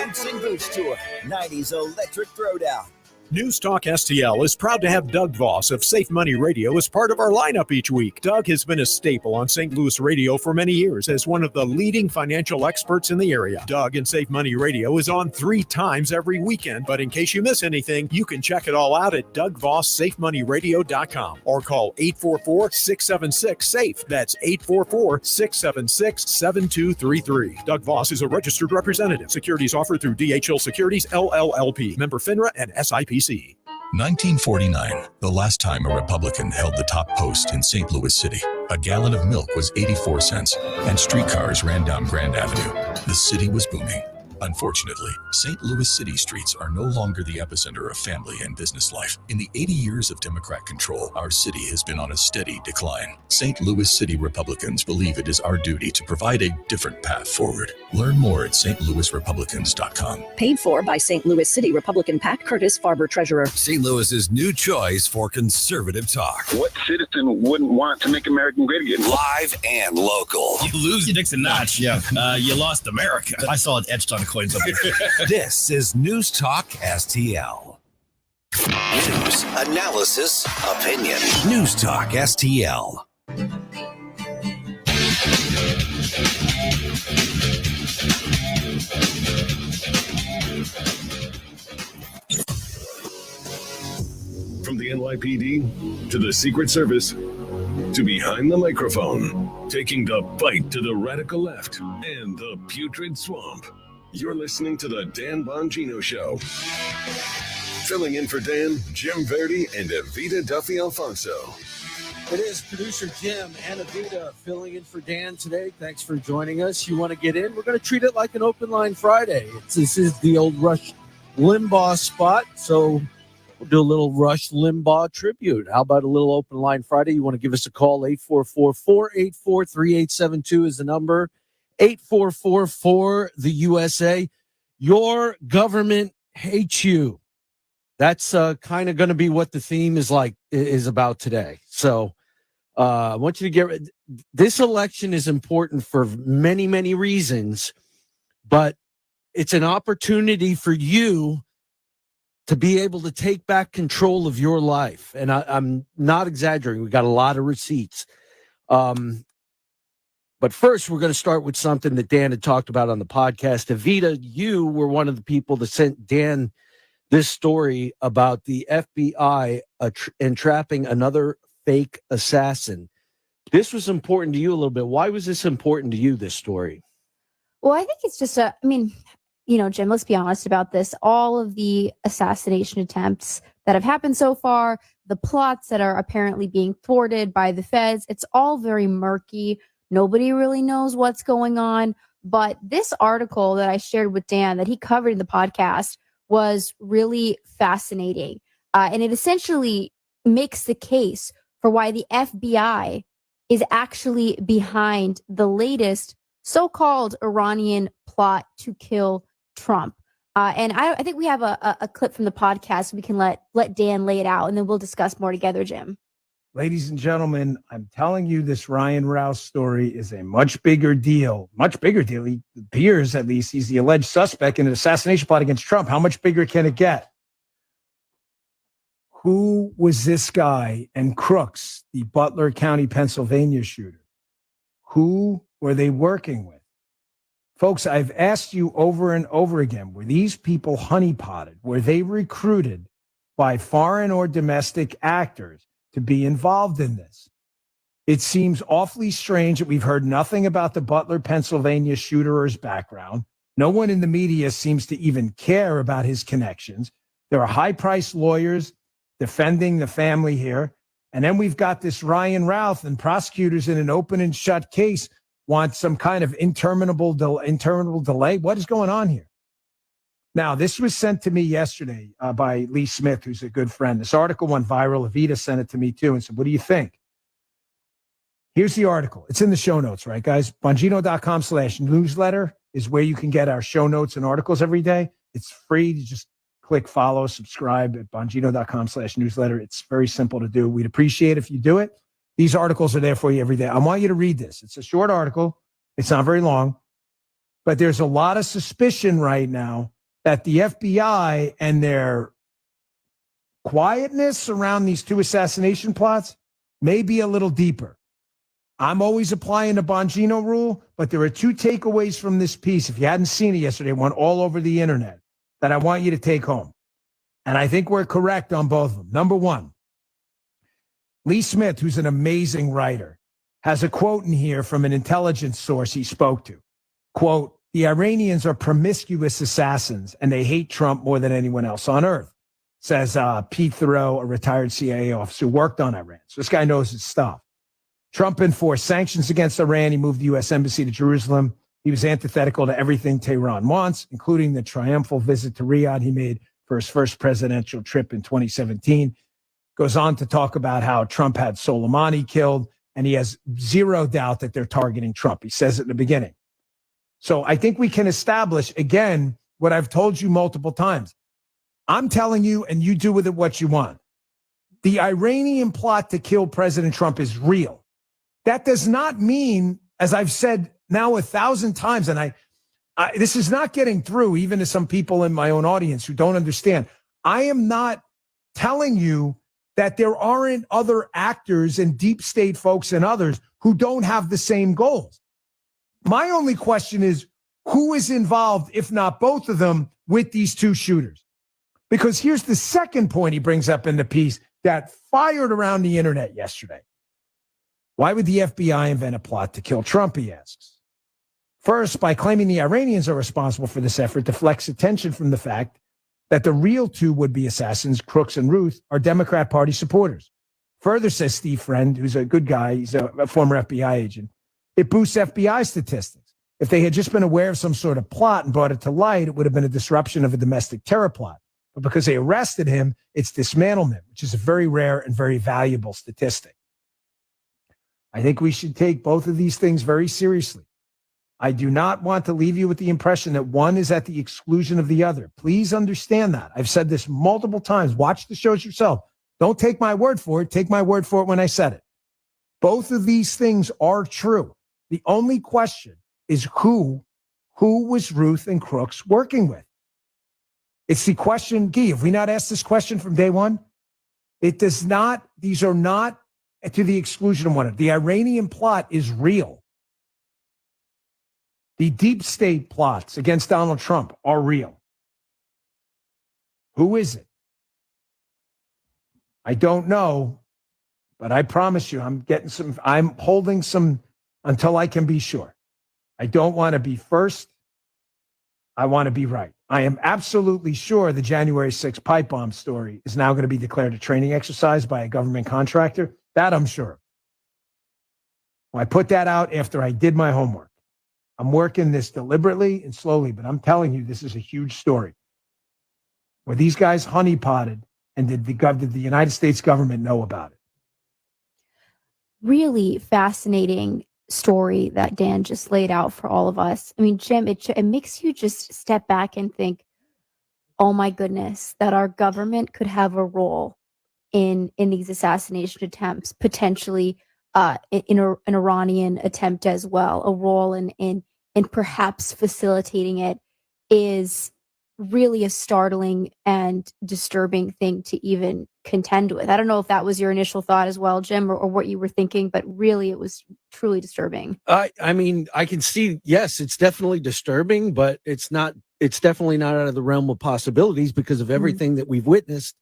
Roots and Boots Tour, 90s Electric Throwdown. NewstalkSTL is proud to have Doug Voss of Safe Money Radio as part of our lineup each week. Doug has been a staple on St. Louis radio for many years as one of the leading financial experts in the area. Doug and Safe Money Radio is on 3 times every weekend, but in case you miss anything, you can check it all out at DougVossSafeMoneyRadio.com or call 844-676-SAFE. That's 844-676-7233. Doug Voss is a registered representative. Securities offered through DHL Securities, LLLP. Member FINRA and SIPC. 1949, the last time a Republican held the top post in St. Louis City. A gallon of milk was 84 cents, and streetcars ran down Grand Avenue. The city was booming. Unfortunately, St. Louis city streets are no longer the epicenter of family and business life. In the 80 years of Democrat control, our city has been on a steady decline. St. Louis City Republicans believe it is our duty to provide a different path forward. Learn more at stlouisrepublicans.com. Paid for by St. Louis City Republican Pat Curtis, Farber Treasurer. St. Louis's new choice for conservative talk. What citizen wouldn't want to make America great again? Live and local. You lose, you Dixon Notch. Yeah. You lost America. I saw it etched on the coins up here. This is News Talk STL. News, analysis, opinion. News Talk STL. From the NYPD to the Secret Service to behind the microphone, taking the fight to the radical left and the putrid swamp. You're listening to the Dan Bongino Show. Filling in for Dan, Jim Verdi, and Evita Duffy Alfonso. It is producer Jim and Evita filling in for Dan today. Thanks for joining us. You want to get in? We're going to treat it like an open line Friday. This is the old Rush Limbaugh spot, so we'll do a little Rush Limbaugh tribute. How about a little open line Friday? You want to give us a call? 844-484-3872 is the number. 844-4-the-USA. Your government hates you. That's kind of going to be what the theme is about today. So I want you to this election is important for many, many reasons, but it's an opportunity for you to be able to take back control of your life. And I'm not exaggerating. We got a lot of receipts. But first, we're going to start with something that Dan had talked about on the podcast. Evita, you were one of the people that sent Dan this story about the FBI entrapping another fake assassin. This was important to you a little bit. Why was this important to you, this story? Well, I think it's just Jim, let's be honest about this. All of the assassination attempts that have happened so far, the plots that are apparently being thwarted by the feds, it's all very murky. Nobody really knows what's going on. But this article that I shared with Dan that he covered in the podcast was really fascinating. And it essentially makes the case for why the FBI is actually behind the latest so-called Iranian plot to kill Trump. And I think we have a clip from the podcast. We can let Dan lay it out, and then we'll discuss more together, Jim. Ladies and gentlemen, I'm telling you, this Ryan Rouse story is a much bigger deal. Much bigger deal. He appears, at least, he's the alleged suspect in an assassination plot against Trump. How much bigger can it get? Who was this guy and Crooks, the Butler County, Pennsylvania shooter? Who were they working with? Folks, I've asked you over and over again, were these people honeypotted? Were they recruited by foreign or domestic actors to be involved in this? It seems awfully strange that we've heard nothing about the Butler, Pennsylvania shooter or his background. No one in the media seems to even care about his connections. There are high-priced lawyers defending the family here. And then we've got this Ryan Routh, and prosecutors in an open and shut case want some kind of interminable delay. What is going on here? Now, this was sent to me yesterday by Lee Smith, who's a good friend. This article went viral. Evita sent it to me, too, and said, what do you think? Here's the article. It's in the show notes, right, guys? Bongino.com/newsletter is where you can get our show notes and articles every day. It's free. You just click follow, subscribe at Bongino.com/newsletter. It's very simple to do. We'd appreciate if you do it. These articles are there for you every day. I want you to read this. It's a short article. It's not very long. But there's a lot of suspicion right now that the FBI and their quietness around these two assassination plots may be a little deeper. I'm always applying the Bongino rule, but there are two takeaways from this piece. If you hadn't seen it yesterday, it went all over the internet, that I want you to take home. And I think we're correct on both of them. Number one, Lee Smith, who's an amazing writer, has a quote in here from an intelligence source he spoke to. Quote, "The Iranians are promiscuous assassins and they hate Trump more than anyone else on earth," says Pete Thoreau, a retired CIA officer who worked on Iran. So this guy knows his stuff. Trump enforced sanctions against Iran. He moved the U.S. Embassy to Jerusalem. He was antithetical to everything Tehran wants, including the triumphal visit to Riyadh he made for his first presidential trip in 2017. Goes on to talk about how Trump had Soleimani killed, and he has zero doubt that they're targeting Trump. He says it in the beginning. So I think we can establish, again, what I've told you multiple times. I'm telling you, and you do with it what you want. The Iranian plot to kill President Trump is real. That does not mean, as I've said now 1,000 times, and this is not getting through even to some people in my own audience who don't understand. I am not telling you that there aren't other actors and deep state folks and others who don't have the same goals. My only question is, who is involved, if not both of them, with these two shooters? Because here's the second point he brings up in the piece that fired around the internet yesterday. Why would the FBI invent a plot to kill Trump, he asks. First, by claiming the Iranians are responsible for this effort, deflects attention from the fact that the real two would-be assassins, Crooks and Ruth, are Democrat Party supporters. Further, says Steve Friend, who's a good guy, he's a former FBI agent, it boosts FBI statistics. If they had just been aware of some sort of plot and brought it to light, it would have been a disruption of a domestic terror plot. But because they arrested him, it's dismantlement, which is a very rare and very valuable statistic. I think we should take both of these things very seriously. I do not want to leave you with the impression that one is at the exclusion of the other. Please understand that. I've said this multiple times. Watch the shows yourself. Don't take my word for it. Take my word for it when I said it. Both of these things are true. The only question is who was Ruth and Crooks working with? It's the question, Guy, have we not asked this question from day one? It does not, these are not to the exclusion of one another. The Iranian plot is real. The deep state plots against Donald Trump are real. Who is it? I don't know, but I promise you I'm holding some until I can be sure. I don't want to be first. I want to be right. I am absolutely sure the January 6th pipe bomb story is now going to be declared a training exercise by a government contractor. That I'm sure of. Well, I put that out after I did my homework. I'm working this deliberately and slowly, but I'm telling you, this is a huge story. Were these guys honeypotted, and did the United States government know about it? Really fascinating story that Dan just laid out for all of us. I mean, Jim, it makes you just step back and think, oh my goodness, that our government could have a role in these assassination attempts, potentially in an Iranian attempt as well. A role in perhaps facilitating it is really a startling and disturbing thing to even contend with. I don't know if that was your initial thought as well, Jim, or what you were thinking, but really it was truly disturbing. I mean, I can see, yes, it's definitely disturbing, but it's definitely not out of the realm of possibilities because of everything that we've witnessed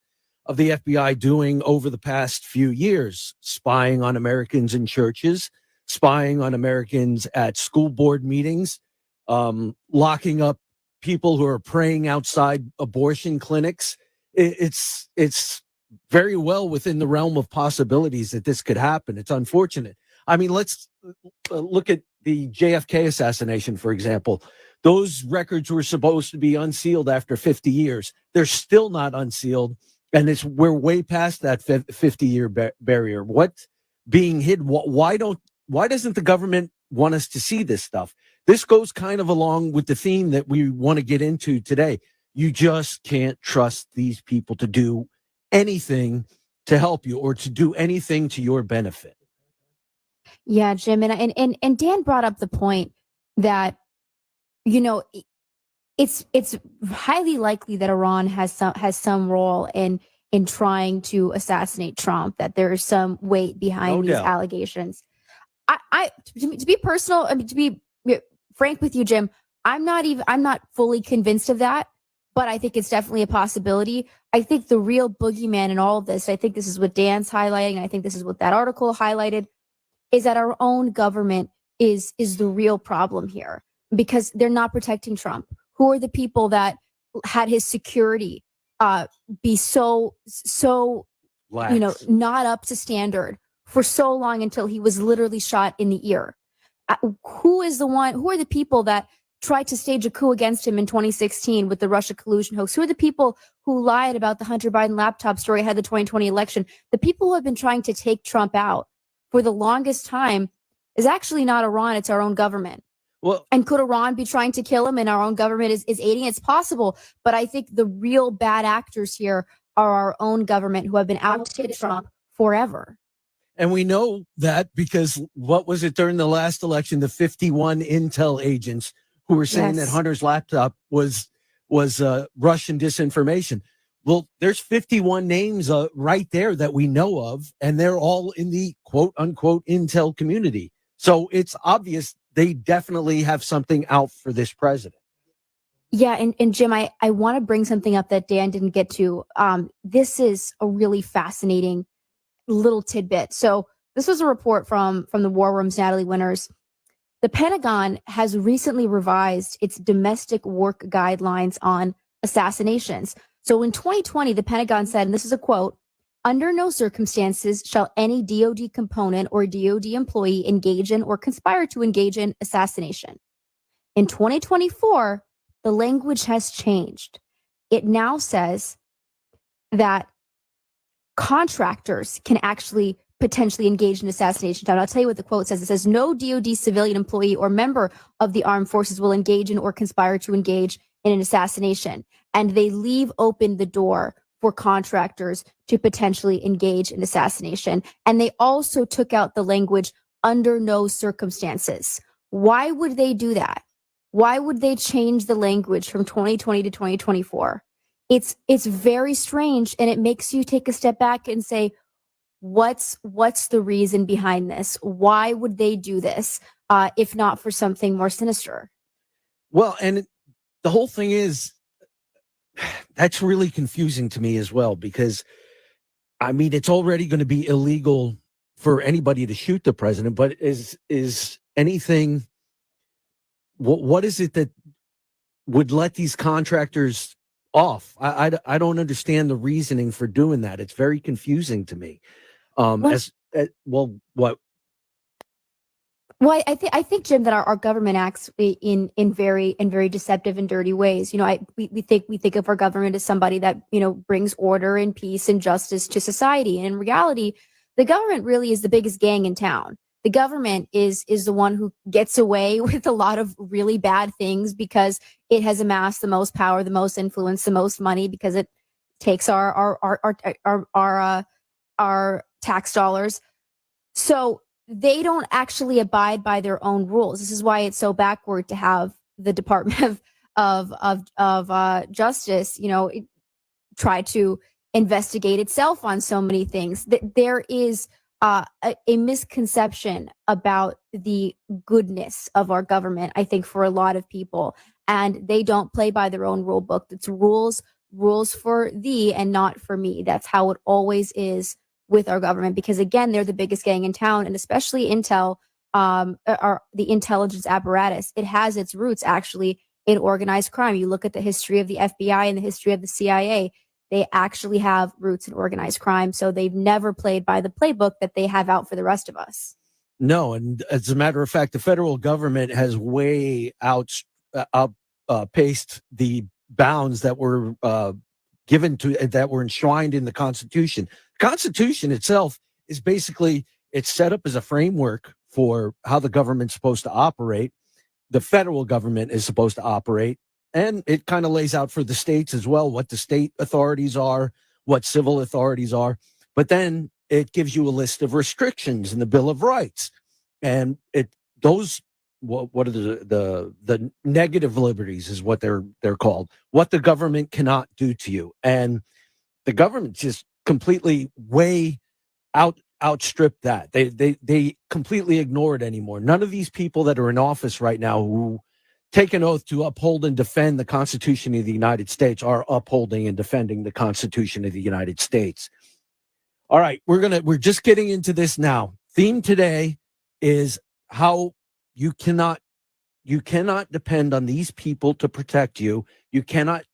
of the FBI doing over the past few years, spying on Americans in churches, spying on Americans at school board meetings, locking up people who are praying outside abortion clinics. It's very well within the realm of possibilities that this could happen. It's unfortunate. I mean, let's look at the JFK assassination, for example. Those records were supposed to be unsealed after 50 years. They're still not unsealed. And we're way past that 50-year barrier. What's being hid? Why doesn't the government want us to see this stuff? This goes kind of along with the theme that we want to get into today. You just can't trust these people to do anything to help you or to do anything to your benefit. Yeah, Jim, and Dan brought up the point that, you know, it's highly likely that Iran has some role in in trying to assassinate Trump, that there is some weight behind these allegations. To be personal, I mean, to be frank with you, Jim, I'm not fully convinced of that, but I think it's definitely a possibility. I think the real boogeyman in all of this, I think this is what Dan's highlighting, and I think this is what that article highlighted, is that our own government is the real problem here, because they're not protecting Trump. Who are the people that had his security be so Lax. not up to standard for so long until he was literally shot in the ear? Who are the people that tried to stage a coup against him in 2016 with the Russia collusion hoax? Who are the people who lied about the Hunter Biden laptop story ahead of the 2020 election? The people who have been trying to take Trump out for the longest time is actually not Iran, it's our own government. Well, and could Iran be trying to kill him and our own government is aiding? It's possible. But I think the real bad actors here are our own government, who have been out to take Trump forever. And we know that because what was it during the last election? The 51 intel agents who were saying that Hunter's laptop was Russian disinformation. Well, there's 51 names right there that we know of, and they're all in the quote unquote intel community. So it's obvious they definitely have something out for this president. Yeah, and Jim, I want to bring something up that Dan didn't get to. This is a really fascinating little tidbit. So this was a report from the War Room's Natalie Winters. The Pentagon has recently revised its domestic work guidelines on assassinations. So in 2020, the Pentagon said, and this is a quote, "Under no circumstances shall any DoD component or DoD employee engage in or conspire to engage in assassination." In 2024, the language has changed. It now says that contractors can actually potentially engage in assassination. I'll tell you what the quote says. It says, "No DoD civilian employee or member of the armed forces will engage in or conspire to engage in an assassination." And they leave open the door for contractors to potentially engage in assassination. And they also took out the language "under no circumstances." Why would they do that? Why would they change the language from 2020 to 2024? It's very strange, and it makes you take a step back and say, what's the reason behind this? Why would they do this if not for something more sinister? Well, and the whole thing is, that's really confusing to me as well, because I mean, it's already going to be illegal for anybody to shoot the president, but is anything, what is it that would let these contractors off? I don't understand the reasoning for doing that. It's very confusing to me. What? Well, I think, Jim, that our government acts in very deceptive and dirty ways. You know, we think of our government as somebody that, you know, brings order and peace and justice to society. And in reality, the government really is the biggest gang in town. The government is the one who gets away with a lot of really bad things because it has amassed the most power, the most influence, the most money, because it takes our tax dollars. So they don't actually abide by their own rules. This is why it's so backward to have the Department of Justice, you know, try to investigate itself on so many things. There is a misconception about the goodness of our government, I think, for a lot of people, and they don't play by their own rule book. It's rules for thee and not for me. That's how it always is with our government, because again, they're the biggest gang in town, and especially Intel, or the intelligence apparatus. It has its roots actually in organized crime. You look at the history of the FBI and the history of the CIA, they actually have roots in organized crime. So they've never played by the playbook that they have out for the rest of us. No, and as a matter of fact, the federal government has way outpaced the bounds that were given to, that were enshrined in the Constitution. The Constitution itself is basically, it's set up as a framework for how the government's supposed to operate. The federal government is supposed to operate, and it kind of lays out for the states as well what the state authorities are, what civil authorities are. But then it gives you a list of restrictions in the Bill of Rights, and what are the negative liberties is what they're called, what the government cannot do to you. And the government just completely outstripped that. They completely ignore it anymore. None of these people that are in office right now who take an oath to uphold and defend the Constitution of the United States are upholding and defending the Constitution of the United States. All right, we're just getting into this now. Theme today is how you cannot depend on these people to protect you. You cannot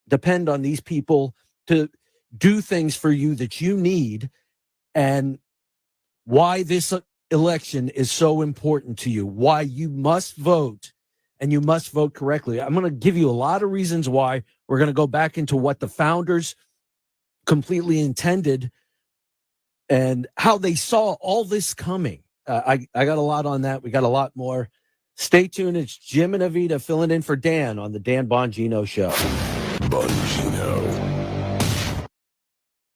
depend on these people to do things for you that you need, and why this election is so important to you, why you must vote, and you must vote correctly. I'm going to give you a lot of reasons why. We're going to go back into what the founders completely intended and how they saw all this coming. I got a lot on that. We got a lot more. Stay tuned. It's Jim and Avita filling in for Dan on the Dan Bongino Show. Bongino.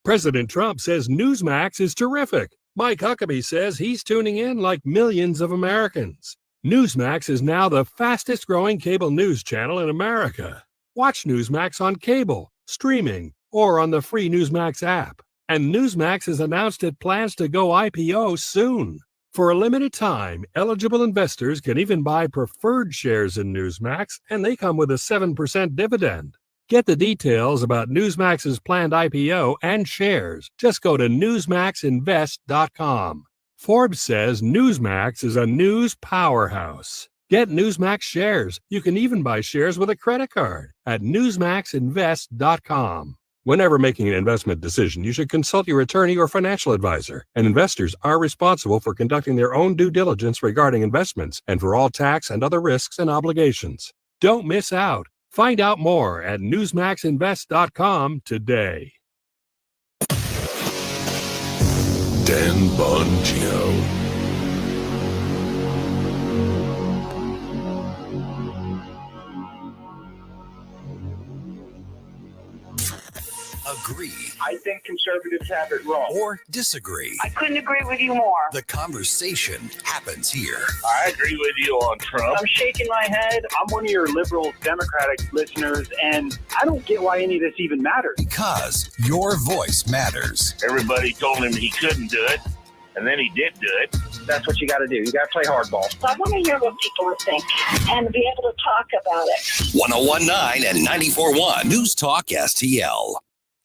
President Trump says Newsmax is terrific. Mike Huckabee says he's tuning in like millions of Americans. Newsmax is now the fastest growing cable news channel in America. Watch Newsmax on cable, streaming, or on the free Newsmax app. And Newsmax has announced it plans to go IPO soon. For a limited time, eligible investors can even buy preferred shares in Newsmax, and they come with a 7% dividend. Get the details about Newsmax's planned IPO and shares. Just go to newsmaxinvest.com. Forbes says Newsmax is a news powerhouse. Get Newsmax shares. You can even buy shares with a credit card at newsmaxinvest.com. Whenever making an investment decision, you should consult your attorney or financial advisor, and investors are responsible for conducting their own due diligence regarding investments and for all tax and other risks and obligations. Don't miss out. Find out more at newsmaxinvest.com today. Dan Bongino. Agree. I think conservatives have it wrong. Or disagree. I couldn't agree with you more. The conversation happens here. I agree with you on Trump. I'm shaking my head. I'm one of your liberal Democratic listeners, and I don't get why any of this even matters. Because your voice matters. Everybody told him he couldn't do it, and then he did do it. That's what you got to do. You got to play hardball. I want to hear what people think and be able to talk about it. 101.9 and 94.1 News Talk STL.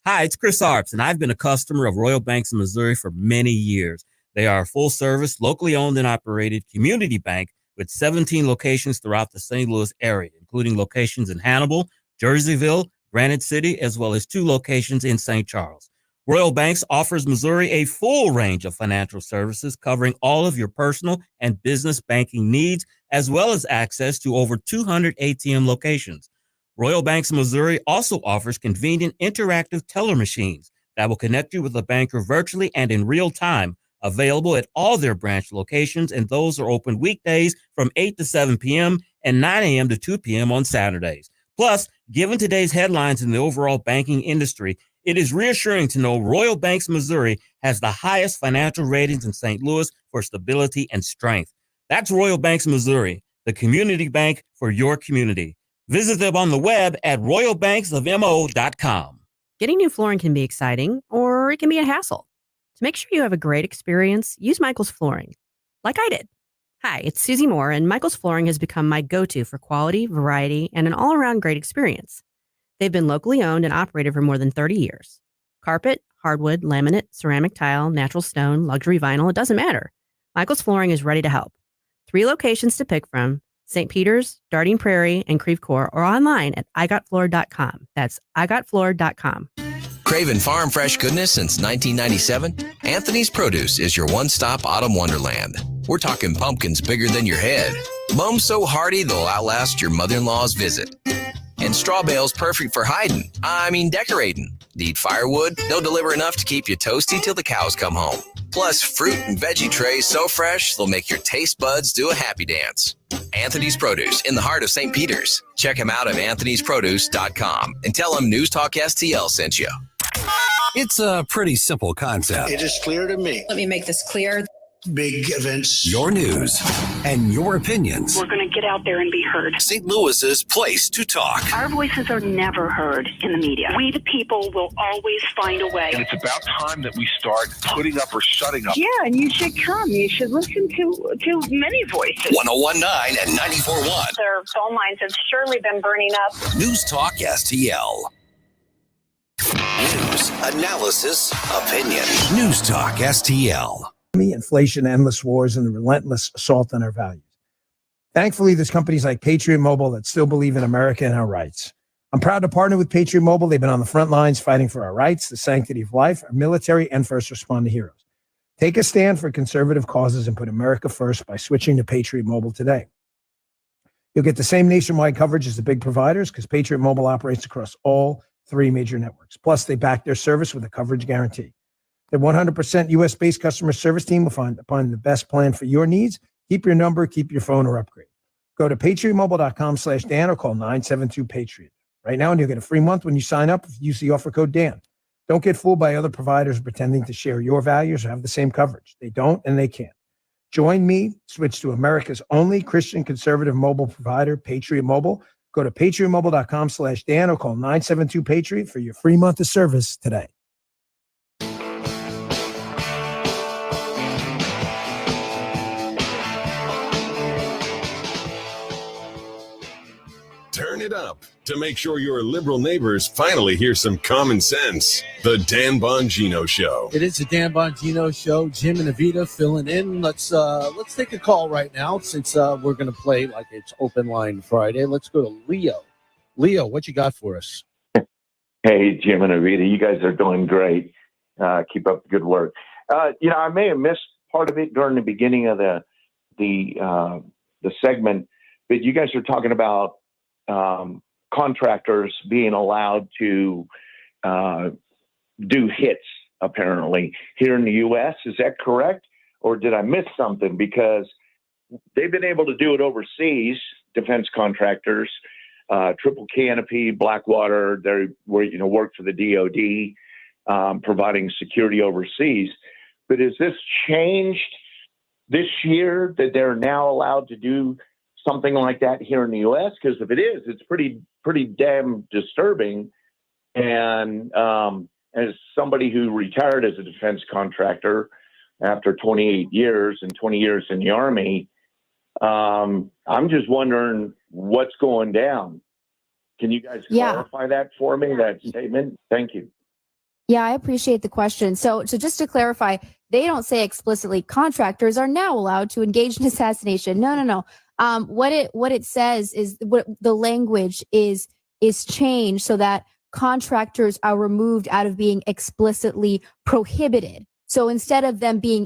Hi, it's Chris Arps, and I've been a customer of Royal Banks of Missouri for many years. They are a full-service, locally owned and operated community bank with 17 locations throughout the St. Louis area, including locations in Hannibal, Jerseyville, Granite City, as well as 2 locations in St. Charles. Royal Banks offers Missouri a full range of financial services covering all of your personal and business banking needs, as well as access to over 200 ATM locations. Royal Banks of Missouri also offers convenient interactive teller machines that will connect you with a banker virtually and in real time, available at all their branch locations, and those are open weekdays from 8 to 7 p.m. and 9 a.m. to 2 p.m. on Saturdays. Plus, given today's headlines in the overall banking industry, it is reassuring to know Royal Banks of Missouri has the highest financial ratings in St. Louis for stability and strength. That's Royal Banks of Missouri, the community bank for your community. Visit them on the web at royalbanksofmo.com. Getting new flooring can be exciting, or it can be a hassle. To make sure you have a great experience, use Michael's Flooring, like I did. Hi, it's Susie Moore, and Michael's Flooring has become my go-to for quality, variety, and an all-around great experience. They've been locally owned and operated for more than 30 years. Carpet, hardwood, laminate, ceramic tile, natural stone, luxury vinyl, it doesn't matter. Michael's Flooring is ready to help. 3 locations to pick from: St. Peter's, Darting Prairie, and Creve Coeur, or online at igotfloor.com. That's igotfloor.com. Craving farm fresh goodness since 1997? Anthony's Produce is your one-stop autumn wonderland. We're talking pumpkins bigger than your head, mums so hearty they'll outlast your mother-in-law's visit, and straw bales perfect for decorating. Need firewood? They'll deliver enough to keep you toasty till the cows come home. Plus, fruit and veggie trays so fresh, they'll make your taste buds do a happy dance. Anthony's Produce in the heart of St. Peter's. Check him out at anthonysproduce.com and tell him News Talk STL sent you. It's a pretty simple concept. It is clear to me. Let me make this clear. Big events. Your news and your opinions. We're going to get out there and be heard. St. Louis's place to talk. Our voices are never heard in the media. We, the people, will always find a way. And it's about time that we start putting up or shutting up. Yeah, and you should come. You should listen to many voices. 1019 and 94.1. Their phone lines have surely been burning up. News Talk STL. News, analysis, opinion. News Talk STL. Inflation, endless wars, and the relentless assault on our values. Thankfully, there's companies like Patriot Mobile that still believe in America and our rights. I'm proud to partner with Patriot Mobile. They've been on the front lines fighting for our rights, the sanctity of life, our military, and first responder heroes. Take a stand for conservative causes and put America first by switching to Patriot Mobile today. You'll get the same nationwide coverage as the big providers because Patriot Mobile operates across all 3 major networks. Plus, they back their service with a coverage guarantee. Their 100% U.S.-based customer service team will find the best plan for your needs. Keep your number, keep your phone, or upgrade. Go to patriotmobile.com/Dan or call 972-PATRIOT. Right now, and you'll get a free month when you sign up if you use the offer code Dan. Don't get fooled by other providers pretending to share your values or have the same coverage. They don't, and they can't. Join me. Switch to America's only Christian conservative mobile provider, Patriot Mobile. Go to patriotmobile.com/Dan or call 972-PATRIOT for your free month of service today. Turn it up to make sure your liberal neighbors finally hear some common sense. The Dan Bongino Show. It is the Dan Bongino Show. Jim and Avita filling in. Let's take a call right now since we're going to play like it's Open Line Friday. Let's go to Leo. Leo, what you got for us? Hey, Jim and Avita, you guys are doing great. Keep up the good work. I may have missed part of it during the beginning of the segment, but you guys are talking about contractors being allowed to do hits, apparently, here in the U.S. Is that correct? Or did I miss something? Because they've been able to do it overseas, defense contractors, Triple Canopy, Blackwater, they work for the DOD, providing security overseas. But is this changed this year that they're now allowed to do something like that here in the U.S.? Because if it is, it's pretty damn disturbing. And as somebody who retired as a defense contractor after 28 years and 20 years in the Army, I'm just wondering what's going down. Can you guys clarify that for me, that statement? Thank you. Yeah, I appreciate the question. So just to clarify, they don't say explicitly contractors are now allowed to engage in assassination. No. What it says is what the language is changed so that contractors are removed out of being explicitly prohibited. So instead of them being